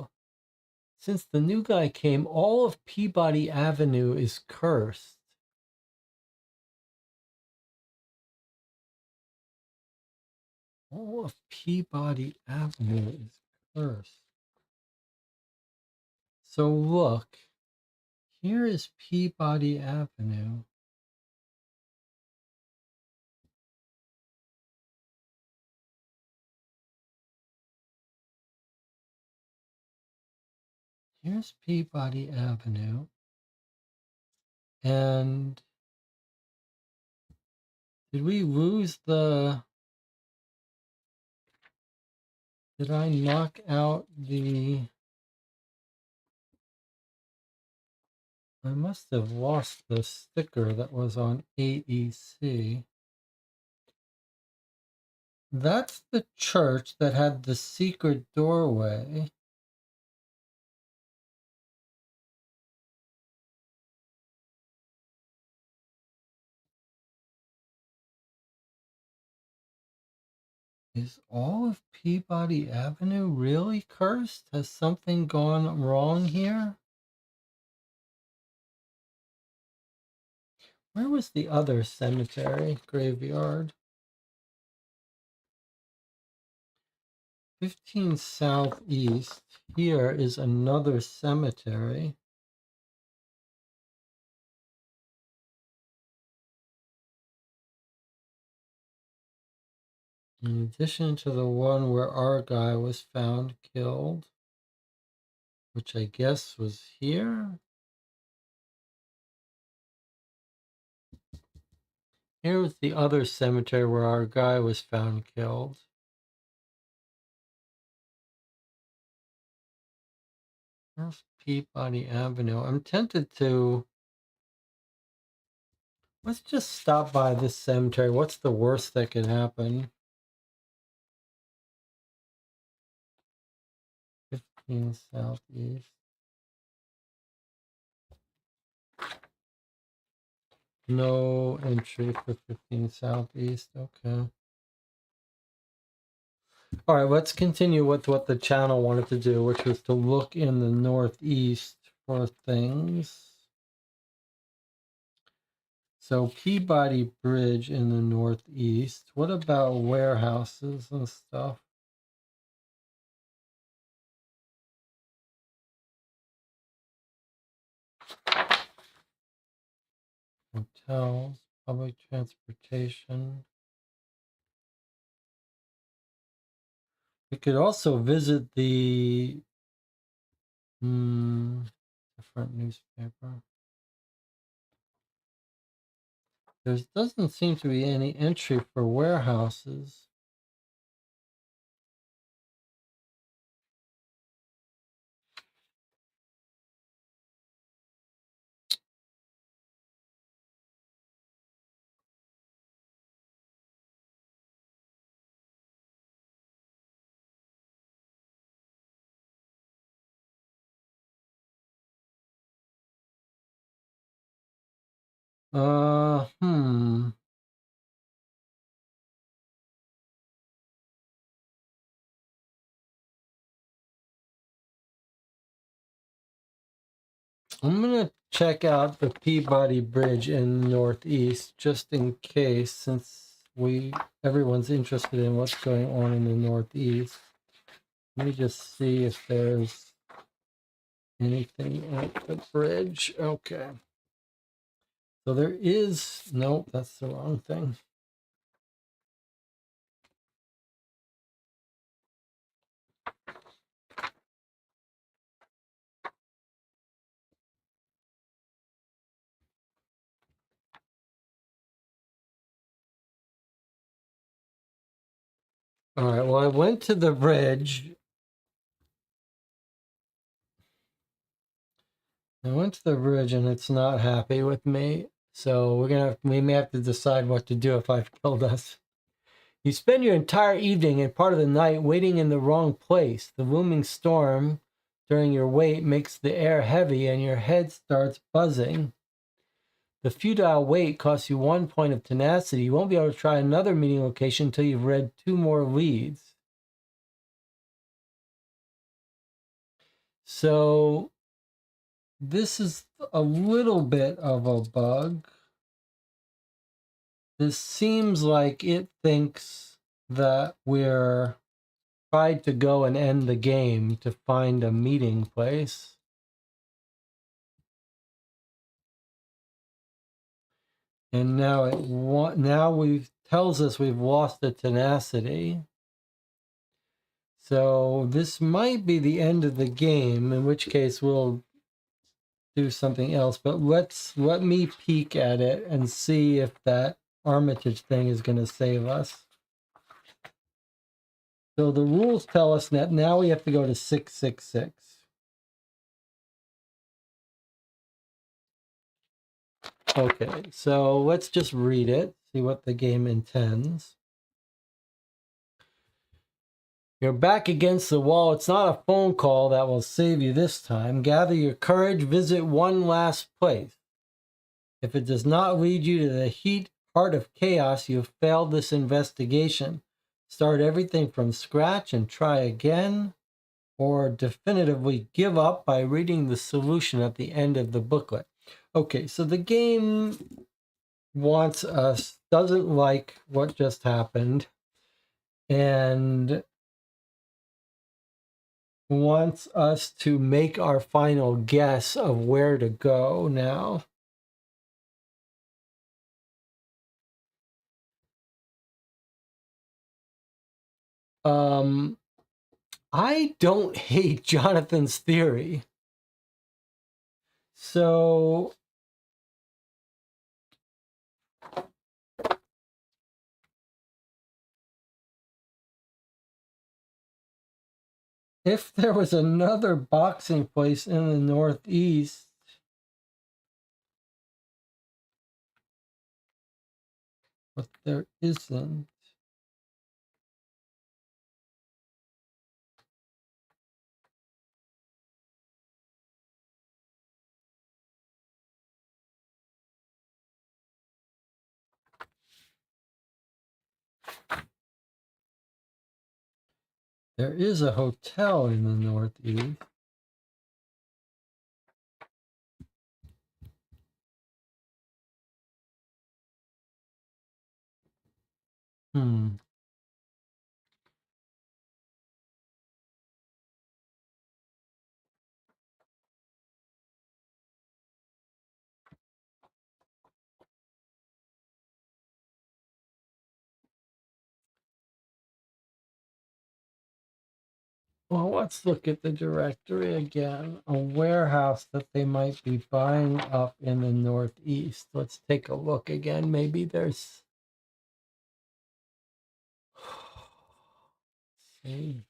since the new guy came, all of Peabody Avenue is cursed. All of Peabody Avenue is cursed. So look, here is Peabody Avenue. Here's Peabody Avenue. And did we lose the... Did I knock out the... I must have lost the sticker that was on AEC. That's the church that had the secret doorway. Is all of Peabody Avenue really cursed? Has something gone wrong here? Where was the other cemetery graveyard? 15 Southeast. Here is another cemetery. In addition to the one where our guy was found killed, which I guess was here. Here was the other cemetery where our guy was found killed. There's Peabody Avenue. I'm tempted to... Let's just stop by this cemetery. What's the worst that could happen? 15 Southeast. No entry for 15 Southeast. Okay. All right, let's continue with what the channel wanted to do, which was to look in the Northeast for things. So Peabody Bridge in the Northeast. What about warehouses and stuff? Hotels, public transportation. We could also visit the different newspaper. There doesn't seem to be any entry for warehouses. Hmm. I'm gonna check out the Peabody Bridge in the Northeast just in case, since everyone's interested in what's going on in the Northeast. Let me just see if there's anything at the bridge. Okay. So there is, nope, that's the wrong thing. All right, well, I went to the bridge. And it's not happy with me. So we may have to decide what to do if I've killed us. You spend your entire evening and part of the night waiting in the wrong place. The looming storm during your wait makes the air heavy and your head starts buzzing. The futile wait costs you 1 point of tenacity. You won't be able to try another meeting location until you've read 2 more leads. So this is a little bit of a bug. This seems like it thinks that we're tried to go and end the game to find a meeting place. And now tells us we've lost the tenacity. So this might be the end of the game, in which case we'll do something else. But let me peek at it and see if that Armitage thing is going to save us. So the rules tell us that now we have to go to 666. Okay, so let's just read it, see what the game intends. You're back against the wall. It's not a phone call that will save you this time. Gather your courage, visit one last place. If it does not lead you to the heart of chaos, you've failed this investigation. Start everything from scratch and try again, or definitively give up by reading the solution at the end of the booklet. Okay, so the game doesn't like what just happened, and wants us to make our final guess of where to go now. I don't hate Jonathan's theory. So if there was another boxing place in the Northeast, but there isn't. There is a hotel in the Northeast. Hmm. Well, let's look at the directory again. A warehouse that they might be buying up in the Northeast. Let's take a look again. Maybe there's... See.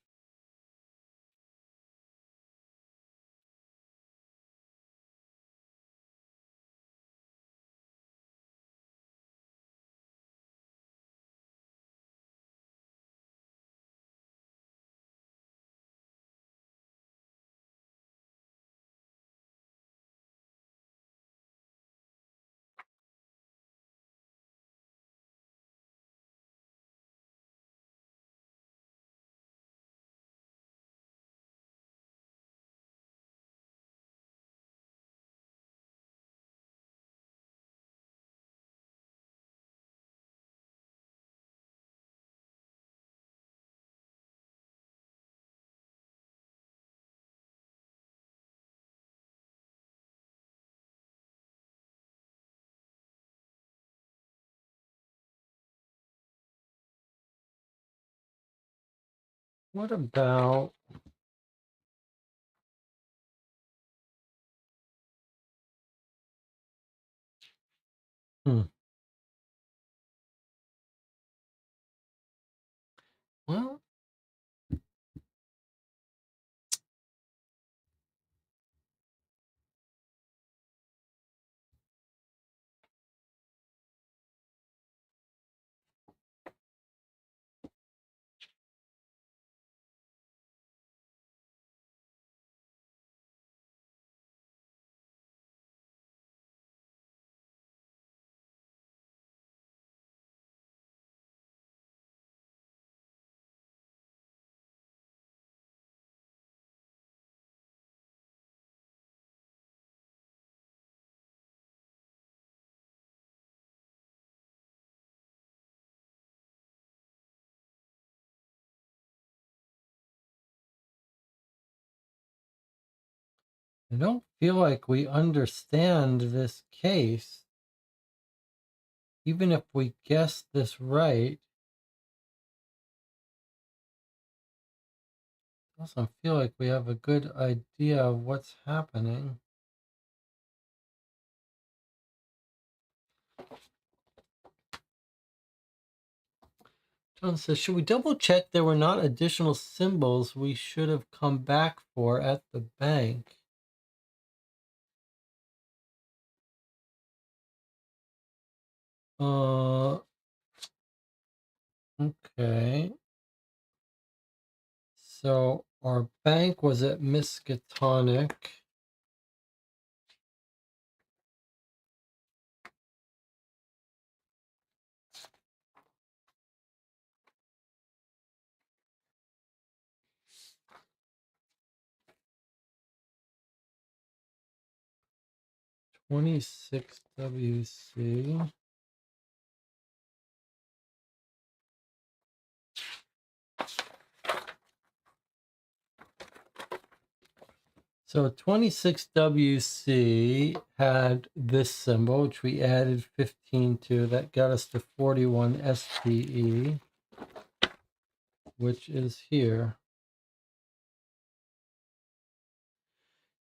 What about... Hmm. Well, I don't feel like we understand this case. Even if we guess this right, it doesn't feel like we have a good idea of what's happening. John says, should we double check there were not additional symbols we should have come back for at the bank? Okay. So our bank was at Miskatonic. $26WC. So 26WC had this symbol, which we added 15 to. That got us to 41 SPE, which is here.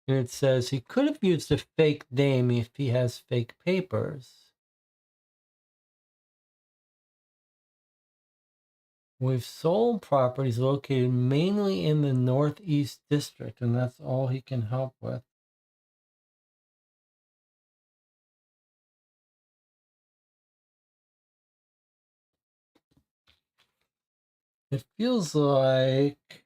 And it says he could have used a fake name if he has fake papers. We've sold properties located mainly in the Northeast District, and that's all he can help with. It feels like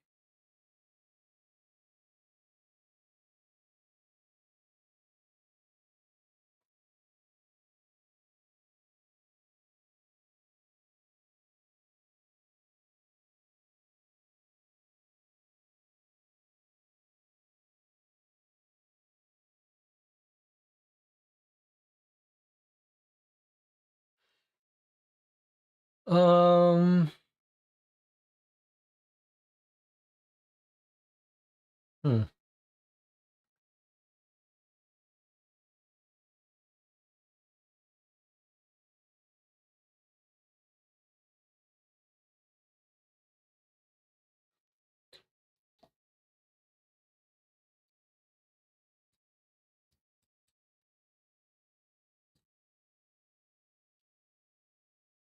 um hmm.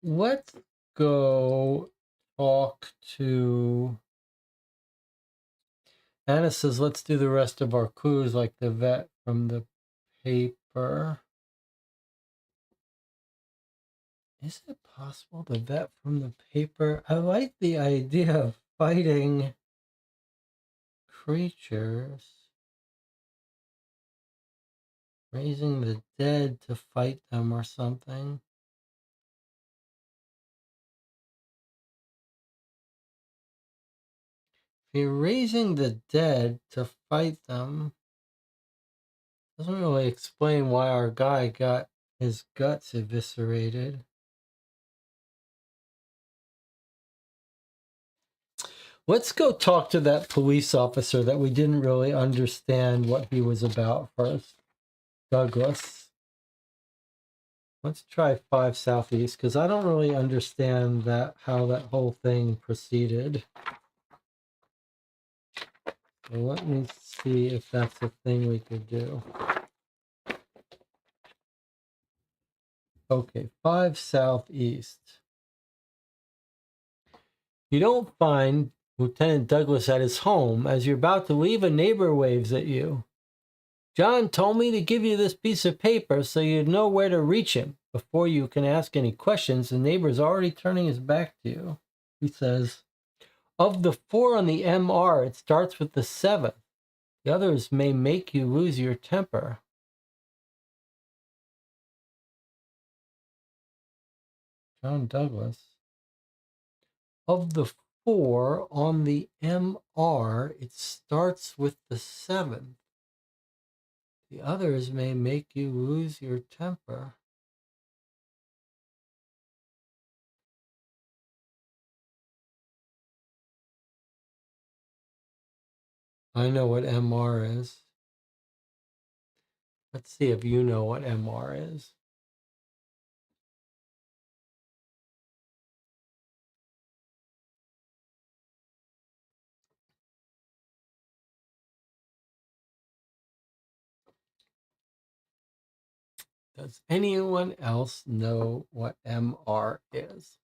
let's go talk to... Anna says, let's do the rest of our clues like the vet from the paper. Is it possible the vet from the paper? I like the idea of fighting creatures, raising the dead to fight them or something. If you're raising the dead to fight them, doesn't really explain why our guy got his guts eviscerated. Let's go talk to that police officer that we didn't really understand what he was about first. Douglas. Let's try 5 Southeast, because I don't really understand how that whole thing proceeded. So let me see if that's a thing we could do. Okay, 5 Southeast. You don't find Lieutenant Douglas at his home. As you're about to leave, a neighbor waves at you. John told me to give you this piece of paper so you'd know where to reach him. Before you can ask any questions, the neighbor's already turning his back to you. He says, of the 4 on the MR, it starts with the 7th. The others may make you lose your temper. John Douglas. Of the 4 on the MR, it starts with the 7th. The others may make you lose your temper. I know what MR is. Let's see if you know what MR is. Does anyone else know what MR is?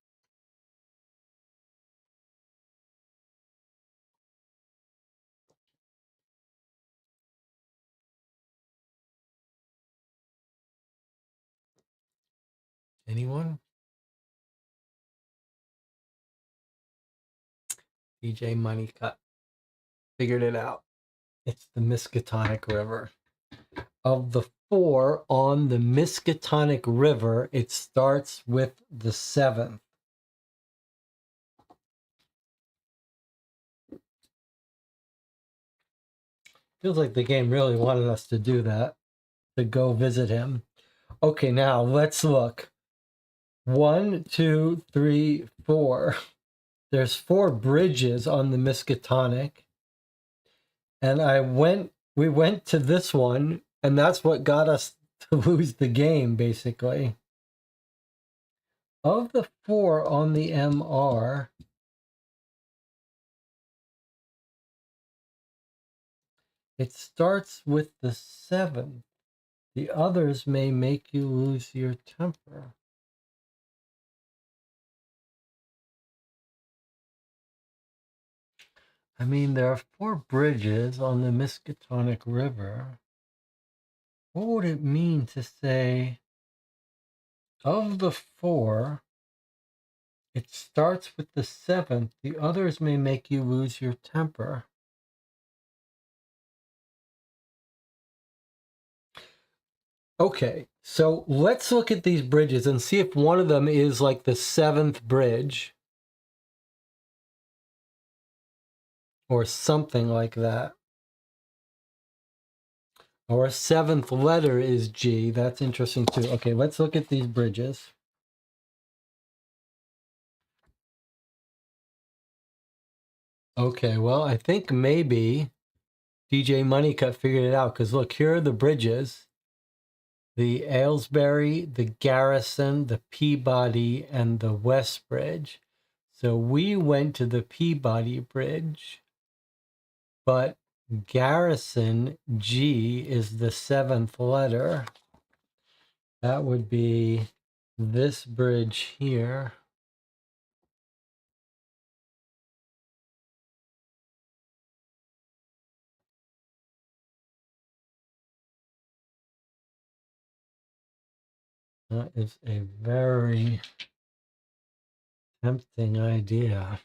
Anyone? DJ Moneycut figured it out. It's the Miskatonic River. Of the 4 on the Miskatonic River, it starts with the 7th. Feels like the game really wanted us to do that, to go visit him. Okay, now let's look. 1, 2, 3, 4. There's 4 bridges on the Miskatonic. And we went to this one, and that's what got us to lose the game, basically. Of the 4 on the MR, it starts with the 7th. The others may make you lose your temper. I mean, there are 4 bridges on the Miskatonic River. What would it mean to say, of the 4, it starts with the 7th. The others may make you lose your temper. Okay, so let's look at these bridges and see if one of them is like the 7th bridge or something like that. Or a 7th letter is G. That's interesting too. Okay, let's look at these bridges. Okay, well, I think maybe DJ Moneycut figured it out, because look, here are the bridges. The Aylesbury, the Garrison, the Peabody, and the West Bridge. So we went to the Peabody Bridge, but Garrison, G, is the 7th letter. That would be this bridge here. That is a very tempting idea.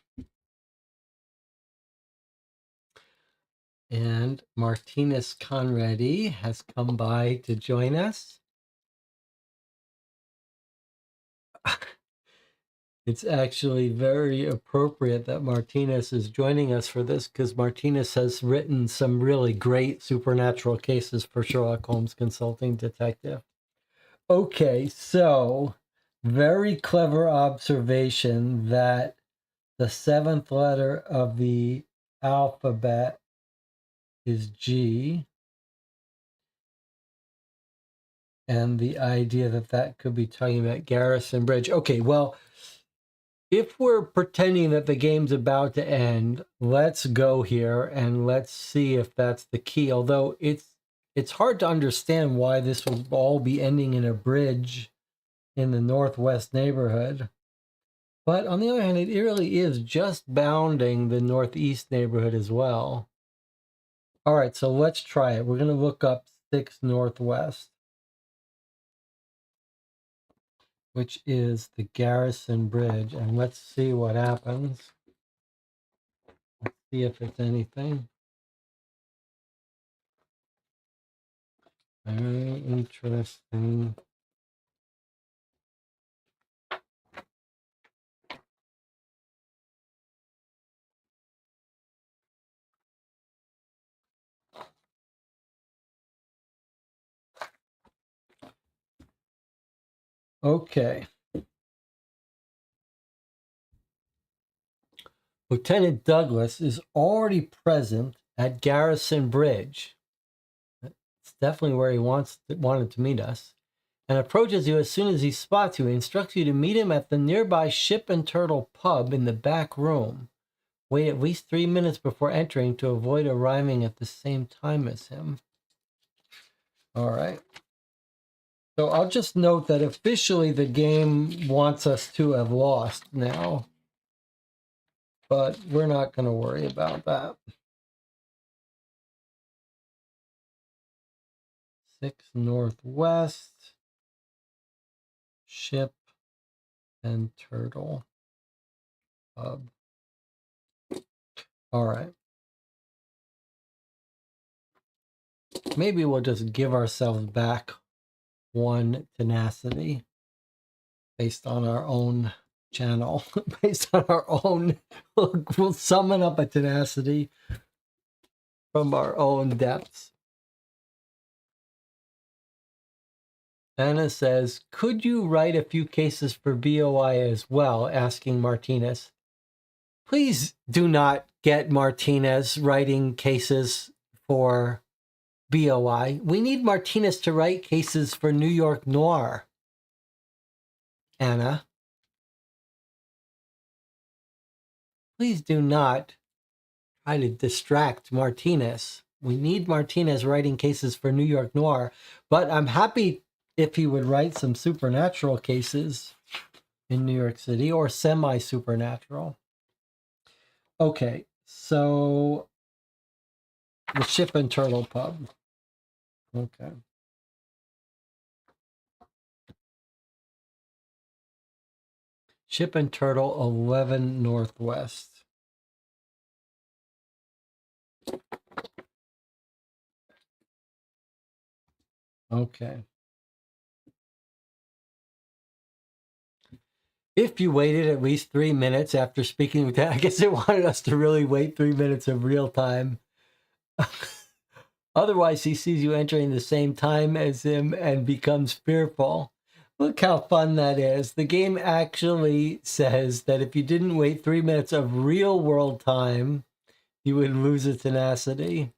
And Martinez Conradi has come by to join us. It's actually very appropriate that Martinez is joining us for this because Martinez has written some really great supernatural cases for Sherlock Holmes Consulting Detective. Okay, so very clever observation that the seventh letter of the alphabet is G, and the idea that that could be talking about Garrison Bridge. Okay, well, if we're pretending that the game's about to end, let's go here and let's see if that's the key. Although it's hard to understand why this would all be ending in a bridge in the northwest neighborhood. But on the other hand, it really is just bounding the northeast neighborhood as well. All right, so let's try it. We're going to look up 6 Northwest, which is the Garrison Bridge, and let's see what happens. Let's see if it's anything. Very interesting. Okay. Lieutenant Douglas is already present at Garrison Bridge. It's definitely where he wanted to meet us. And approaches you as soon as he spots you. He instructs you to meet him at the nearby Ship and Turtle pub in the back room. Wait at least 3 minutes before entering to avoid arriving at the same time as him. All right. So I'll just note that officially the game wants us to have lost now. But we're not going to worry about that. 6 Northwest, Ship and Turtle Pub. All right. Maybe we'll just give ourselves back 1 tenacity based on our own channel. Based on our own, we'll summon up a tenacity from our own depths. Anna says, could you write a few cases for BOI as well? Asking Martinez. Please do not get Martinez writing cases for BOI. We need Martinez to write cases for New York Noir. Anna. Please do not try to distract Martinez. We need Martinez writing cases for New York Noir, but I'm happy if he would write some supernatural cases in New York City or semi-supernatural. Okay, so the Ship and Turtle Pub. Okay. Ship and Turtle, 11 Northwest. Okay. If you waited at least 3 minutes after speaking with that, I guess it wanted us to really wait 3 minutes of real time. Otherwise, he sees you entering the same time as him and becomes fearful. Look how fun that is. The game actually says that if you didn't wait 3 minutes of real world time, you would lose a tenacity.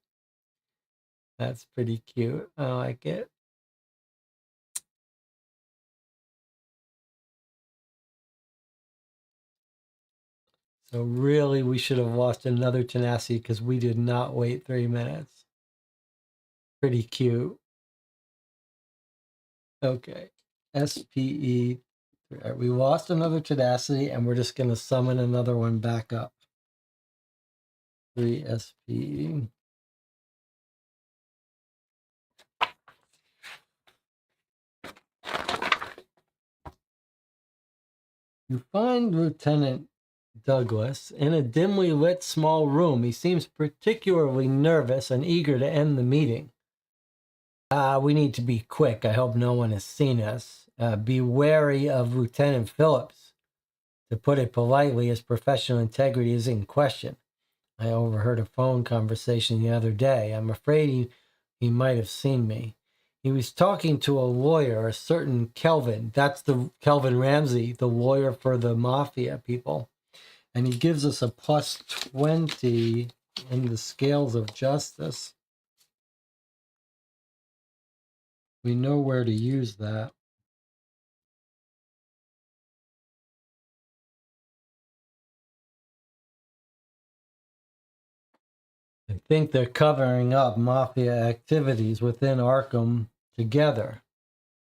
That's pretty cute. I like it. So really, we should have lost another tenacity because we did not wait 3 minutes. Pretty cute. Okay. SPE All right, we lost another tenacity, and we're just going to summon another one back up. 3 SP. You find Lieutenant Douglas in a dimly lit small room. He seems particularly nervous and eager to end the meeting. We need to be quick. I hope no one has seen us. Be wary of Lieutenant Phillips. To put it politely, his professional integrity is in question. I overheard a phone conversation the other day. I'm afraid he might have seen me. He was talking to a lawyer, a certain Kelvin. That's the Kelvin Ramsey, the lawyer for the mafia people. And he gives us a plus 20 in the scales of justice. We know where to use that. I think they're covering up mafia activities within Arkham together.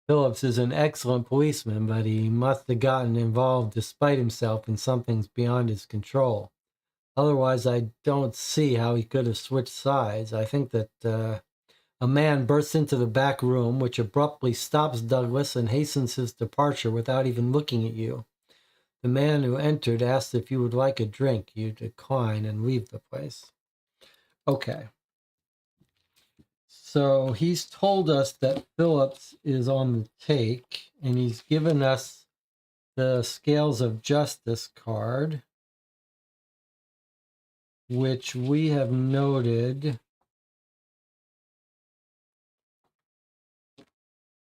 Phillips is an excellent policeman, but he must have gotten involved despite himself in something beyond his control. Otherwise, I don't see how he could have switched sides. I think that a man bursts into the back room, which abruptly stops Douglas and hastens his departure without even looking at you. The man who entered asked if you would like a drink. You decline and leave the place. Okay. So he's told us that Phillips is on the take, and he's given us the Scales of Justice card, which we have noted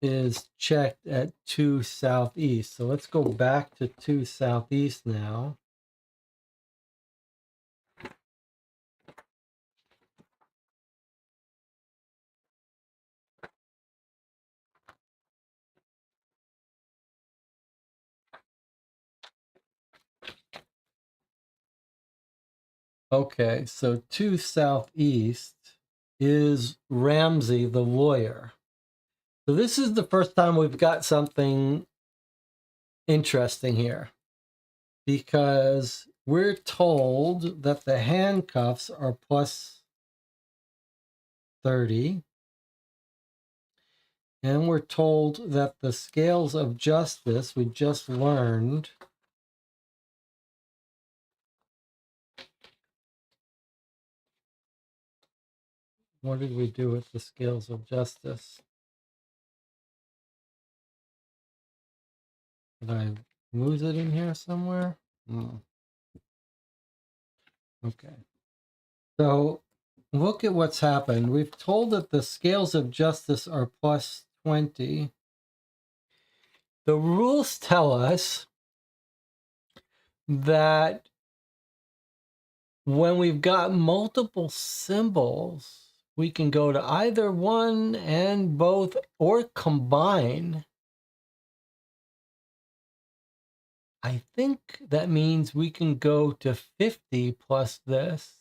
is checked at 2 southeast. So let's go back to 2 southeast now. Okay, so 2 southeast is Ramsey, the lawyer. So this is the first time we've got something interesting here, because we're told that the handcuffs are plus 30. And we're told that the scales of justice, we just learned, what did we do with the scales of justice? Did I lose it in here somewhere? Okay. So look at what's happened. We've told that the scales of justice are plus 20. The rules tell us that when we've got multiple symbols, we can go to either one and both or combine. I think that means we can go to 50 plus this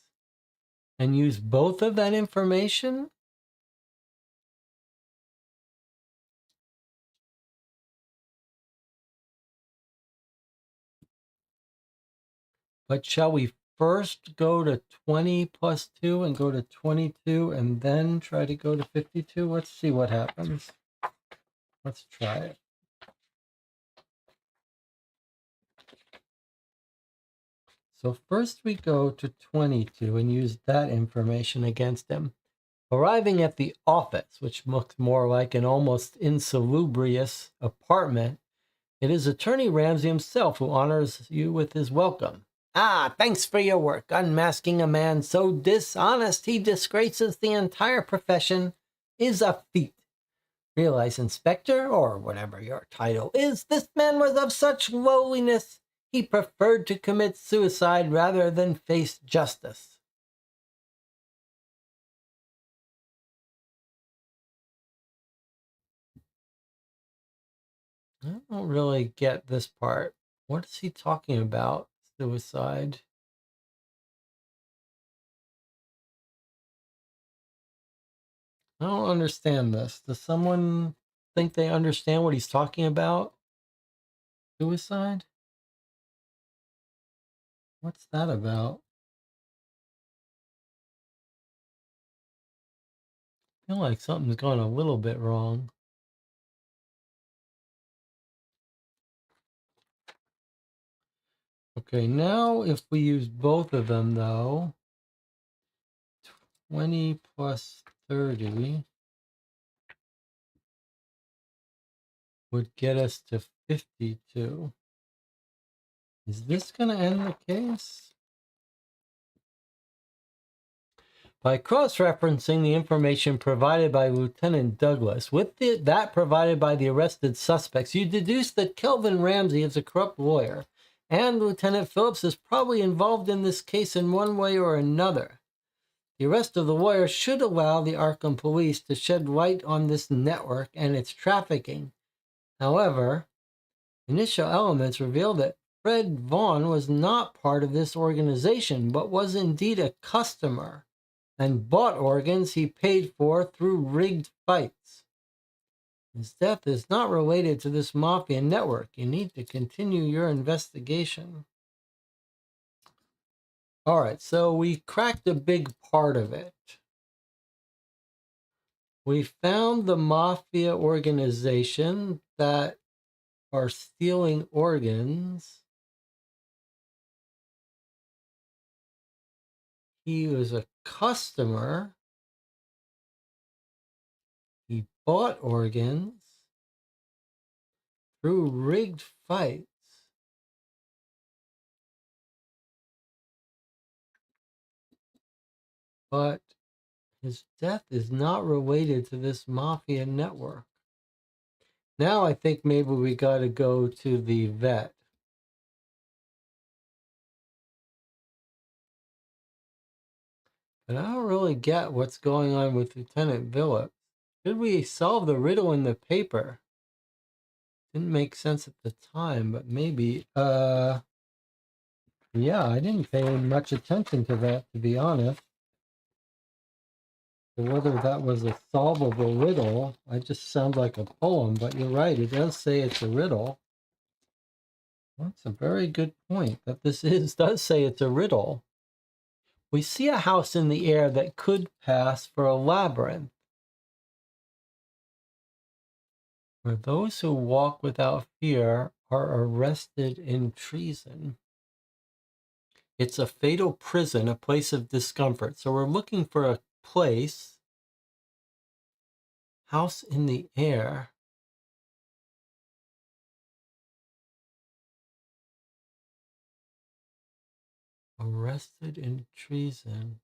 and use both of that information. But shall we first go to 20 plus 2 and go to 22 and then try to go to 52? Let's see what happens. Let's try it. So first we go to 22 and use that information against him. Arriving at the office, which looks more like an almost insalubrious apartment, it is Attorney Ramsey himself who honors you with his welcome. Ah, thanks for your work. Unmasking a man so dishonest he disgraces the entire profession is a feat. Realize, Inspector, or whatever your title is, this man was of such lowliness he preferred to commit suicide rather than face justice. I don't really get this part. What is he talking about? Suicide? I don't understand this. Does someone think they understand what he's talking about? Suicide? What's that about? I feel like something's gone a little bit wrong. Okay, now if we use both of them though, 20 plus 30 would get us to 52. Is this going to end the case? By cross-referencing the information provided by Lieutenant Douglas with that provided by the arrested suspects, you deduce that Kelvin Ramsey is a corrupt lawyer, and Lieutenant Phillips is probably involved in this case in one way or another. The arrest of the lawyer should allow the Arkham police to shed light on this network and its trafficking. However, initial elements reveal that Fred Vaughn was not part of this organization, but was indeed a customer and bought organs he paid for through rigged fights. His death is not related to this mafia network. You need to continue your investigation. All right, so we cracked a big part of it. We found the mafia organization that are stealing organs. He was a customer. He bought organs through rigged fights. But his death is not related to this mafia network. Now I think maybe we got to go to the vet. But I don't really get what's going on with Lieutenant Phillips. Should we solve the riddle in the paper? Didn't make sense at the time, but maybe. Yeah, I didn't pay much attention to that, to be honest. So whether that was a solvable riddle, it just sounds like a poem, but you're right, it does say it's a riddle. That's a very good point, that this does say it's a riddle. We see a house in the air that could pass for a labyrinth, where those who walk without fear are arrested in treason. It's a fatal prison, a place of discomfort. So we're looking for a place, house in the air. Arrested in treason.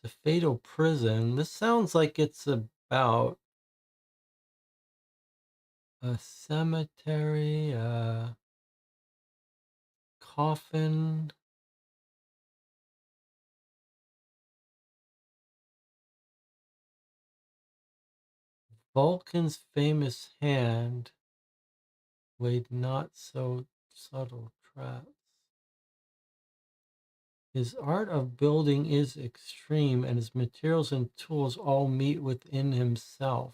It's a fatal prison. This sounds like it's about a cemetery, a coffin. Vulcan's famous hand laid not so subtle traps. His art of building is extreme, and his materials and tools all meet within himself.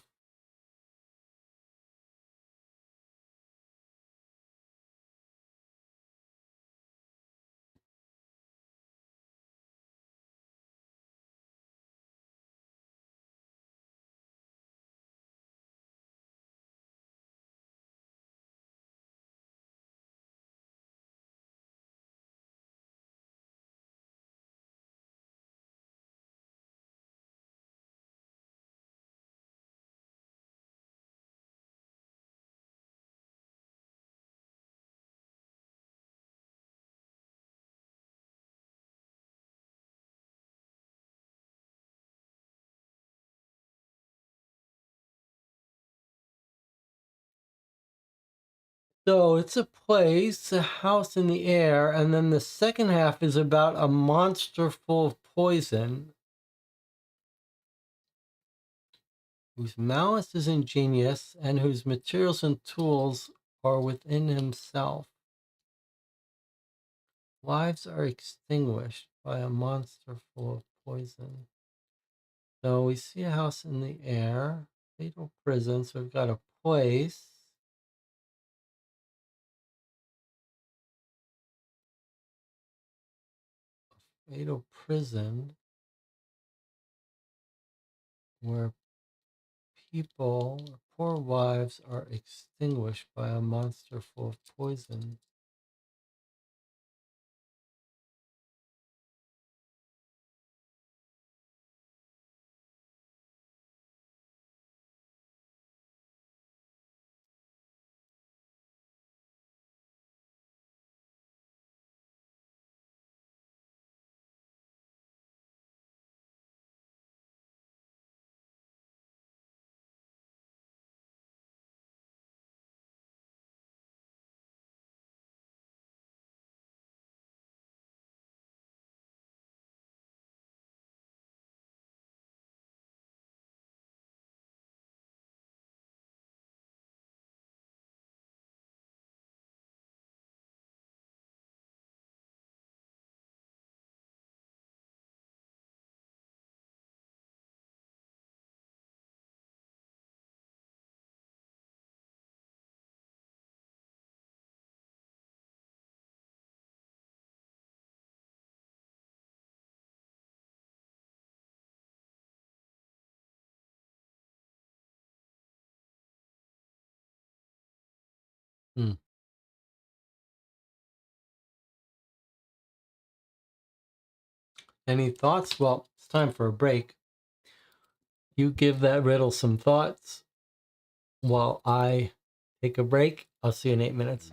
So it's a place, a house in the air, and then the second half is about a monster full of poison, whose malice is ingenious and whose materials and tools are within himself. Lives are extinguished by a monster full of poison. So we see a house in the air, fatal prison. So we've got a place. fatal prison where people or poor wives are extinguished by a monster full of poison. Hmm. Any thoughts? Well, it's time for a break. You give that riddle some thoughts while I take a break. I'll see you in 8 minutes.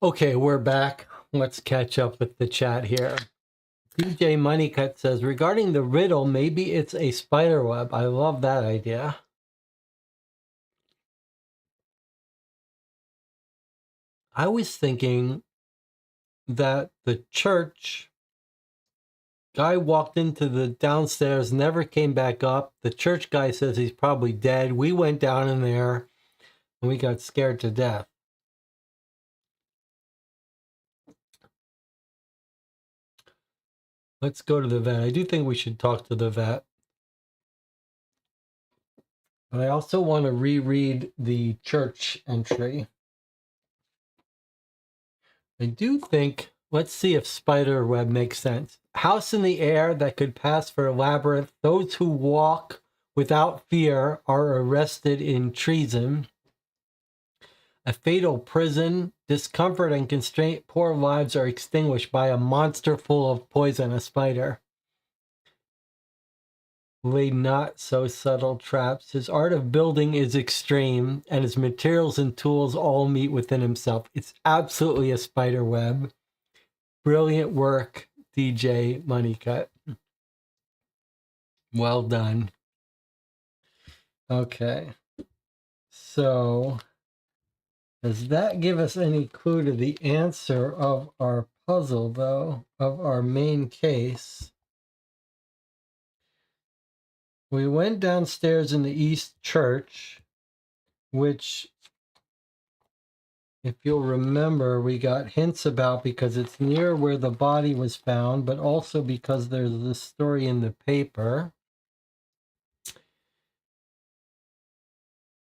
Okay, we're back. Let's catch up with the chat here. DJ Moneycut says, regarding the riddle, maybe it's a spider web. I love that idea. I was thinking that the church guy walked into the downstairs, never came back up. The church guy says he's probably dead. We went down in there and we got scared to death. Let's go to the vet. I do think we should talk to the vet. But I also want to reread the church entry. I do think, let's see if spider web makes sense. House in the air that could pass for a labyrinth. Those who walk without fear are arrested in treason. A fatal prison. Discomfort and constraint. Poor lives are extinguished by a monster full of poison, a spider. Lay not so subtle traps. His art of building is extreme, and his materials and tools all meet within himself. It's absolutely a spider web. Brilliant work, DJ Moneycut. Well done. Okay. So, does that give us any clue to the answer of our puzzle, though, of our main case? We went downstairs in the East Church, which, if you'll remember, we got hints about because it's near where the body was found, but also because there's this story in the paper.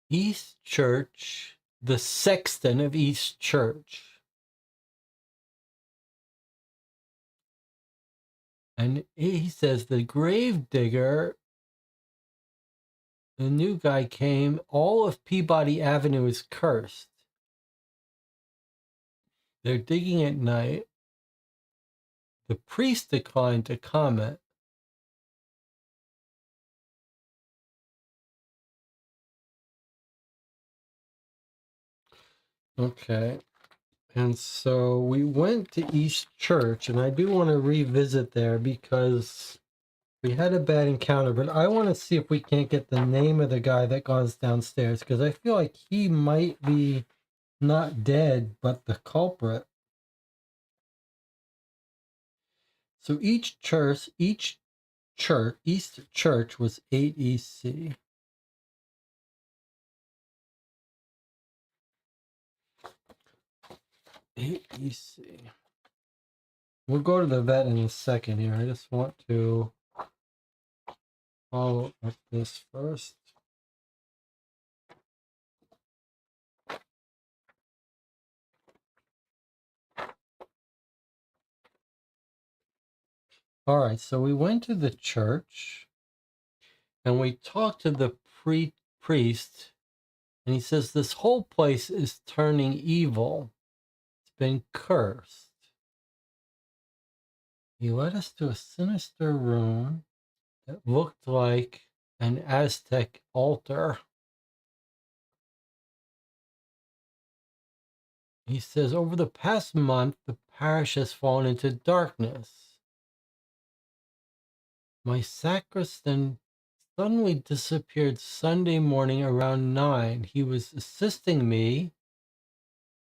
East Church, the sexton of East Church. And he says the grave digger, the new guy came, all of Peabody Avenue is cursed. They're digging at night. The priest declined to comment. Okay. And so we went to East Church, and I do want to revisit there because we had a bad encounter, but I want to see if we can't get the name of the guy that goes downstairs because I feel like he might be not dead, but the culprit. So East Church, East Church was 8 EC. EC. We'll go to the vet in a second here. I just want to follow up this first. All right, so we went to the church and we talked to the priest, and he says this whole place is turning evil. It's been cursed. He led us to a sinister room that looked like an Aztec altar. He says, over the past month, the parish has fallen into darkness. My sacristan suddenly disappeared Sunday morning around 9. He was assisting me.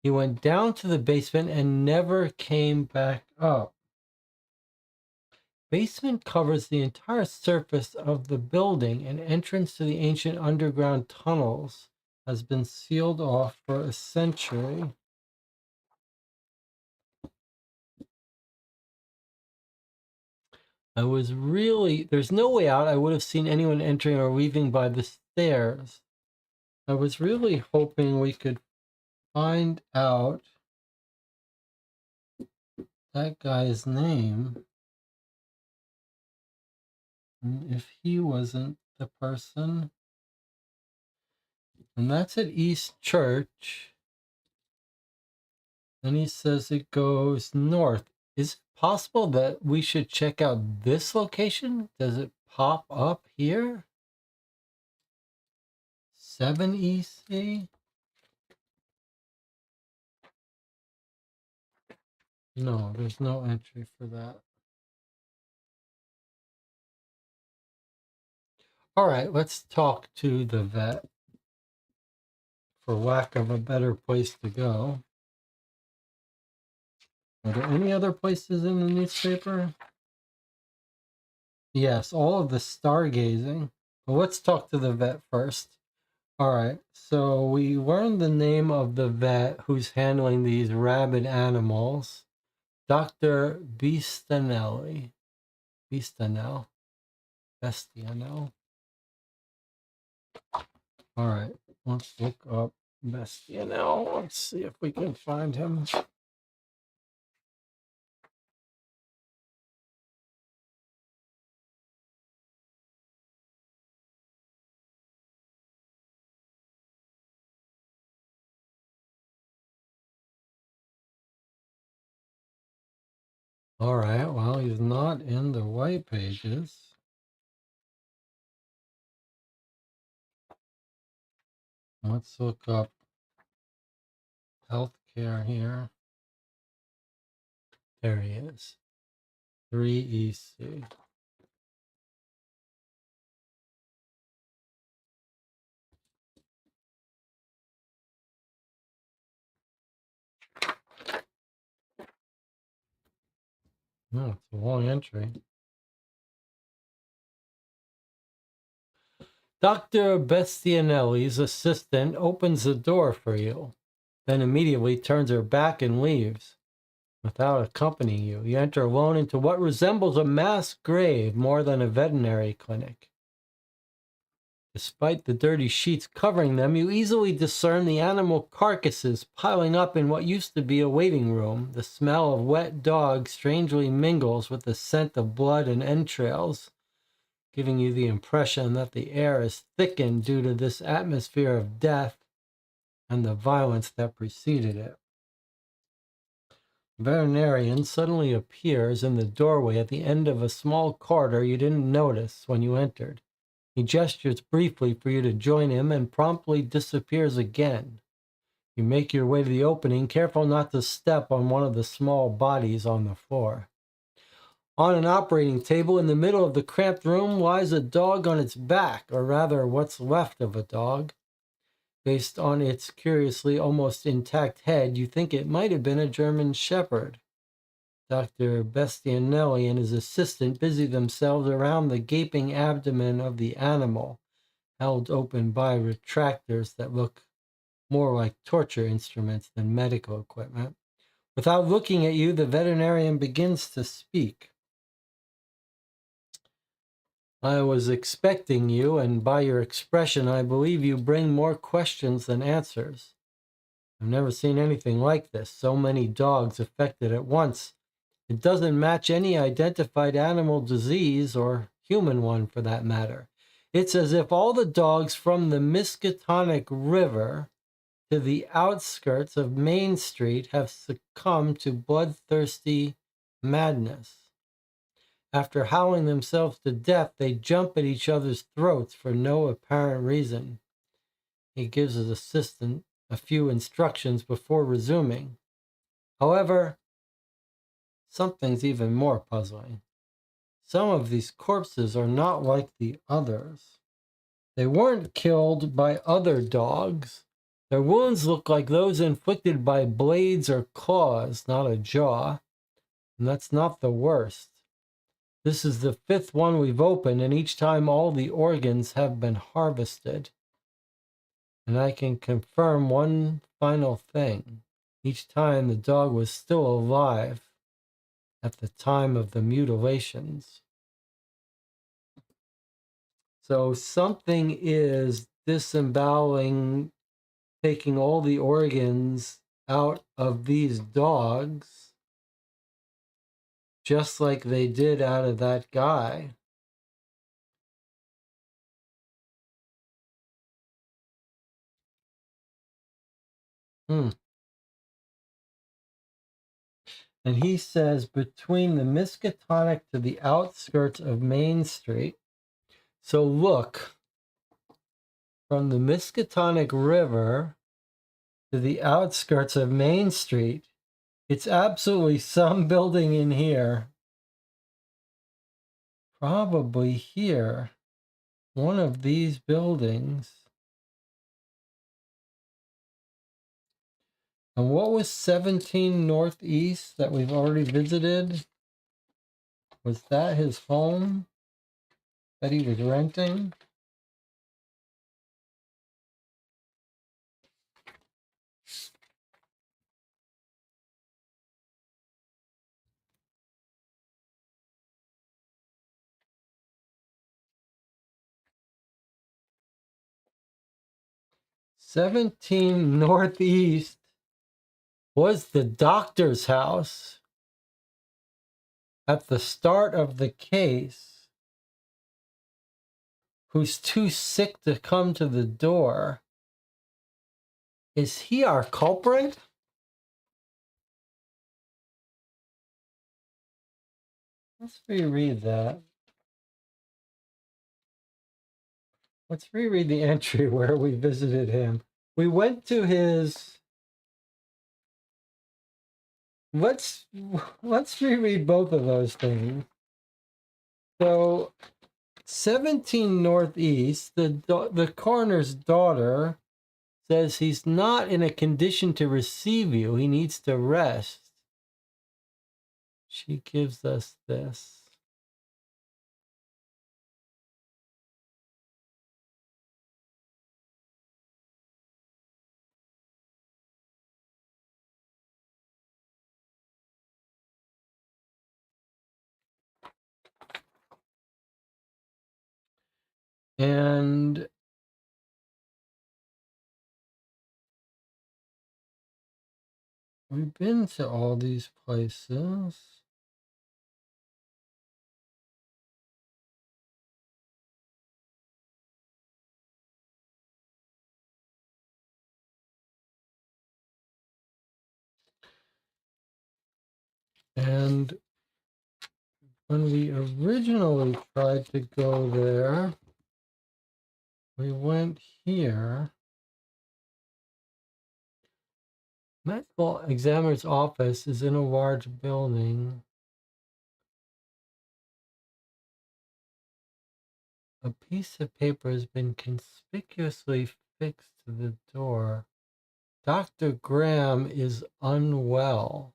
He went down to the basement and never came back up. Basement covers the entire surface of the building, and entrance to the ancient underground tunnels has been sealed off for a century. There's no way out. I would have seen anyone entering or leaving by the stairs. I was really hoping we could find out that guy's name. And if he wasn't the person. And that's at East Church. And he says it goes north. Is it possible that we should check out this location? Does it pop up here? 7 EC? No, there's no entry for that. All right, let's talk to the vet, for lack of a better place to go. Are there any other places in the newspaper? Yes, all of the stargazing. But let's talk to the vet first. All right, so we learned the name of the vet who's handling these rabid animals, Dr. Bistanelli. Bistanel. Bestianel. All right, let's look up Bestianel. Let's see if we can find him. All right, well, he's not in the white pages. Let's look up healthcare here. There he is. 3EC. No, it's a long entry. Dr. Bestianelli's assistant opens the door for you, then immediately turns her back and leaves. Without accompanying you, you enter alone into what resembles a mass grave more than a veterinary clinic. Despite the dirty sheets covering them, you easily discern the animal carcasses piling up in what used to be a waiting room. The smell of wet dog strangely mingles with the scent of blood and entrails, giving you the impression that the air is thickened due to this atmosphere of death and the violence that preceded it. The veterinarian suddenly appears in the doorway at the end of a small corridor you didn't notice when you entered. He gestures briefly for you to join him and promptly disappears again. You make your way to the opening, careful not to step on one of the small bodies on the floor. On an operating table in the middle of the cramped room lies a dog on its back, or rather what's left of a dog. Based on its curiously almost intact head, you think it might have been a German Shepherd. Dr. Bestianelli and his assistant busy themselves around the gaping abdomen of the animal, held open by retractors that look more like torture instruments than medical equipment. Without looking at you, the veterinarian begins to speak. I was expecting you, and by your expression, I believe you bring more questions than answers. I've never seen anything like this. So many dogs affected at once. It doesn't match any identified animal disease, or human one for that matter. It's as if all the dogs from the Miskatonic River to the outskirts of Main Street have succumbed to bloodthirsty madness. After howling themselves to death, they jump at each other's throats for no apparent reason. He gives his assistant a few instructions before resuming. However, something's even more puzzling. Some of these corpses are not like the others. They weren't killed by other dogs. Their wounds look like those inflicted by blades or claws, not a jaw. And that's not the worst. This is the fifth one we've opened, and each time all the organs have been harvested. And I can confirm one final thing. Each time the dog was still alive at the time of the mutilations. So something is disemboweling, taking all the organs out of these dogs, just like they did out of that guy. And he says between the Miskatonic to the outskirts of Main Street. So look, from the Miskatonic River to the outskirts of Main Street, It's absolutely some building in here. Probably here. One of these buildings. And what was 17 Northeast that we've already visited? Was that his home that he was renting? "17 Northeast was the doctor's house at the start of the case, who's too sick to come to the door. Is he our culprit?" Let's reread that. Let's reread the entry where we visited him. We went to his... Let's reread both of those things. So 17 Northeast, the coroner's daughter says he's not in a condition to receive you. He needs to rest. She gives us this. And we've been to all these places. And when we originally tried to go there, we went here. Medical examiner's office is in a large building. A piece of paper has been conspicuously fixed to the door. Dr. Graham is unwell.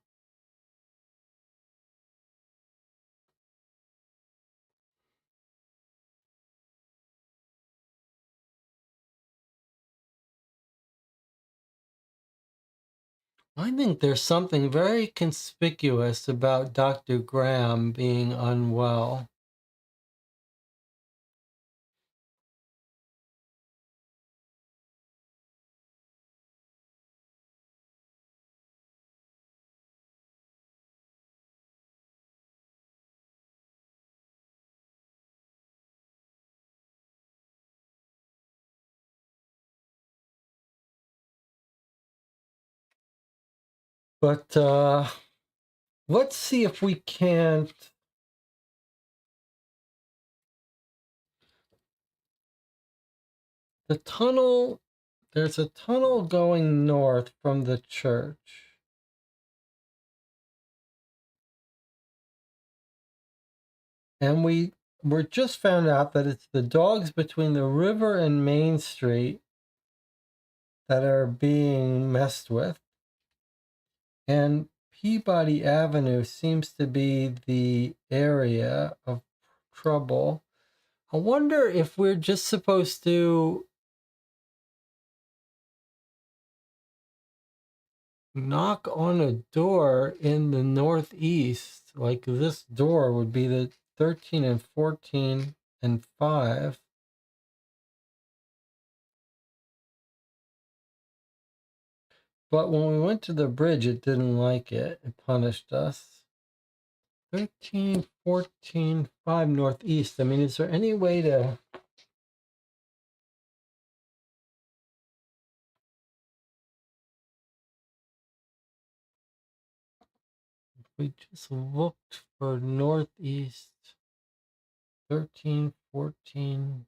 I think there's something very conspicuous about Dr. Graham being unwell. But let's see if we can't... The tunnel, there's a tunnel going north from the church. And we're just found out that it's the dogs between the river and Main Street that are being messed with. And Peabody Avenue seems to be the area of trouble. I wonder if we're just supposed to knock on a door in the northeast. Like this door would be the 13 and 14 and 5. But when we went to the bridge, it didn't like it. It punished us. 13, 14, 5 northeast. I mean, is there any way to... We just looked for northeast. 13, 14.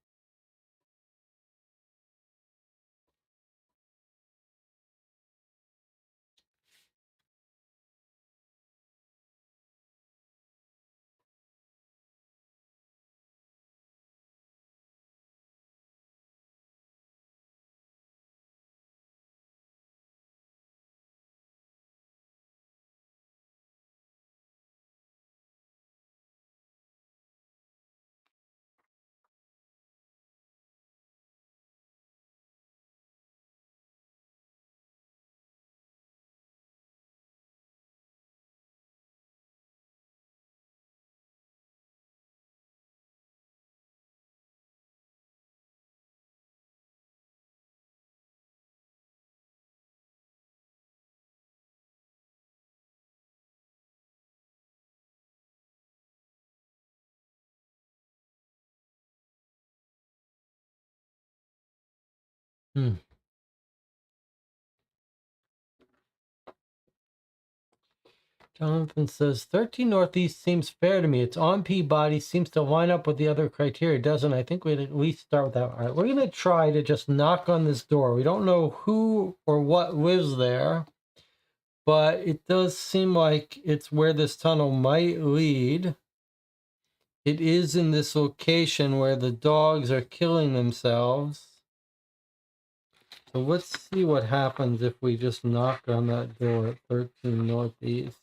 Hmm. Jonathan says 13 Northeast seems fair to me. Its on-P body seems to line up with the other criteria, doesn't it? I think we'd at least start with that. All right, we're going to try to just knock on this door. We don't know who or what lives there, but it does seem like it's where this tunnel might lead. It is in this location where the dogs are killing themselves. So let's see what happens if we just knock on that door at 13 Northeast.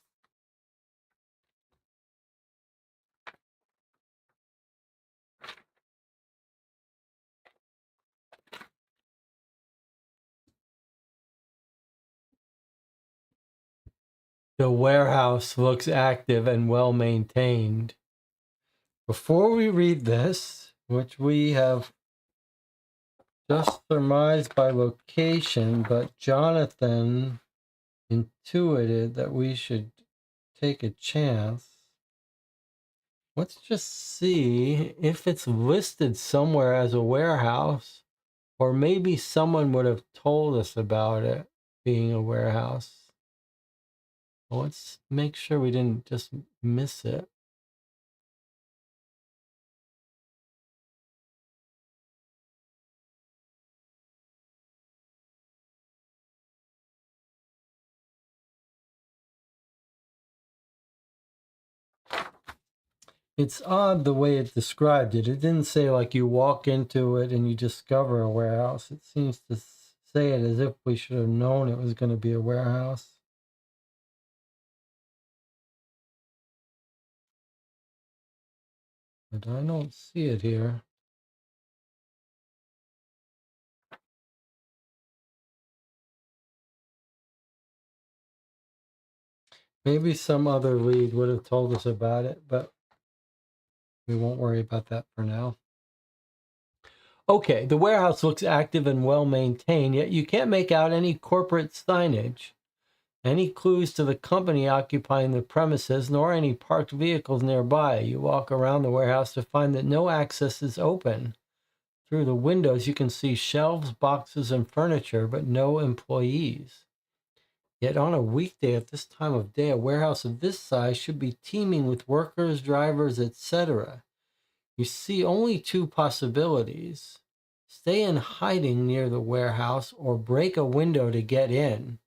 The warehouse looks active and well maintained. Before we read this, which we have just surmised by location, but Jonathan intuited that we should take a chance. Let's just see if it's listed somewhere as a warehouse, or maybe someone would have told us about it being a warehouse. Well, let's make sure we didn't just miss it. It's odd the way it described it. It didn't say like you walk into it and you discover a warehouse. It seems to say it as if we should have known it was going to be a warehouse. But I don't see it here. Maybe some other lead would have told us about it, but we won't worry about that for now. Okay, the warehouse looks active and well maintained, yet you can't make out any corporate signage, any clues to the company occupying the premises, nor any parked vehicles nearby. You walk around the warehouse to find that no access is open. Through the windows, you can see shelves, boxes, and furniture, but no employees. Yet on a weekday at this time of day, a warehouse of this size should be teeming with workers, drivers, etc. You see only two possibilities. Stay in hiding near the warehouse or break a window to get in.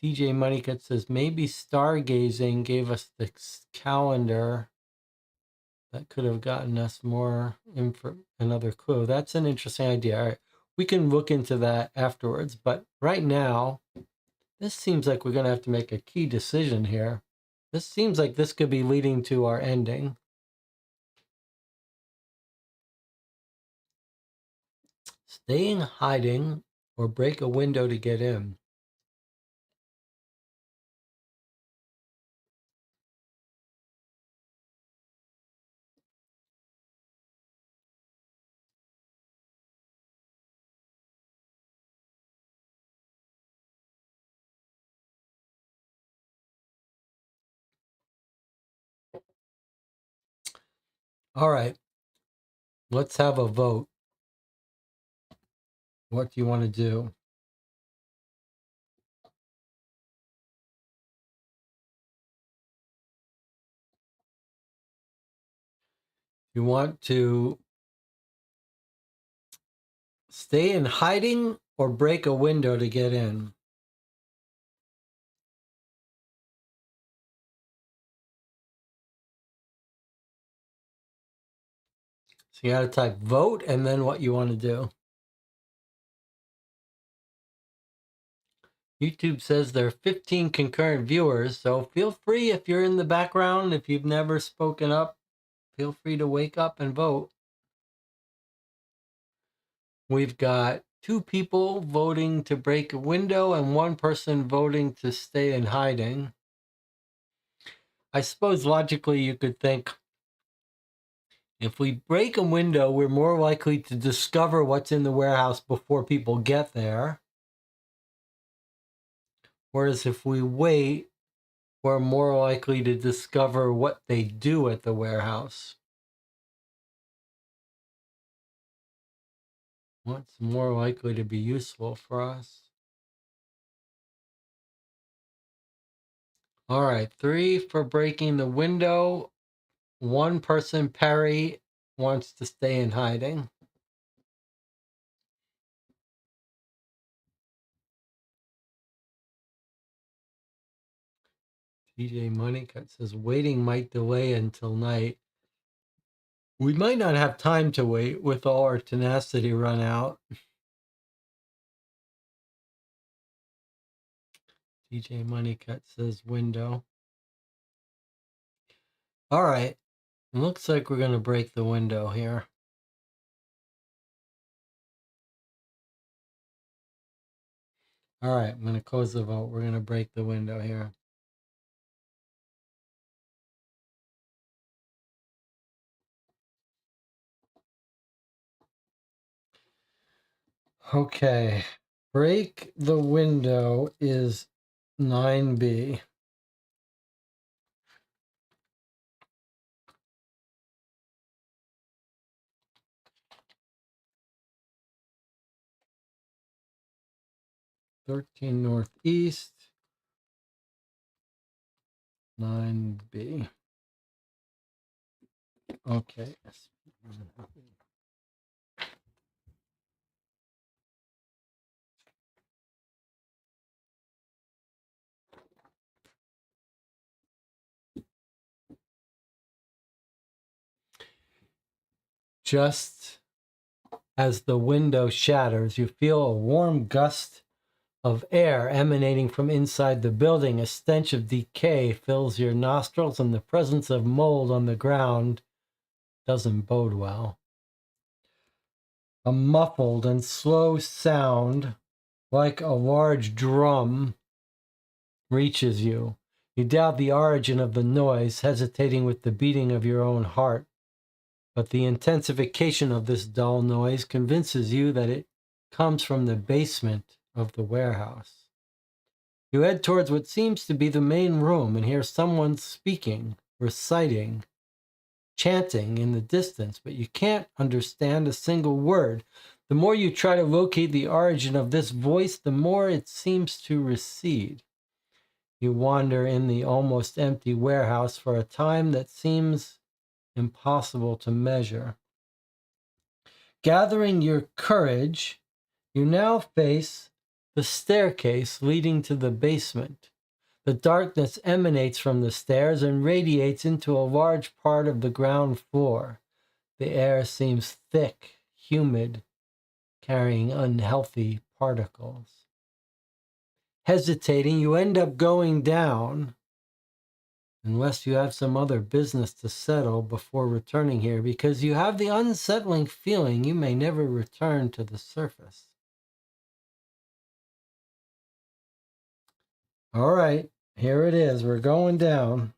TJ Moneycut says maybe stargazing gave us the calendar that could have gotten us more info, another clue. That's an interesting idea. All right. We can look into that afterwards, but right now, this seems like we're going to have to make a key decision here. This seems like this could be leading to our ending. Stay in hiding or break a window to get in. All right, let's have a vote. What do you want to do? You want to stay in hiding or break a window to get in? So you got to type vote and then what you want to do. YouTube says there are 15 concurrent viewers, so feel free if you're in the background, if you've never spoken up, feel free to wake up and vote. We've got 2 people voting to break a window and 1 person voting to stay in hiding. I suppose logically you could think if we break a window, we're more likely to discover what's in the warehouse before people get there. Whereas if we wait, we're more likely to discover what they do at the warehouse. What's more likely to be useful for us? All right, 3 for breaking the window. One person, Perry, wants to stay in hiding. TJ Moneycut says waiting might delay until night. We might not have time to wait with all our tenacity run out. TJ Moneycut says window. All right. Looks like we're going to break the window here. All right. I'm going to close the vote. We're going to break the window here. Okay. Break the window is 9B. "13 Northeast, 9B." Okay. Just as the window shatters, you feel a warm gust of air emanating from inside the building. A stench of decay fills your nostrils, and the presence of mold on the ground doesn't bode well. A muffled and slow sound, like a large drum, reaches you. You doubt the origin of the noise, hesitating with the beating of your own heart. But the intensification of this dull noise convinces you that it comes from the basement of the warehouse. You head towards what seems to be the main room and hear someone speaking, reciting, chanting in the distance, but you can't understand a single word. The more you try to locate the origin of this voice, the more it seems to recede. You wander in the almost empty warehouse for a time that seems impossible to measure. Gathering your courage, you now face the staircase leading to the basement. The darkness emanates from the stairs and radiates into a large part of the ground floor. The air seems thick, humid, carrying unhealthy particles. Hesitating, you end up going down, unless you have some other business to settle before returning here, because you have the unsettling feeling you may never return to the surface. All right, here it is. We're going down.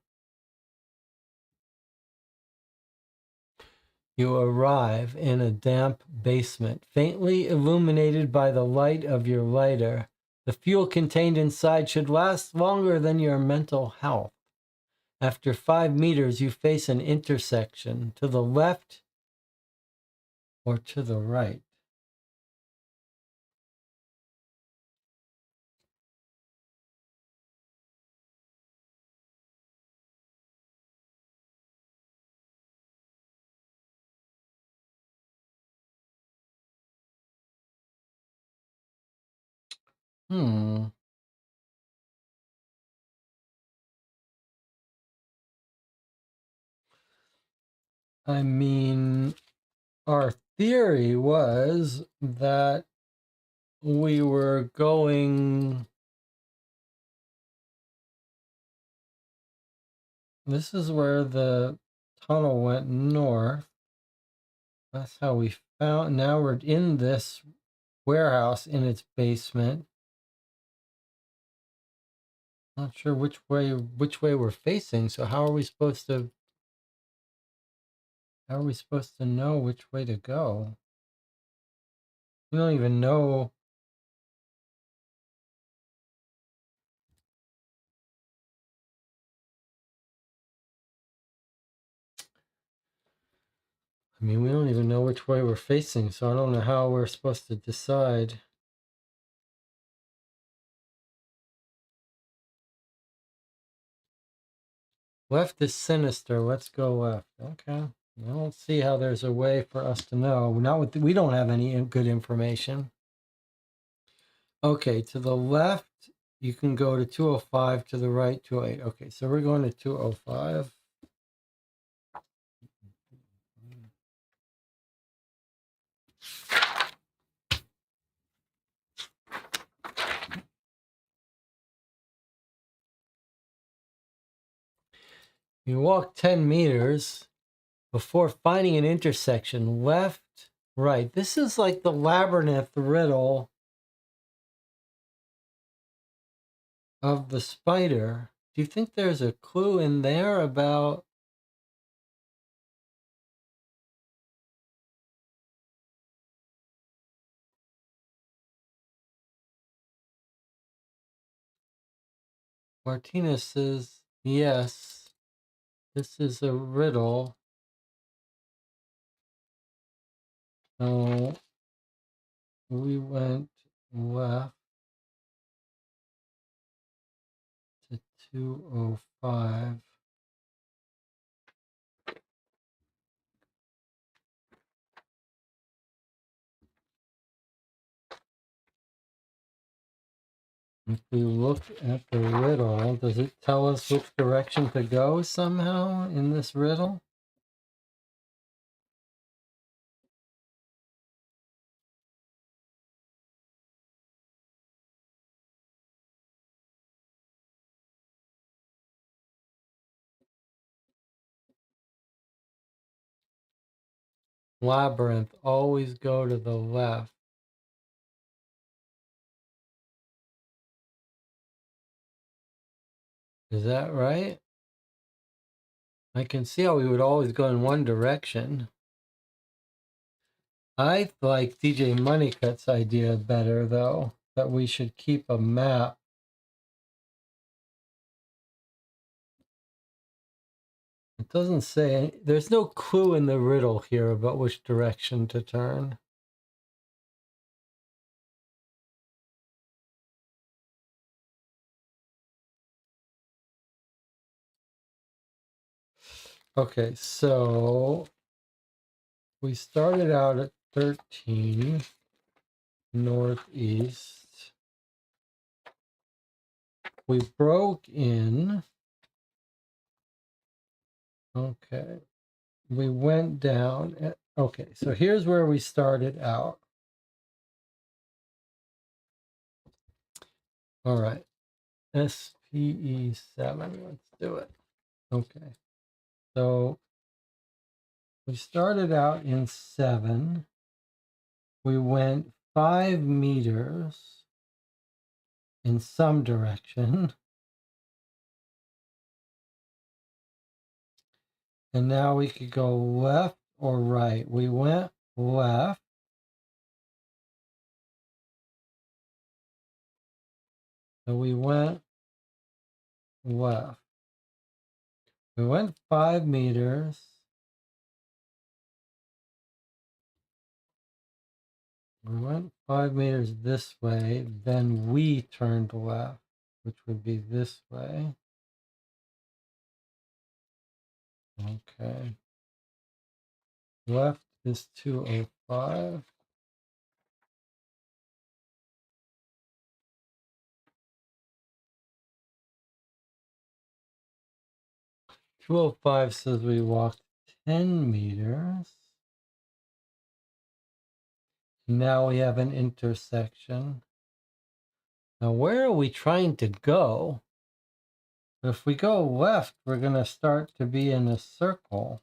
You arrive in a damp basement, faintly illuminated by the light of your lighter. The fuel contained inside should last longer than your mental health. After 5 meters, you face an intersection to the left or to the right. Hmm. I mean, our theory was that we were going. This is where the tunnel went north. That's how we found. Now we're in this warehouse in its basement. Not sure which way we're facing. So how are we supposed to know which way to go? We don't even know. I mean, we don't even know which way we're facing, so I don't know how we're supposed to decide. Left is sinister. Let's go left. Okay. I don't see how there's a way for us to know. Not with we don't have any good information. Okay, to the left, you can go to 205. To the right, 208. Okay, so we're going to 205. You walk 10 meters before finding an intersection. Left, right. This is like the labyrinth riddle of the spider. Do you think there's a clue in there about... Martinez says, yes, this is a riddle. So we went left to 205. If we look at the riddle, does it tell us which direction to go somehow in this riddle? Labyrinth, always go to the left. Is that right? I can see how we would always go in one direction. I like DJ Moneycut's idea better, though, that we should keep a map. It doesn't say, there's no clue in the riddle here about which direction to turn. Okay, so we started out at 13 northeast. We broke in. Okay, we went down. Okay, so here's where we started out. All right, SPE7, let's do it. Okay, so we started out in 7. We went 5 meters in some direction. And now we could go left or right. We went left. So we went left. We went 5 meters. We went 5 meters this way. Then we turned left, which would be this way. Okay. Left is 205. "205 says we walked 10 meters. Now we have an intersection. Now, where are we trying to go? If we go left, we're going to start to be in a circle.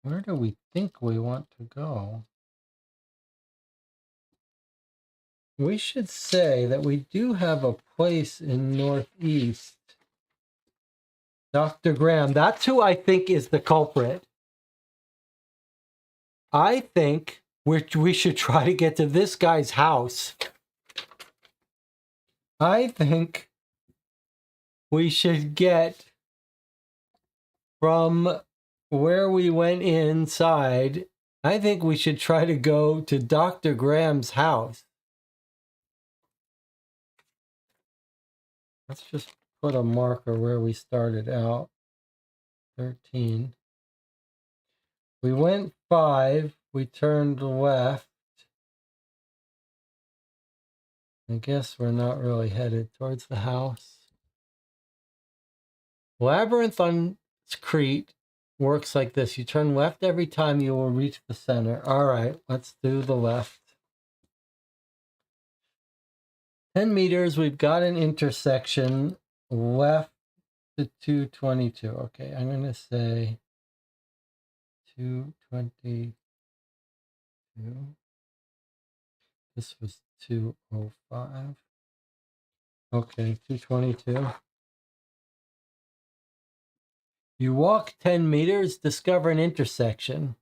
Where do we think we want to go? We should say that we do have a place in Northeast. Dr. Graham, that's who I think is the culprit. I think we should try to get to this guy's house. I think we should get from where we went inside, I think we should try to go to Dr. Graham's house. Let's just put a marker where we started out. 13. We went 5. We turned left. I guess we're not really headed towards the house. Labyrinth on Crete works like this. You turn left every time, you will reach the center. All right, let's do the left. 10 meters, we've got an intersection left to 222. Okay, I'm going to say 222. This was 205. Okay, 222. You walk 10 meters, discover an intersection.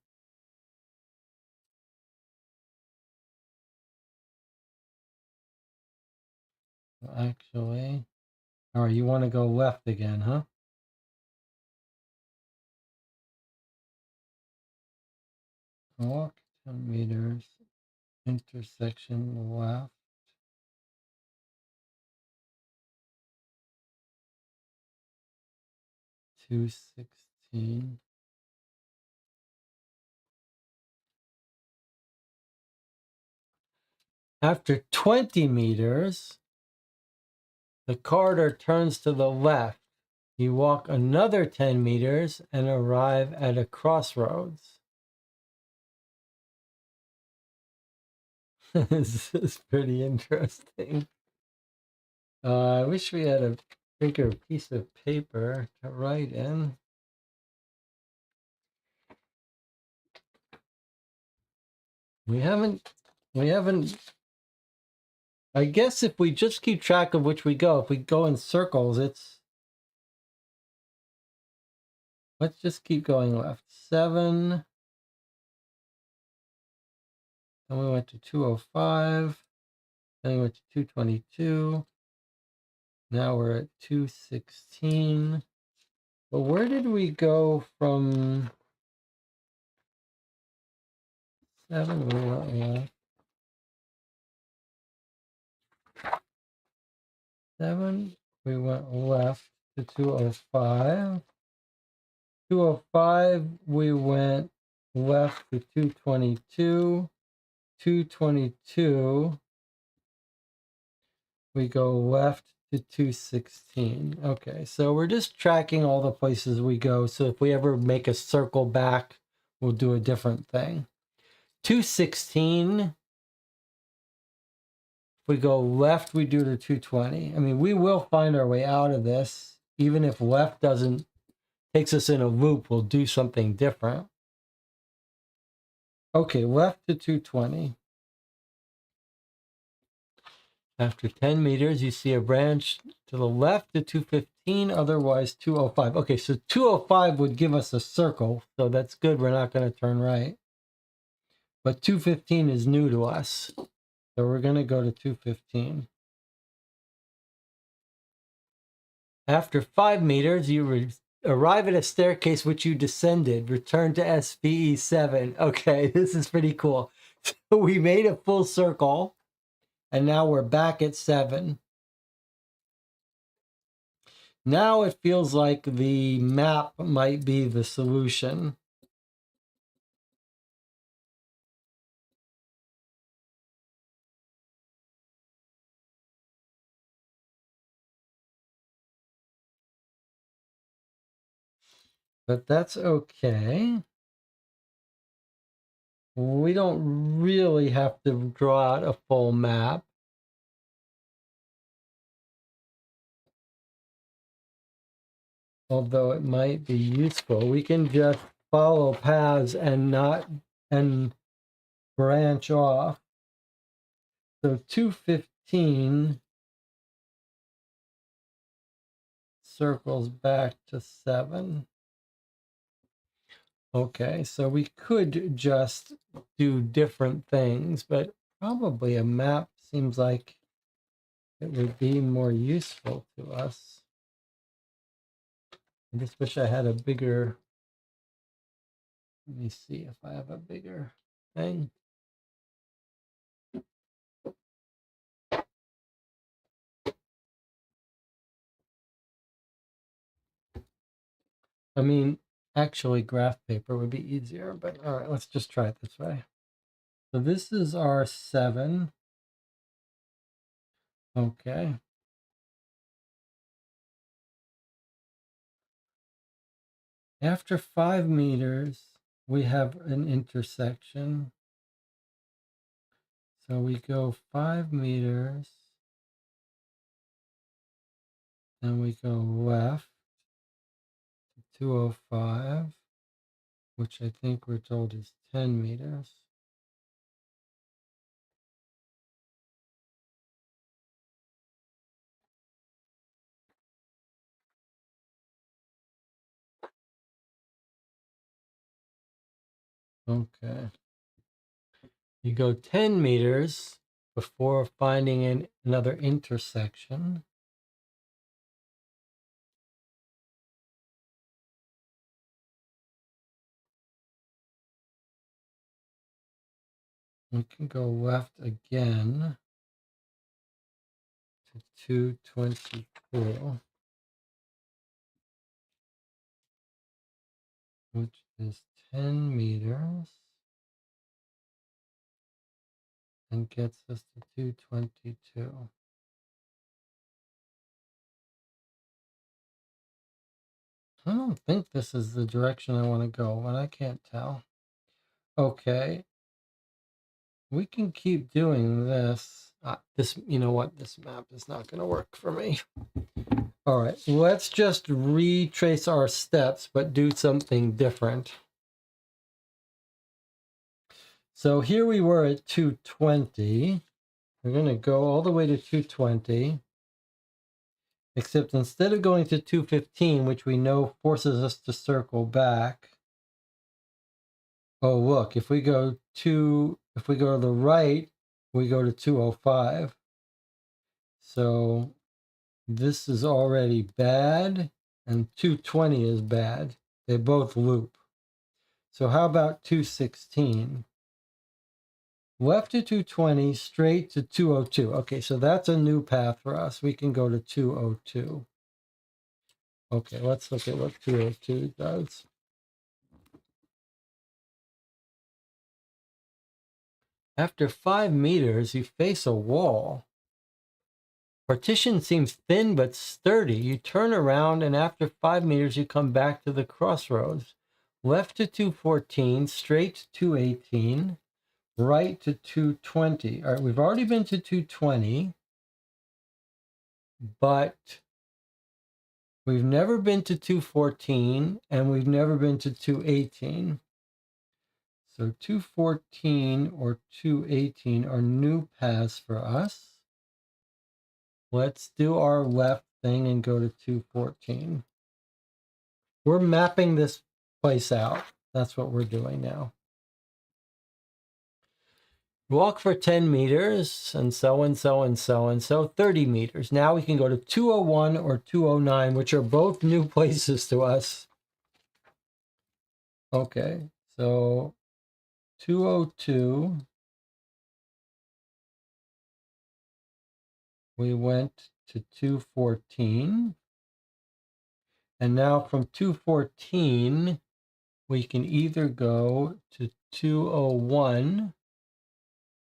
Actually, all right, you want to go left again, huh? Walk 10 meters, intersection left. 216. After 20 meters, the corridor turns to the left. You walk another 10 meters and arrive at a crossroads. This is pretty interesting. I wish we had a bigger piece of paper to write in. We haven't, I guess if we just keep track of which we go, if we go in circles, let's just keep going left. 7. Then we went to 205. Then we went to 222. Now we're at 216. But where did we go from 7? We went left. 7. We went left to 205. 205, we went left to 222. 222, we go left to 216. Okay, so we're just tracking all the places we go. So if we ever make a circle back, we'll do a different thing. 216, if we go left, we do to 220. I mean, we will find our way out of this. Even if left takes us in a loop, we'll do something different. Okay, left to 220. After 10 meters, you see a branch to the left to 215, otherwise 205. Okay, so 205 would give us a circle, so that's good. We're not going to turn right. But 215 is new to us, so we're going to go to 215. After 5 meters, you arrive at a staircase which you descended. Return to SPE 7. Okay, this is pretty cool. So we made a full circle, and now we're back at 7. Now it feels like the map might be the solution. But that's okay. We don't really have to draw out a full map. Although it might be useful. We can just follow paths and branch off. So 215 circles back to 7. Okay, so we could just do different things, but probably a map seems like it would be more useful to us. I just wish I had a bigger, let me see if I have a bigger thing. I mean, actually graph paper would be easier, but all right, let's just try it this way. So this is our 7. Okay. After 5 meters, we have an intersection. So we go 5 meters, then we go left to 205, which I think we're told is 10 meters. Okay. You go 10 meters before finding another intersection. We can go left again to 224, which is 10 meters, and gets us to 222. I don't think this is the direction I want to go, but I can't tell. Okay, we can keep doing this. You know what? This map is not going to work for me. All right, let's just retrace our steps, but do something different. So here we were at 220. We're going to go all the way to 220. Except instead of going to 215, which we know forces us to circle back. Oh, look, if we go to the right, we go to 205. So this is already bad, and 220 is bad. They both loop. So how about 216? Left to 220, straight to 202. Okay, so that's a new path for us. We can go to 202. Okay, let's look at what 202 does. After 5 meters, you face a wall. Partition seems thin but sturdy. You turn around, and after 5 meters, you come back to the crossroads. Left to 214, straight to 218, right to 220. All right, we've already been to 220, but we've never been to 214, and we've never been to 218. So 214 or 218 are new paths for us. Let's do our left thing and go to 214. We're mapping this place out. That's what we're doing now. Walk for 10 meters, and so and so and so and so, 30 meters. Now we can go to 201 or 209, which are both new places to us. Okay, so 202, we went to 214. And now from 214, we can either go to 201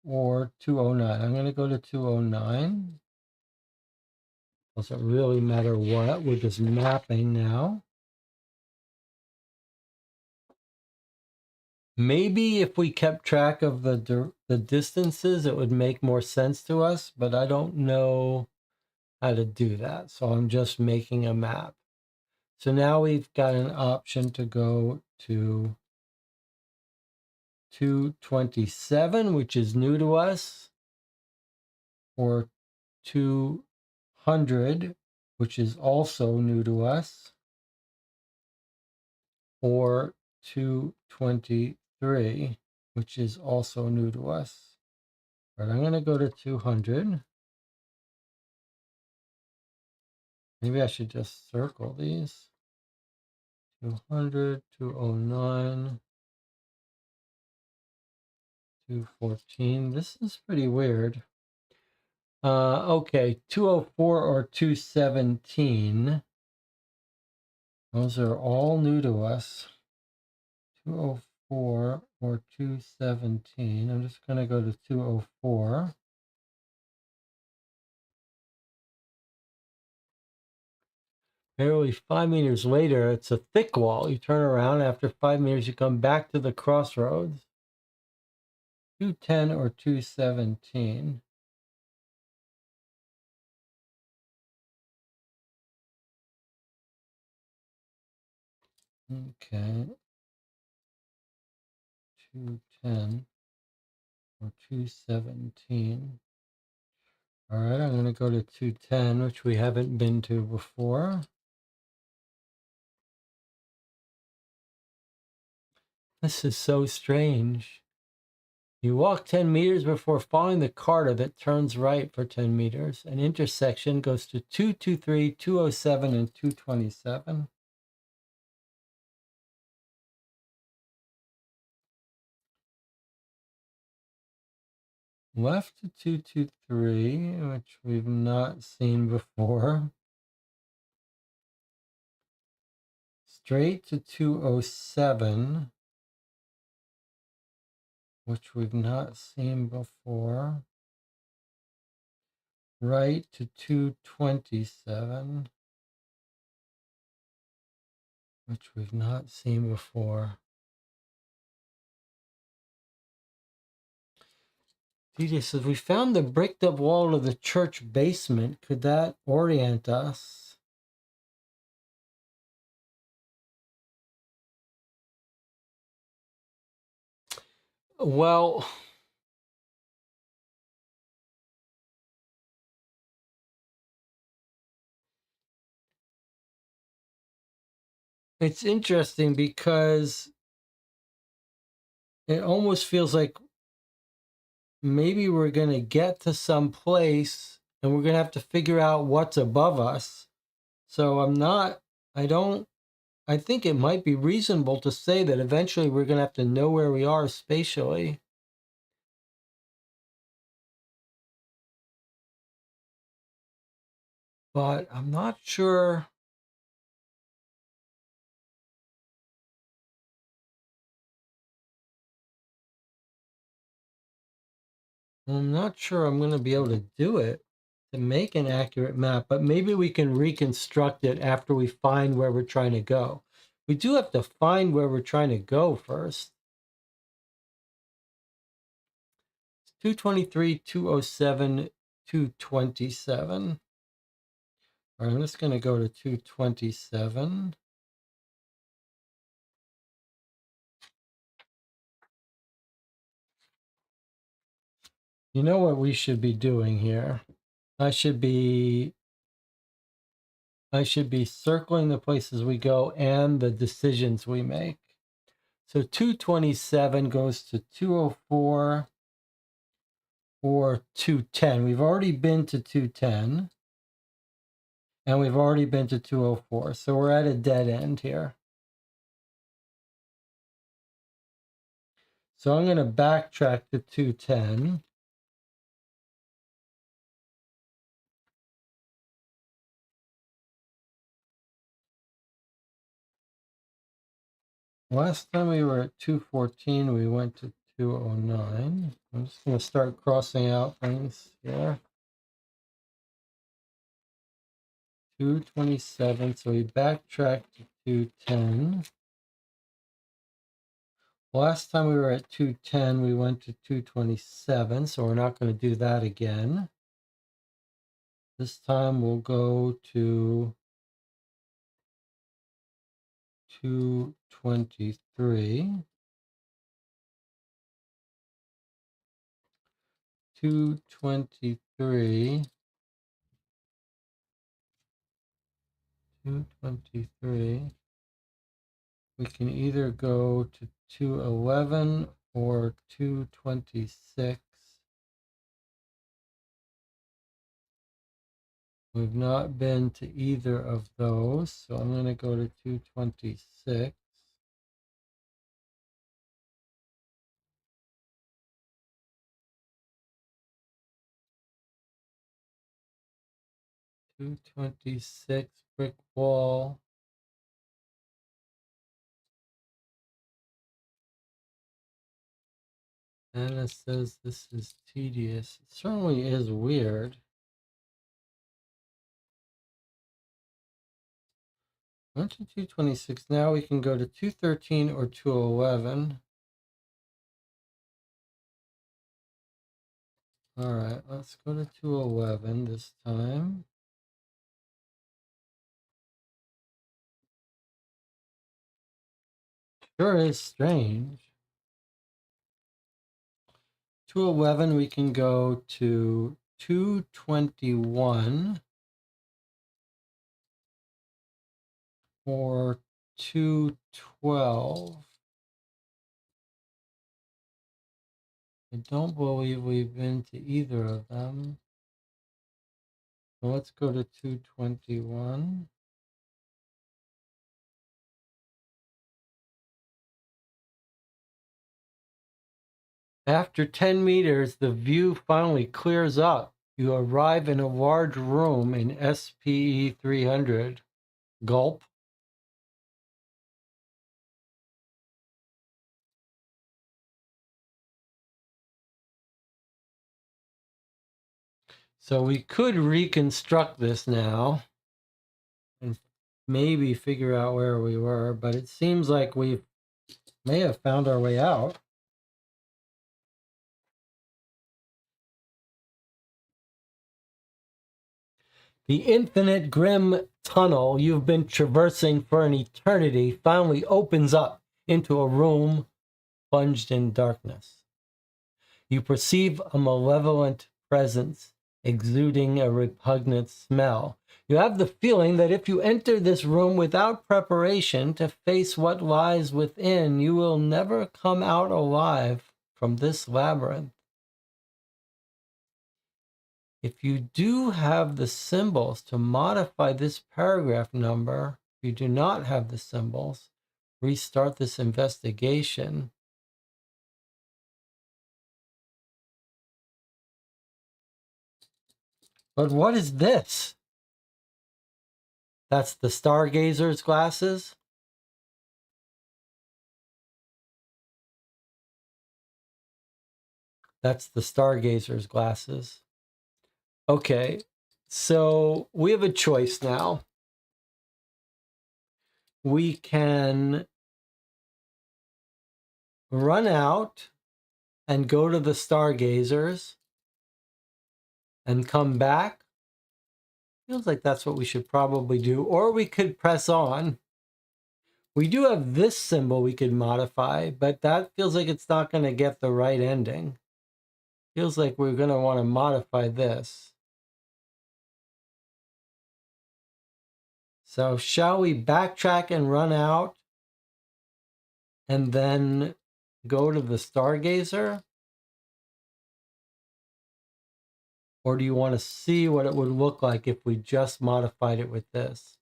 or 209. I'm going to go to 209. Doesn't really matter what, we're just mapping now. Maybe if we kept track of the distances, it would make more sense to us, but I don't know how to do that. So I'm just making a map. So now we've got an option to go to 227, which is new to us, or 200, which is also new to us, or 223, which is also new to us. But I'm going to go to 200. Maybe I should just circle these. 200, 209, 214. This is pretty weird. Okay, 204 or 217. Those are all new to us. 204 or 217. I'm just going to go to 204. Barely 5 meters later, it's a thick wall. You turn around, after 5 meters, you come back to the crossroads. 210 or 217. Okay. 210 or 217. All right, I'm going to go to 210, which we haven't been to before. This is so strange. You walk 10 meters before following the corridor that turns right for 10 meters. An intersection goes to 223, 207, and 227. Left to 223, which we've not seen before. Straight to 207, which we've not seen before. Right to 227, which we've not seen before. DJ says, we found the bricked up wall of the church basement. Could that orient us? Well, it's interesting because it almost feels like maybe we're going to get to some place and we're going to have to figure out what's above us. So I think it might be reasonable to say that eventually we're going to have to know where we are spatially. But I'm not sure. I'm not sure I'm going to be able to do it to make an accurate map, but maybe we can reconstruct it after we find where we're trying to go. We do have to find where we're trying to go first. 223, 207, 227. All right, I'm just going to go to 227. You know what we should be doing here? I should be circling the places we go and the decisions we make. So 227 goes to 204 or 210. We've already been to 210 and we've already been to 204. So we're at a dead end here. So I'm going to backtrack to 210. Last time we were at 214, we went to 209. I'm just going to start crossing out things here. 227, so we backtracked to 210. Last time we were at 210, we went to 227, so we're not going to do that again. This time we'll go to 223. 223. 223. We can either go to 211 or 226. We've not been to either of those, so I'm going to go to 226. Brick wall. And it says this is tedious. It certainly is weird. Went to 226. Now we can go to 213 or 211. All right, let's go to 211 this time. Sure is strange. 211, we can go to 221 or 212. I don't believe we've been to either of them. So let's go to 221. After 10 meters, the view finally clears up. You arrive in a large room in SPE 300. Gulp. So we could reconstruct this now and maybe figure out where we were, but it seems like we may have found our way out. The infinite grim tunnel you've been traversing for an eternity finally opens up into a room plunged in darkness. You perceive a malevolent presence exuding a repugnant smell. You have the feeling that if you enter this room without preparation to face what lies within, you will never come out alive from this labyrinth. If you do have the symbols to modify this paragraph number, if you do not have the symbols, restart this investigation. But what is this? That's the stargazer's glasses? That's the stargazer's glasses. Okay, so we have a choice now. We can run out and go to the stargazers and come back. Feels like that's what we should probably do. Or we could press on. We do have this symbol we could modify, but that feels like it's not going to get the right ending. Feels like we're going to want to modify this. So shall we backtrack and run out and then go to the stargazer? Or do you want to see what it would look like if we just modified it with this?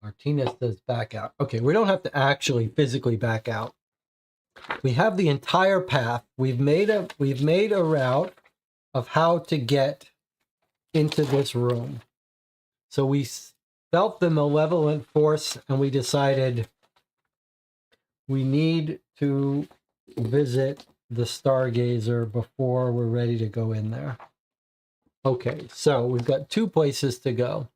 Martinez says back out. Okay, we don't have to actually physically back out. We have the entire path. We've made a route of how to get into this room. So we felt the malevolent force and we decided we need to visit the stargazer before we're ready to go in there. Okay, so we've got two places to go.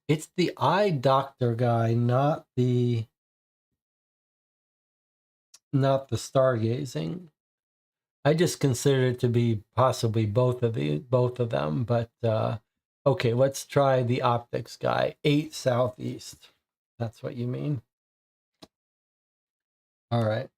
It's the eye doctor guy, not the stargazing. I just consider it to be possibly both of them, but okay, let's try the optics guy. 8 southeast. That's what you mean. All right.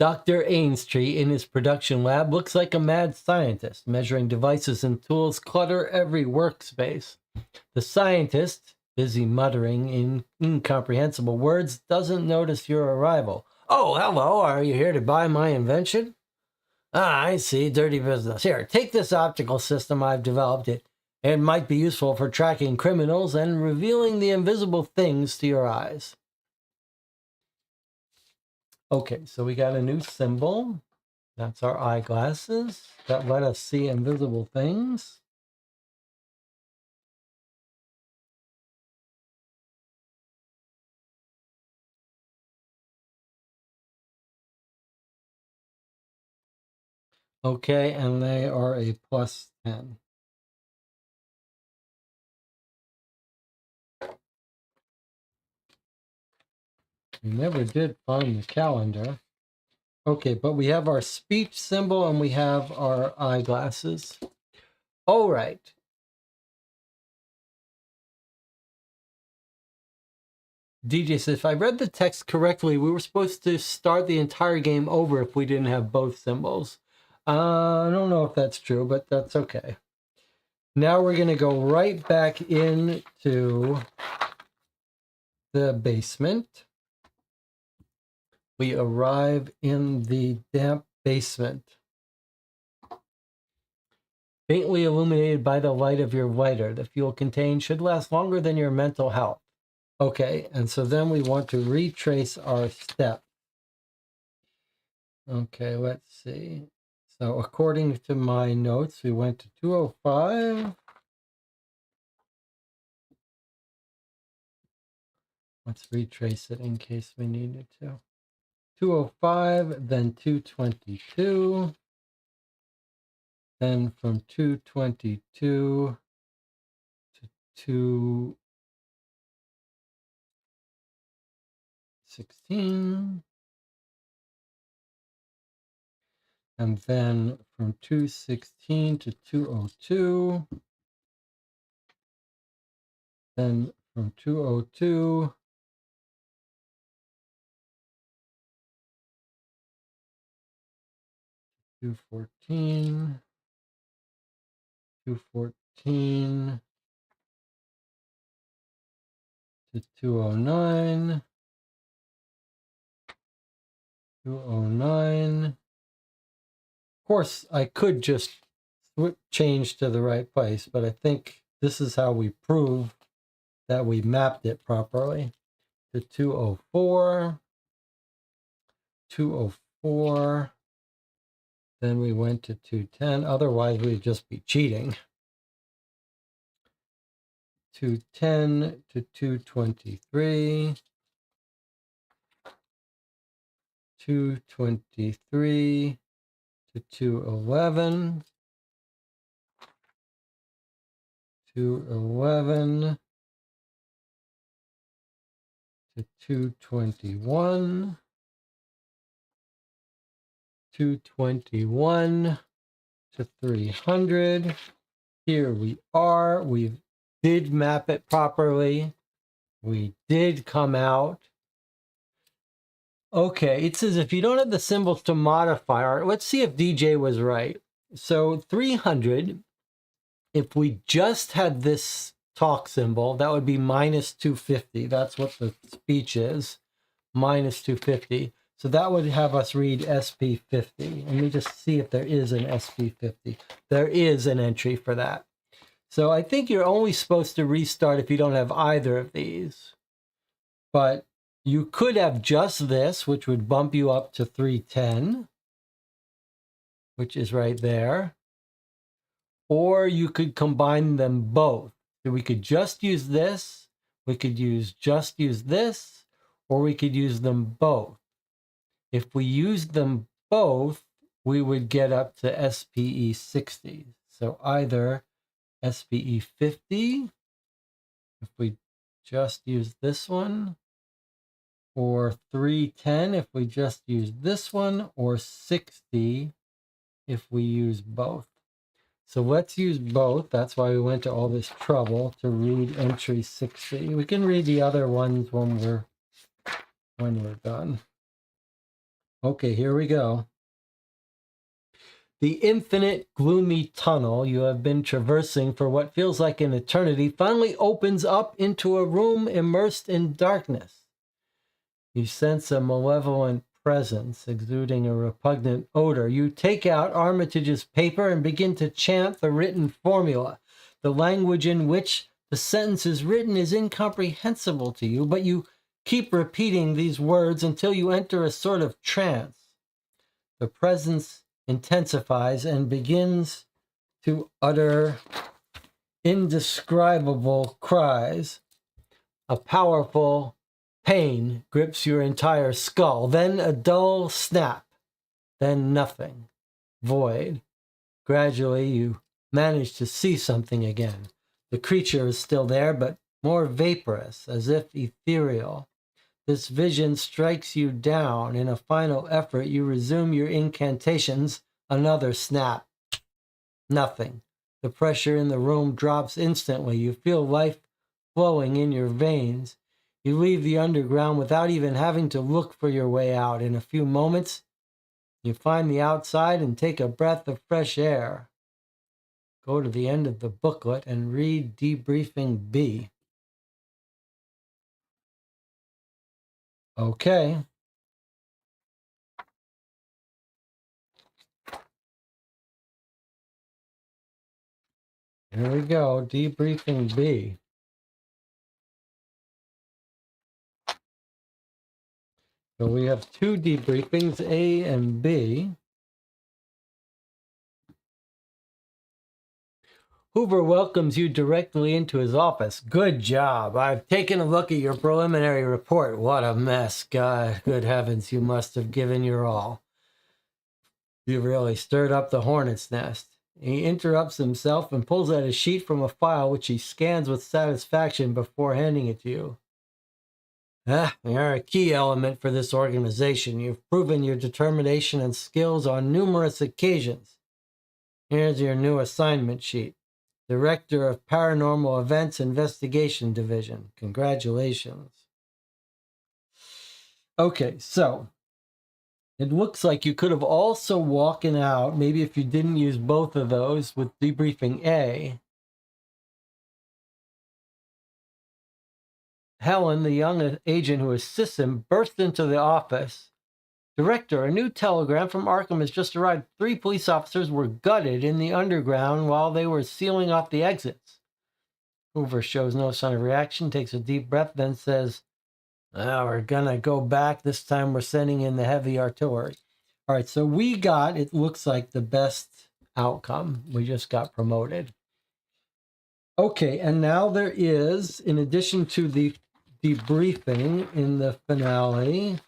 Dr. Ainstree in his production lab looks like a mad scientist, measuring devices and tools clutter every workspace. The scientist, busy muttering in incomprehensible words, doesn't notice your arrival. Oh, hello, are you here to buy my invention? Ah, I see, dirty business. Here, take this optical system I've developed. It might be useful for tracking criminals and revealing the invisible things to your eyes. Okay, so we got a new symbol. That's our eyeglasses that let us see invisible things. Okay, and they are a +10. We never did find the calendar. Okay, but we have our speech symbol and we have our eyeglasses. All right. DJ says, if I read the text correctly, we were supposed to start the entire game over if we didn't have both symbols. I don't know if that's true, but that's okay. Now we're going to go right back into the basement. We arrive in the damp basement, faintly illuminated by the light of your lighter. The fuel contained should last longer than your mental health. Okay, and so then we want to retrace our step. Okay, let's see. So according to my notes, we went to 205. Let's retrace it in case we needed to. 205, then 222. Then from 222 to 216. And then from 216 to 202. Then from 202 to 214. 214 to 209. 209. Of course, I could just change to the right place, but I think this is how we prove that we mapped it properly. To 204. 204. Then we went to 210. Otherwise, we'd just be cheating. 210 to 223. 223 to 211. 211 to 221. 221 to 300. Here we are. We did map it properly. We did come out. Okay, it says if you don't have the symbols to modify, let's see if DJ was right. So 300, if we just had this talk symbol, that would be -250. That's what the speech is, -250. So that would have us read SP50. Let me just see if there is an SP50. There is an entry for that. So I think you're only supposed to restart if you don't have either of these. But you could have just this, which would bump you up to 310, which is right there. Or you could combine them both. So we could just use this, we could just use this, or we could use them both. If we used them both, we would get up to SPE 60. So either SPE 50, if we just use this one, or 310 if we just use this one, or 60 if we use both. So let's use both. That's why we went to all this trouble to read entry 60. We can read the other ones when we're done. Okay, here we go. The infinite, gloomy tunnel you have been traversing for what feels like an eternity finally opens up into a room immersed in darkness. You sense a malevolent presence exuding a repugnant odor. You take out Armitage's paper and begin to chant the written formula. The language in which the sentence is written is incomprehensible to you, but you keep repeating these words until you enter a sort of trance. The presence intensifies and begins to utter indescribable cries. A powerful pain grips your entire skull, then a dull snap, then nothing, void. Gradually, you manage to see something again. The creature is still there, but more vaporous, as if ethereal. This vision strikes you down. In a final effort, you resume your incantations. Another snap. Nothing. The pressure in the room drops instantly. You feel life flowing in your veins. You leave the underground without even having to look for your way out. In a few moments, you find the outside and take a breath of fresh air. Go to the end of the booklet and read Debriefing B. Okay. Here we go, Debriefing B. So we have two debriefings, A and B. Hoover welcomes you directly into his office. Good job. I've taken a look at your preliminary report. What a mess. God, good heavens, you must have given your all. You really stirred up the hornet's nest. He interrupts himself and pulls out a sheet from a file which he scans with satisfaction before handing it to you. You're a key element for this organization. You've proven your determination and skills on numerous occasions. Here's your new assignment sheet. Director of Paranormal Events Investigation Division. Congratulations. Okay, so it looks like you could have also walking out, maybe if you didn't use both of those with debriefing A. Helen, the young agent who assists him, burst into the office. Director, a new telegram from Arkham has just arrived. 3 police officers were gutted in the underground while they were sealing off the exits. Hoover shows no sign of reaction, takes a deep breath, then says, we're gonna go back. This time we're sending in the heavy artillery. All right, so we got, it looks like, the best outcome. We just got promoted. Okay, and now there is, in addition to the debriefing in the finale,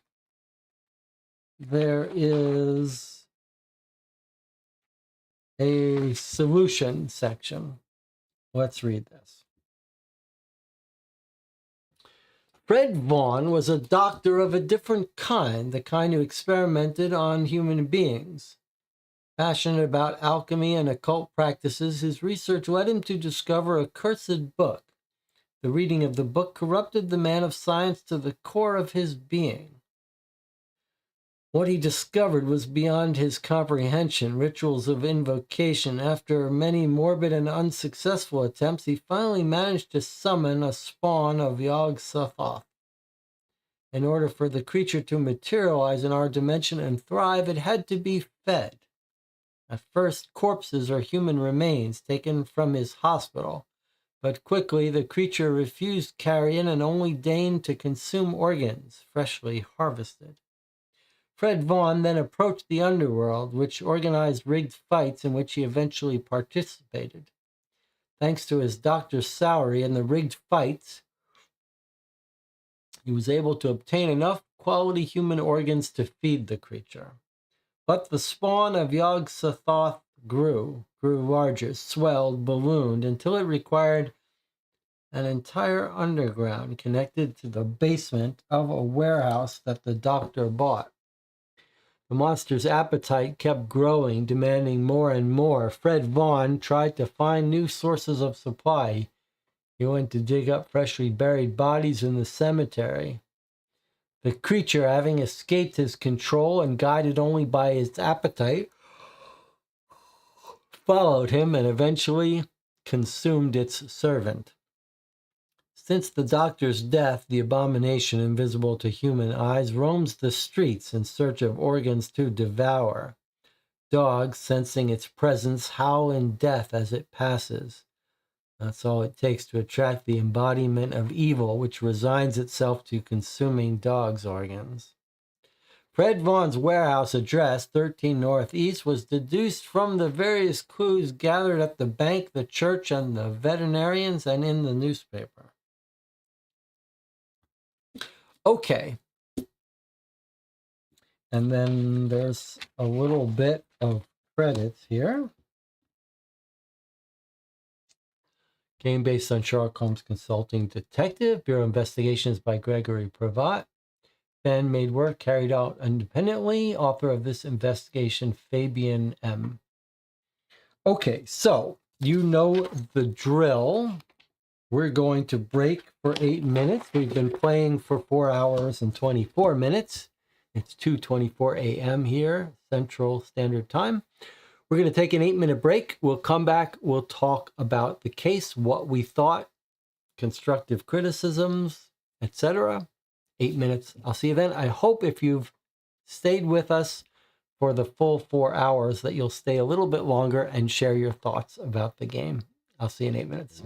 there is a solution section. Let's read this. Fred Vaughn was a doctor of a different kind, the kind who experimented on human beings. Passionate about alchemy and occult practices, his research led him to discover a cursed book. The reading of the book corrupted the man of science to the core of his being. What he discovered was beyond his comprehension. Rituals of invocation. After many morbid and unsuccessful attempts, he finally managed to summon a spawn of Yog-Sothoth. In order for the creature to materialize in our dimension and thrive, it had to be fed. At first, corpses or human remains taken from his hospital, but quickly the creature refused carrion and only deigned to consume organs freshly harvested. Fred Vaughn then approached the underworld, which organized rigged fights in which he eventually participated. Thanks to his doctor's salary and the rigged fights, he was able to obtain enough quality human organs to feed the creature. But the spawn of Yog-Sothoth grew larger, swelled, ballooned, until it required an entire underground connected to the basement of a warehouse that the doctor bought. The monster's appetite kept growing, demanding more and more. Fred Vaughn tried to find new sources of supply. He went to dig up freshly buried bodies in the cemetery. The creature, having escaped his control and guided only by its appetite, followed him and eventually consumed its servant. Since the doctor's death, the abomination, invisible to human eyes, roams the streets in search of organs to devour. Dogs, sensing its presence, howl in death as it passes. That's all it takes to attract the embodiment of evil, which resigns itself to consuming dogs' organs. Fred Vaughn's warehouse address, 13 Northeast, was deduced from the various clues gathered at the bank, the church, and the veterinarians, and in the newspaper. Okay. And then there's a little bit of credits here. Game based on Sherlock Holmes Consulting Detective, Bureau Investigations by Gregory Pravat. Fan-made work carried out independently. Author of this investigation, Fabian M. Okay, so you know the drill. We're going to break for 8 minutes. We've been playing for 4 hours and 24 minutes. It's 2:24 a.m. here, Central Standard Time. We're going to take an 8-minute break. We'll come back. We'll talk about the case, what we thought, constructive criticisms, etc. 8 minutes. I'll see you then. I hope if you've stayed with us for the full 4 hours that you'll stay a little bit longer and share your thoughts about the game. I'll see you in 8 minutes.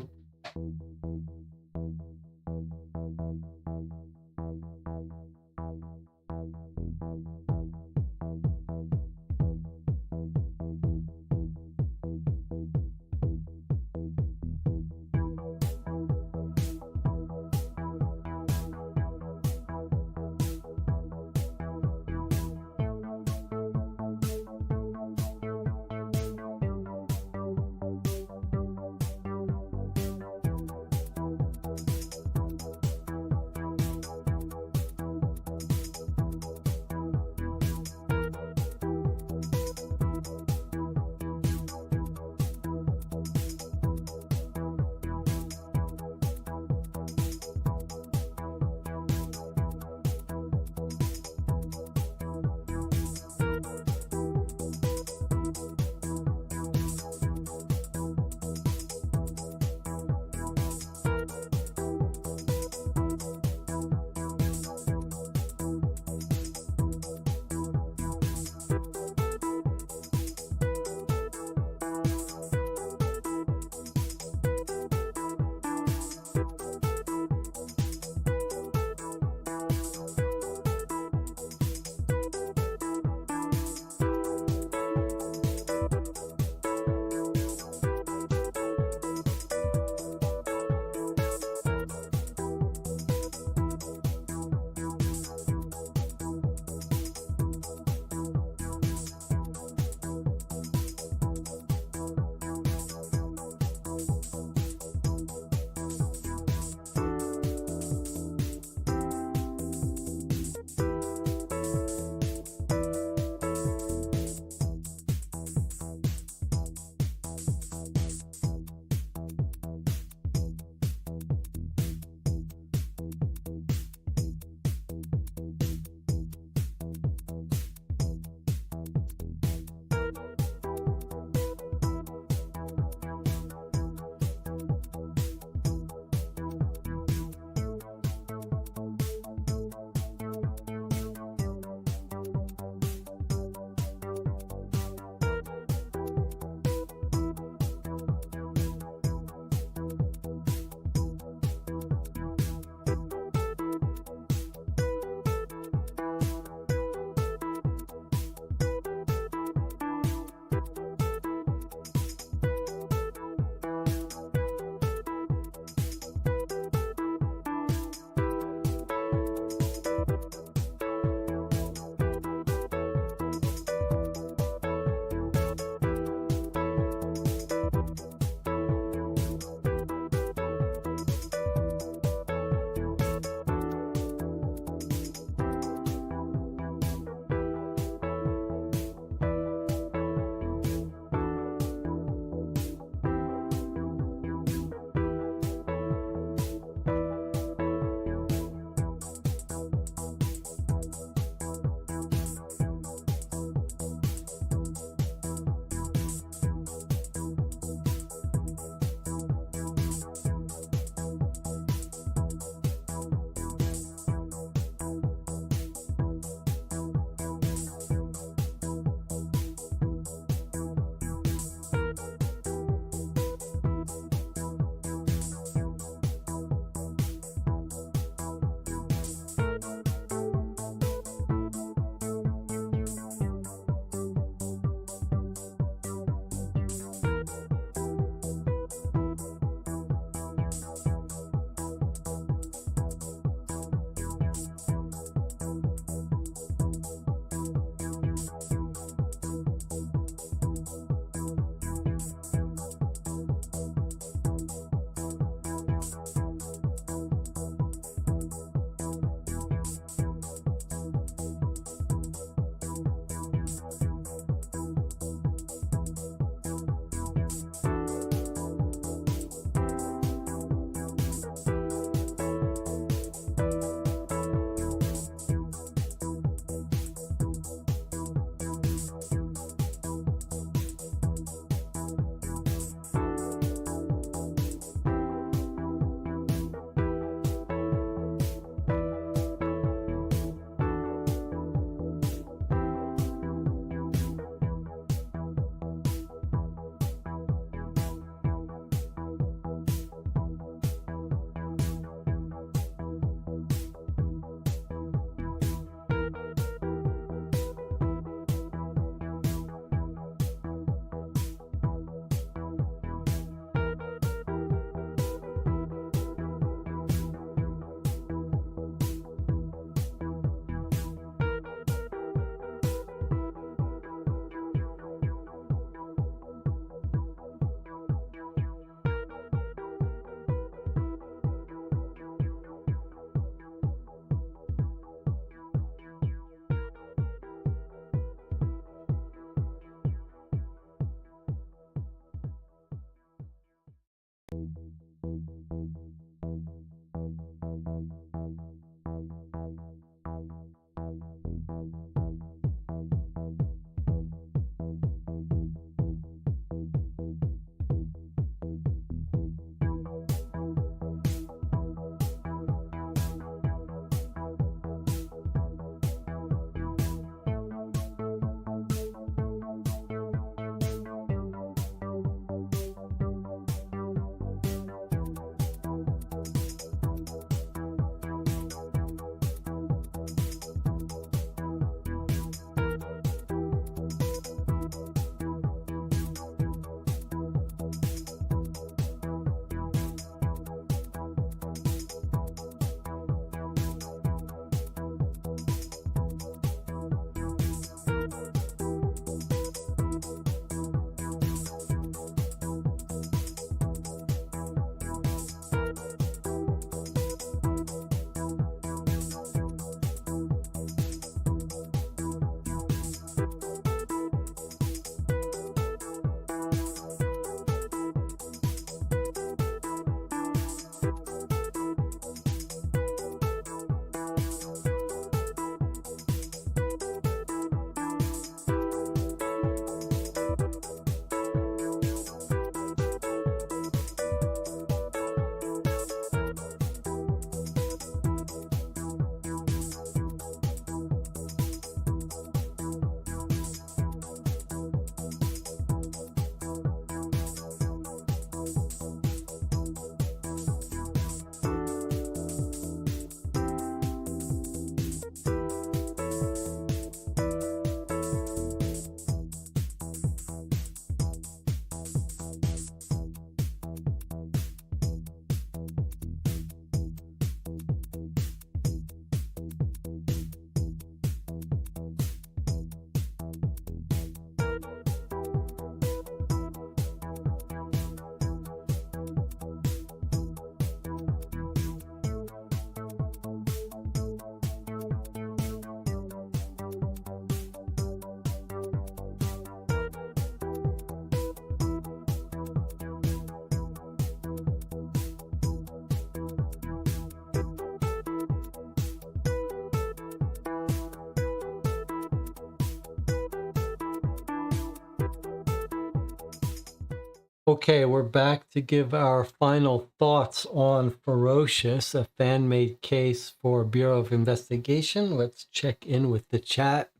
Okay, we're back to give our final thoughts on Ferocious, a fan-made case for Bureau of Investigation. Let's check in with the chat.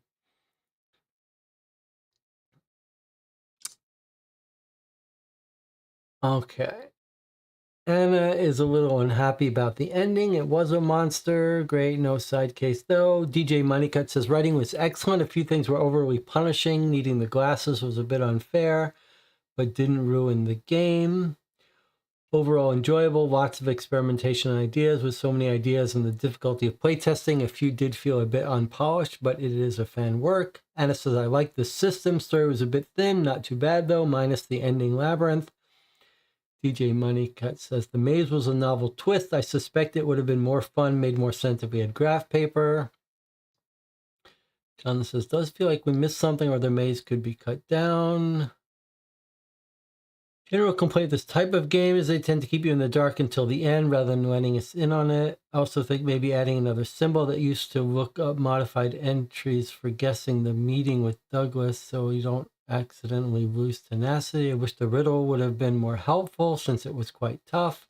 Okay. Anna is a little unhappy about the ending. It was a monster. Great, no side case though. DJ Moneycut says writing was excellent. A few things were overly punishing. Needing the glasses was a bit unfair, but didn't ruin the game. Overall enjoyable, lots of experimentation and ideas with so many ideas and the difficulty of playtesting. A few did feel a bit unpolished, but it is a fan work. Anna says, I like the system. Story was a bit thin, not too bad though, minus the ending labyrinth. DJ Moneycut says, the maze was a novel twist. I suspect it would have been more fun, made more sense if we had graph paper. John says, does feel like we missed something or the maze could be cut down. General complaint of this type of game is they tend to keep you in the dark until the end rather than letting us in on it. I also think maybe adding another symbol that used to look up modified entries for guessing the meeting with Douglas so you don't accidentally lose tenacity. I wish the riddle would have been more helpful since it was quite tough.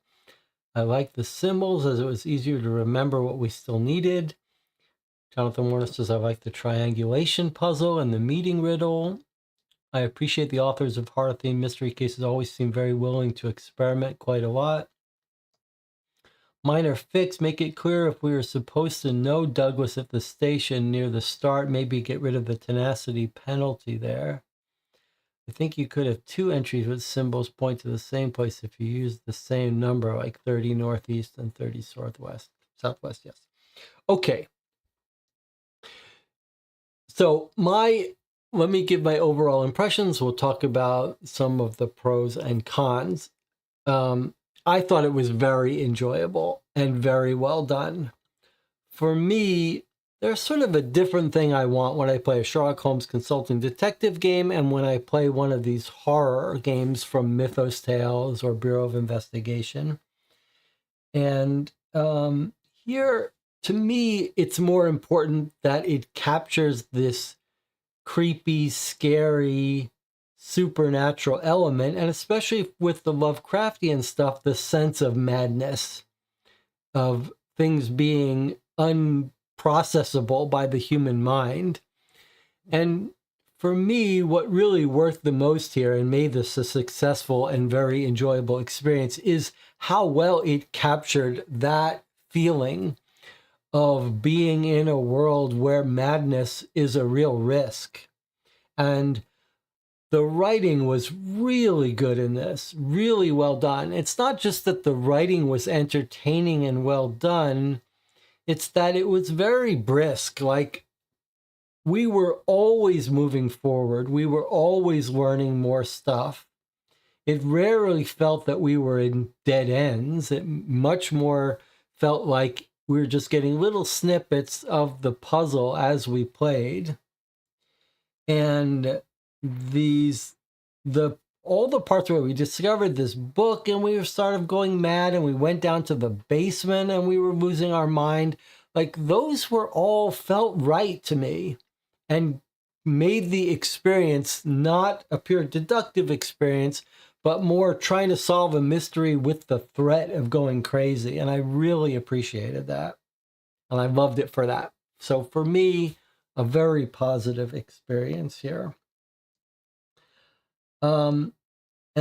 I like the symbols as it was easier to remember what we still needed. Jonathan Warner says, I like the triangulation puzzle and the meeting riddle. I appreciate the authors of horror-themed mystery cases always seem very willing to experiment quite a lot. Minor fix, make it clear if we were supposed to know Douglas at the station near the start, maybe get rid of the tenacity penalty there. I think you could have two entries with symbols point to the same place if you use the same number, like 30 northeast and 30 southwest, yes. Okay. So let me give my overall impressions. We'll talk about some of the pros and cons. I thought it was very enjoyable and very well done. For me, there's sort of a different thing I want when I play a Sherlock Holmes consulting detective game and when I play one of these horror games from Mythos Tales or Bureau of Investigation. And here, to me, it's more important that it captures this creepy, scary, supernatural element, and especially with the Lovecraftian stuff, the sense of madness, of things being unprocessable by the human mind. And for me, what really worked the most here and made this a successful and very enjoyable experience is how well it captured that feeling of being in a world where madness is a real risk. And the writing was really good in this, really well done. It's not just that the writing was entertaining and well done, it's that it was very brisk. Like, we were always moving forward. We were always learning more stuff. It rarely felt that we were in dead ends. It much more felt like we were just getting little snippets of the puzzle as we played. And all the parts where we discovered this book and we started going mad and we went down to the basement and we were losing our mind, like those were all felt right to me and made the experience not a pure deductive experience, but more trying to solve a mystery with the threat of going crazy. And I really appreciated that. And I loved it for that. So for me, a very positive experience here. And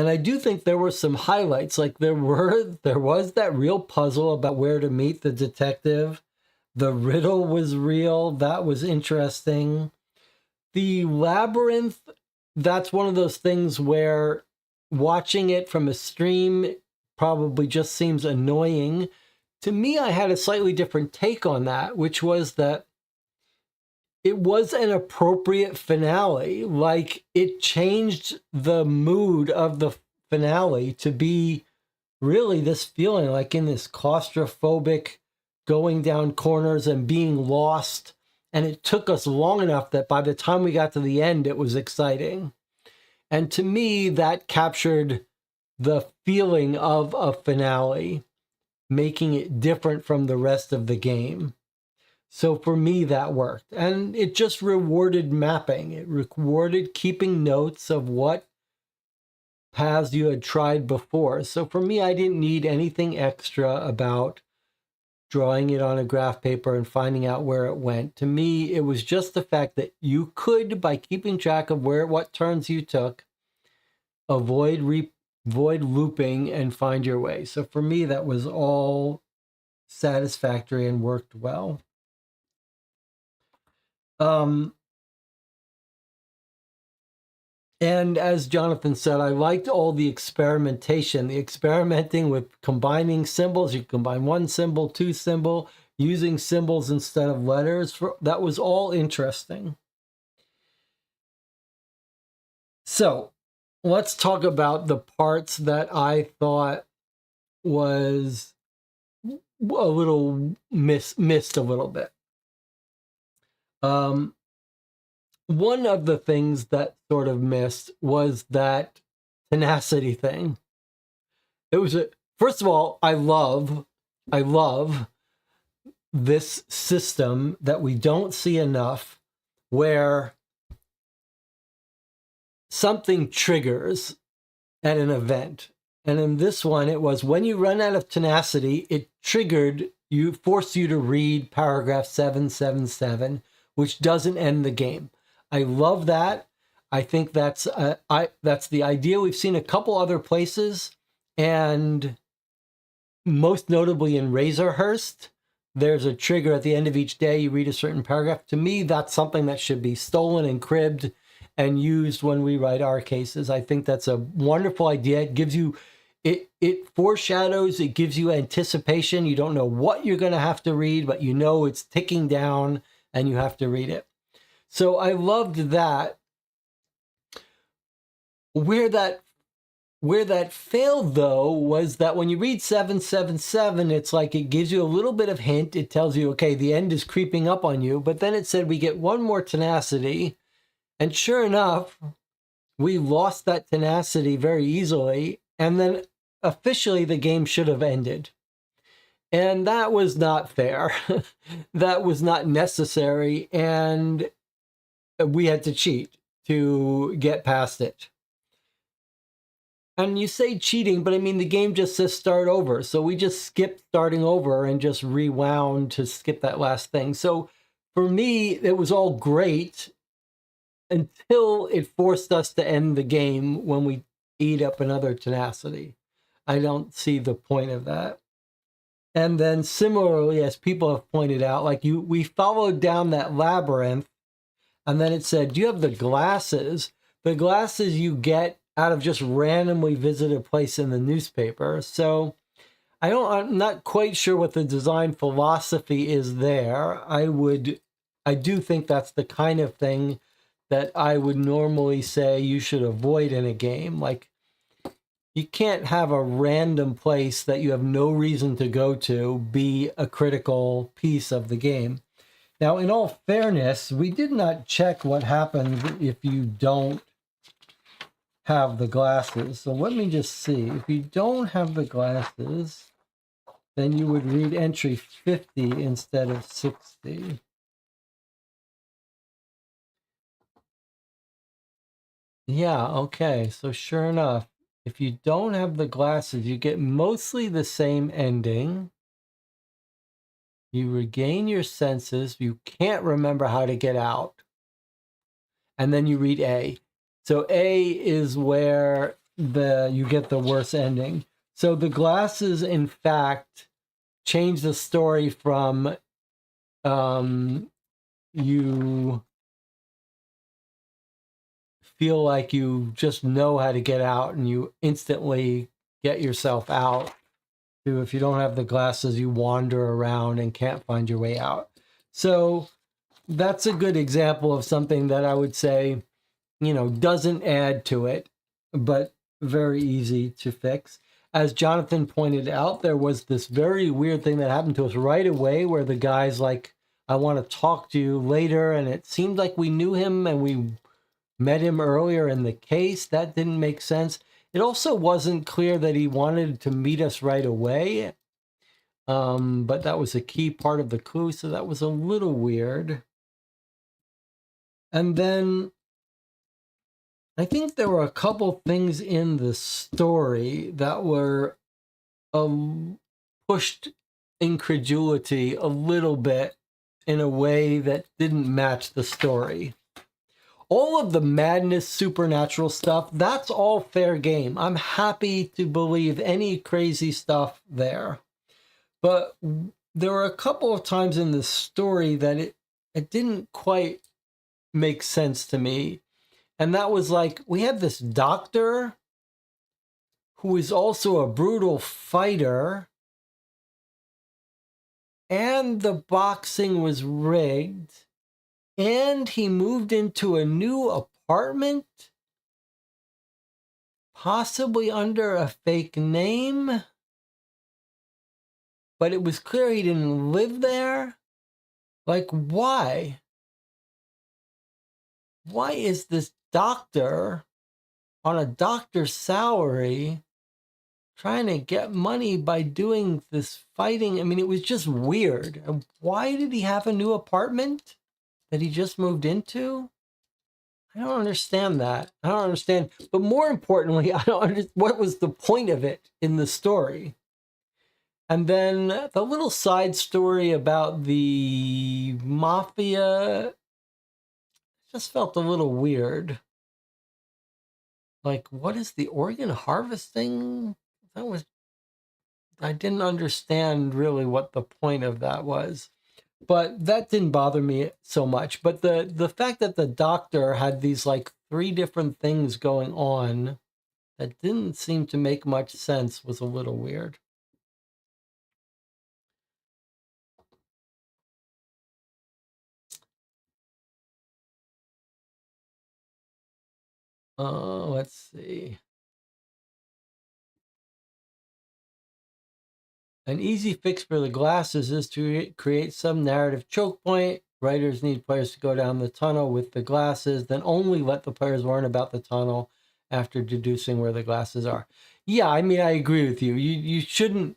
I do think there were some highlights. Like there was that real puzzle about where to meet the detective. The riddle was real. That was interesting. The labyrinth, that's one of those things where watching it from a stream probably just seems annoying. To me, I had a slightly different take on that, which was that it was an appropriate finale. Like, it changed the mood of the finale to be really this feeling like in this claustrophobic going down corners and being lost. And it took us long enough that by the time we got to the end, it was exciting. And to me, that captured the feeling of a finale, making it different from the rest of the game. So for me, that worked. And it just rewarded mapping. It rewarded keeping notes of what paths you had tried before. So for me, I didn't need anything extra about drawing it on a graph paper and finding out where it went. To me, it was just the fact that you could, by keeping track of what turns you took, avoid looping and find your way. So for me, that was all satisfactory and worked well. And as Jonathan said, I liked all the experimentation, the experimenting with combining symbols. You combine one symbol, two symbol, using symbols instead of letters. That was all interesting. So let's talk about the parts that I thought was a little missed a little bit. One of the things that sort of missed was that tenacity thing. It was first of all, I love this system that we don't see enough, where something triggers at an event. And in this one, it was when you run out of tenacity, it forced you to read paragraph 777, which doesn't end the game. I love that. I think that's the idea. We've seen a couple other places, and most notably in Razorhurst, there's a trigger at the end of each day. You read a certain paragraph. To me, that's something that should be stolen and cribbed and used when we write our cases. I think that's a wonderful idea. It gives you, it foreshadows, it gives you anticipation. You don't know what you're going to have to read, but you know it's ticking down and you have to read it. So I loved that. Where that failed, though, was that when you read 777, it's like it gives you a little bit of hint. It tells you, okay, the end is creeping up on you. But then it said we get one more tenacity. And sure enough, we lost that tenacity very easily. And then officially the game should have ended. And that was not fair. That was not necessary. And we had to cheat to get past it. And you say cheating, but I mean, the game just says start over. So we just skipped starting over and just rewound to skip that last thing. So for me, it was all great until it forced us to end the game when we eat up another tenacity. I don't see the point of that. And then similarly, as people have pointed out, like we followed down that labyrinth, and then it said, do you have the glasses? The glasses you get out of just randomly visit a place in the newspaper. So I'm not quite sure what the design philosophy is there. I do think that's the kind of thing that I would normally say you should avoid in a game. Like, you can't have a random place that you have no reason to go to be a critical piece of the game. Now, in all fairness, we did not check what happens if you don't have the glasses. So let me just see. If you don't have the glasses, then you would read entry 50 instead of 60. Yeah, okay. So sure enough, if you don't have the glasses, you get mostly the same ending. You regain your senses. You can't remember how to get out. And then you read A. So A is where you get the worst ending. So the glasses, in fact, change the story from you feel like you just know how to get out and you instantly get yourself out, to if you don't have the glasses, you wander around and can't find your way out. So that's a good example of something that I would say, doesn't add to it, but very easy to fix. As Jonathan pointed out, there was this very weird thing that happened to us right away where the guy's like, I want to talk to you later. And it seemed like we knew him and we met him earlier in the case. That didn't make sense. It also wasn't clear that he wanted to meet us right away. But that was a key part of the clue. So that was a little weird. And then I think there were a couple things in the story that were pushed incredulity a little bit in a way that didn't match the story. All of the madness, supernatural stuff, that's all fair game. I'm happy to believe any crazy stuff there. But there were a couple of times in the story that it didn't quite make sense to me. And that was like, we had this doctor who is also a brutal fighter, and the boxing was rigged, and he moved into a new apartment, possibly under a fake name, but it was clear he didn't live there. Like, why? Why is this doctor on a doctor's salary trying to get money by doing this fighting? I mean, it was just weird. Why did he have a new apartment that he just moved into? I don't understand that. I don't understand. But more importantly, I don't understand what was the point of it in the story. And then the little side story about the mafia just felt a little weird. Like, what is the organ harvesting? I didn't understand really what the point of that was. But that didn't bother me so much. But the fact that the doctor had these like 3 different things going on that didn't seem to make much sense was a little weird. Let's see. An easy fix for the glasses is to create some narrative choke point. Writers need players to go down the tunnel with the glasses, then only let the players learn about the tunnel after deducing where the glasses are. Yeah, I mean, I agree with you. You shouldn't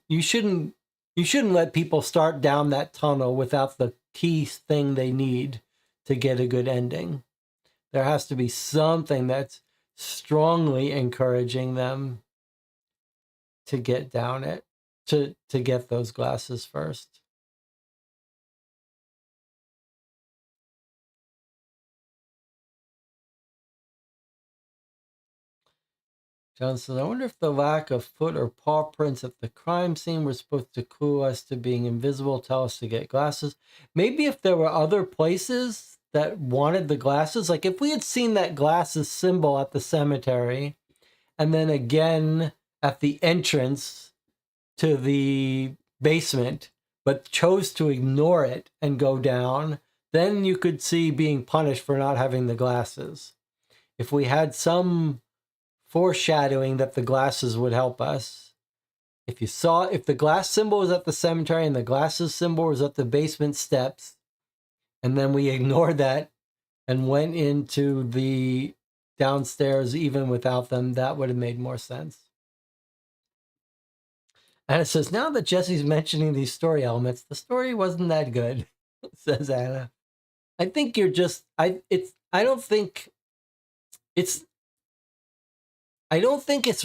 let people start down that tunnel without the key thing they need to get a good ending. There has to be something that's strongly encouraging them to get down it, to get those glasses first. John says, I wonder if the lack of foot or paw prints at the crime scene were supposed to clue us to being invisible, tell us to get glasses. Maybe if there were other places that wanted the glasses, like if we had seen that glasses symbol at the cemetery, and then again at the entrance to the basement, but chose to ignore it and go down, then you could see being punished for not having the glasses. If we had some foreshadowing that the glasses would help us. If the glass symbol was at the cemetery and the glasses symbol was at the basement steps, and then we ignored that and went into the downstairs even without them, that would have made more sense. And it says, now that Jesse's mentioning these story elements, the story wasn't that good, says Anna. I think you're just, I don't think it's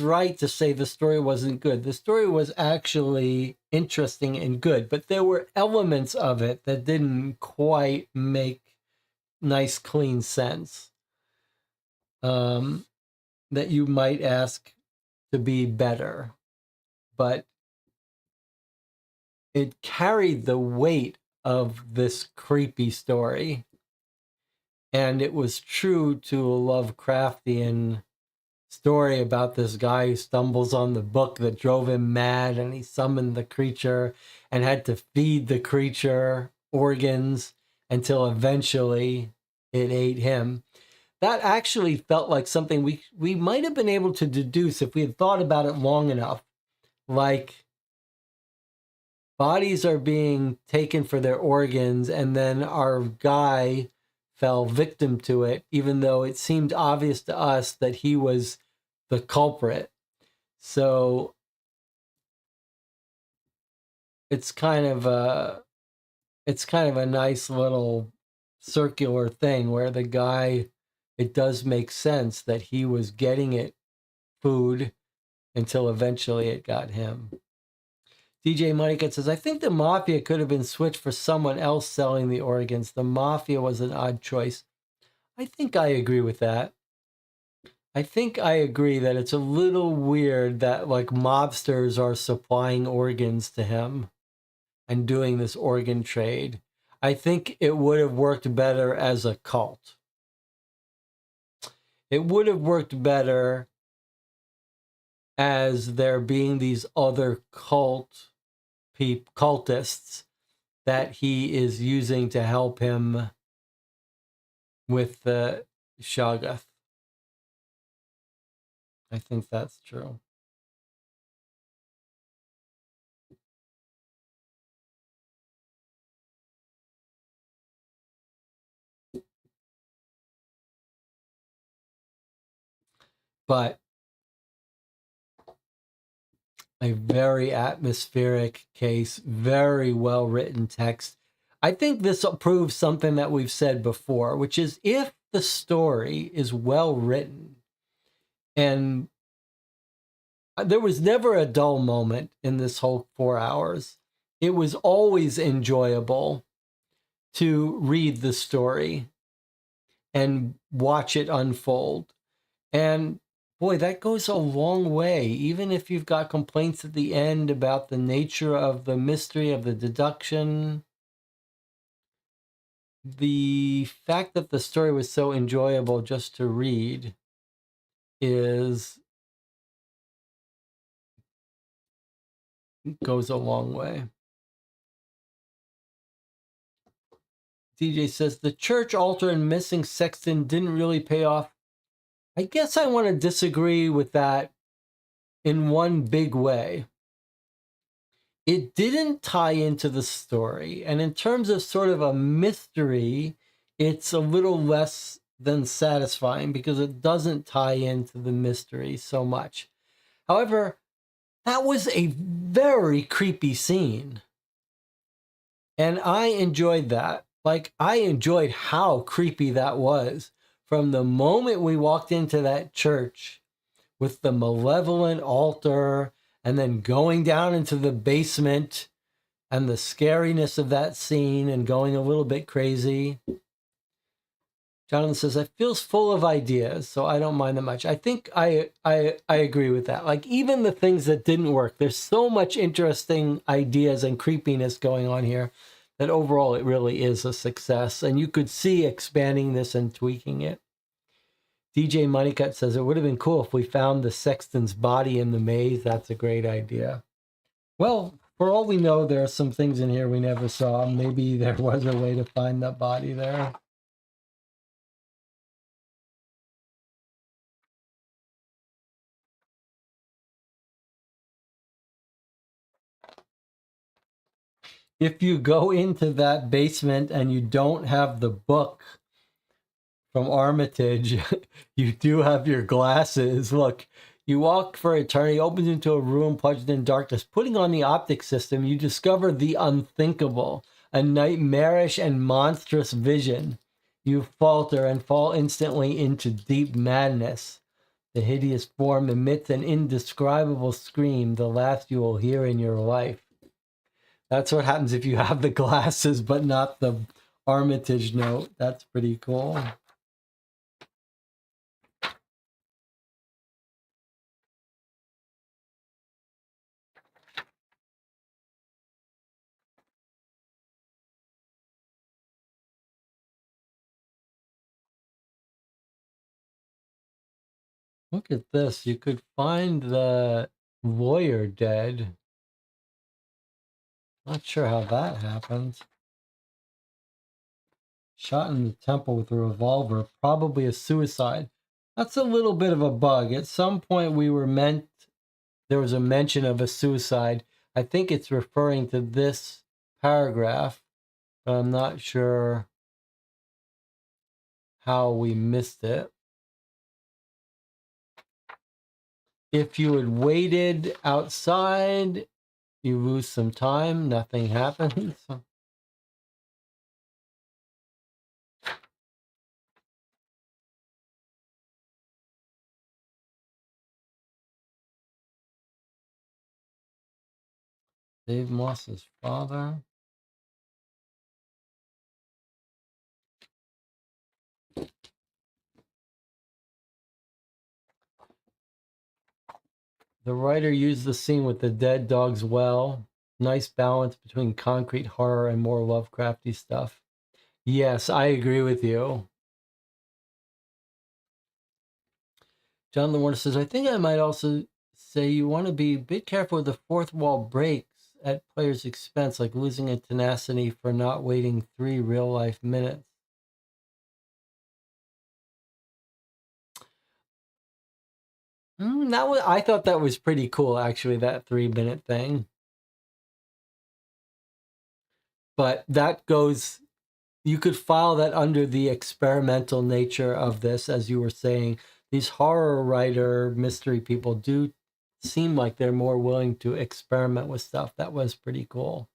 right to say the story wasn't good. The story was actually interesting and good, but there were elements of it that didn't quite make nice, clean sense. That you might ask to be better, but it carried the weight of this creepy story. And it was true to a Lovecraftian story about this guy who stumbles on the book that drove him mad, and he summoned the creature and had to feed the creature organs until eventually it ate him. That actually felt like something we might have been able to deduce if we had thought about it long enough. Like, bodies are being taken for their organs, and then our guy fell victim to it, even though it seemed obvious to us that he was the culprit. So it's kind of a nice little circular thing where the guy it does make sense that he was getting it food until eventually it got him. DJ Monica says, I think the Mafia could have been switched for someone else selling the organs. The Mafia was an odd choice. I think I agree with that. I think I agree that it's a little weird that like mobsters are supplying organs to him and doing this organ trade. I think it would have worked better as a cult. It would have worked better as there being these other cultists that he is using to help him with the Shoggoth. I think that's true. But a very atmospheric case, very well written text. I think this proves something that we've said before, which is if the story is well written, and there was never a dull moment in this whole 4 hours. It was always enjoyable to read the story and watch it unfold. And boy, that goes a long way, even if you've got complaints at the end about the nature of the mystery of the deduction. The fact that the story was so enjoyable just to read goes a long way. DJ says the church altar and missing sexton didn't really pay off. I guess I want to disagree with that in one big way. It didn't tie into the story, and in terms of sort of a mystery, it's a little less than satisfying because it doesn't tie into the mystery so much. However, that was a very creepy scene, and I enjoyed that. Like, I enjoyed how creepy that was from the moment we walked into that church with the malevolent altar and then going down into the basement and the scariness of that scene and going a little bit crazy. Jonathan says, it feels full of ideas, so I don't mind that much. I think I agree with that. Like, even the things that didn't work, there's so much interesting ideas and creepiness going on here that overall it really is a success. And you could see expanding this and tweaking it. DJ Moneycut says, it would have been cool if we found the sexton's body in the maze. That's a great idea. Well, for all we know, there are some things in here we never saw. Maybe there was a way to find that body there. If you go into that basement and you don't have the book from Armitage, you do have your glasses. Look, you walk for eternity, opens into a room plunged in darkness. Putting on the optic system, you discover the unthinkable, a nightmarish and monstrous vision. You falter and fall instantly into deep madness. The hideous form emits an indescribable scream, the last you will hear in your life. That's what happens if you have the glasses but not the Armitage note. That's pretty cool. Look at this. You could find the lawyer dead. Not sure how that happened. Shot in the temple with a revolver, probably a suicide. That's a little bit of a bug. At some point there was a mention of a suicide. I think it's referring to this paragraph, but I'm not sure how we missed it. If you had waited outside, you lose some time, nothing happens. Dave Moss's father. The writer used the scene with the dead dogs well. Nice balance between concrete horror and more Lovecrafty stuff. Yes, I agree with you. John LeWarner says, I think I might also say you want to be a bit careful with the fourth wall breaks at players' expense, like losing a tenacity for not waiting 3 real-life minutes. I thought that was pretty cool, actually, that 3-minute thing. But that goes, you could file that under the experimental nature of this, as you were saying. These horror writer mystery people do seem like they're more willing to experiment with stuff. That was pretty cool.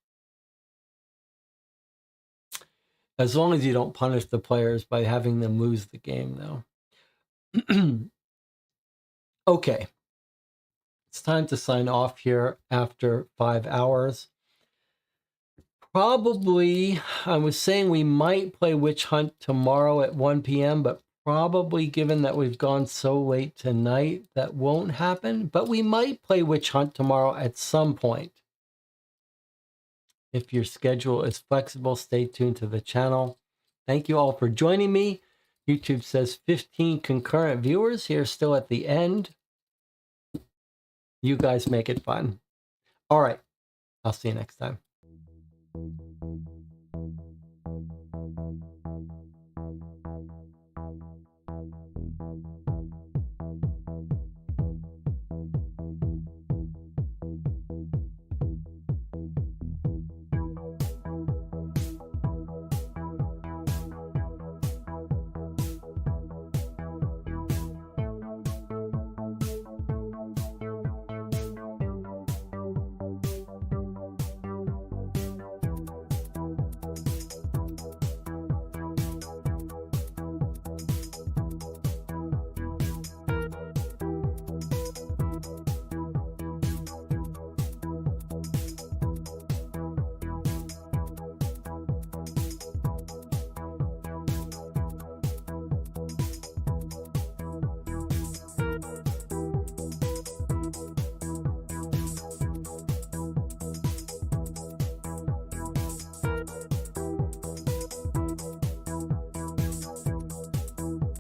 As long as you don't punish the players by having them lose the game, though. Okay. It's time to sign off here after 5 hours. Probably, I was saying we might play Witch Hunt tomorrow at 1 p.m., but probably, given that we've gone so late tonight, that won't happen. But we might play Witch Hunt tomorrow at some point. If your schedule is flexible, stay tuned to the channel. Thank you all for joining me. YouTube says 15 concurrent viewers here still at the end. You guys make it fun. All right. I'll see you next time.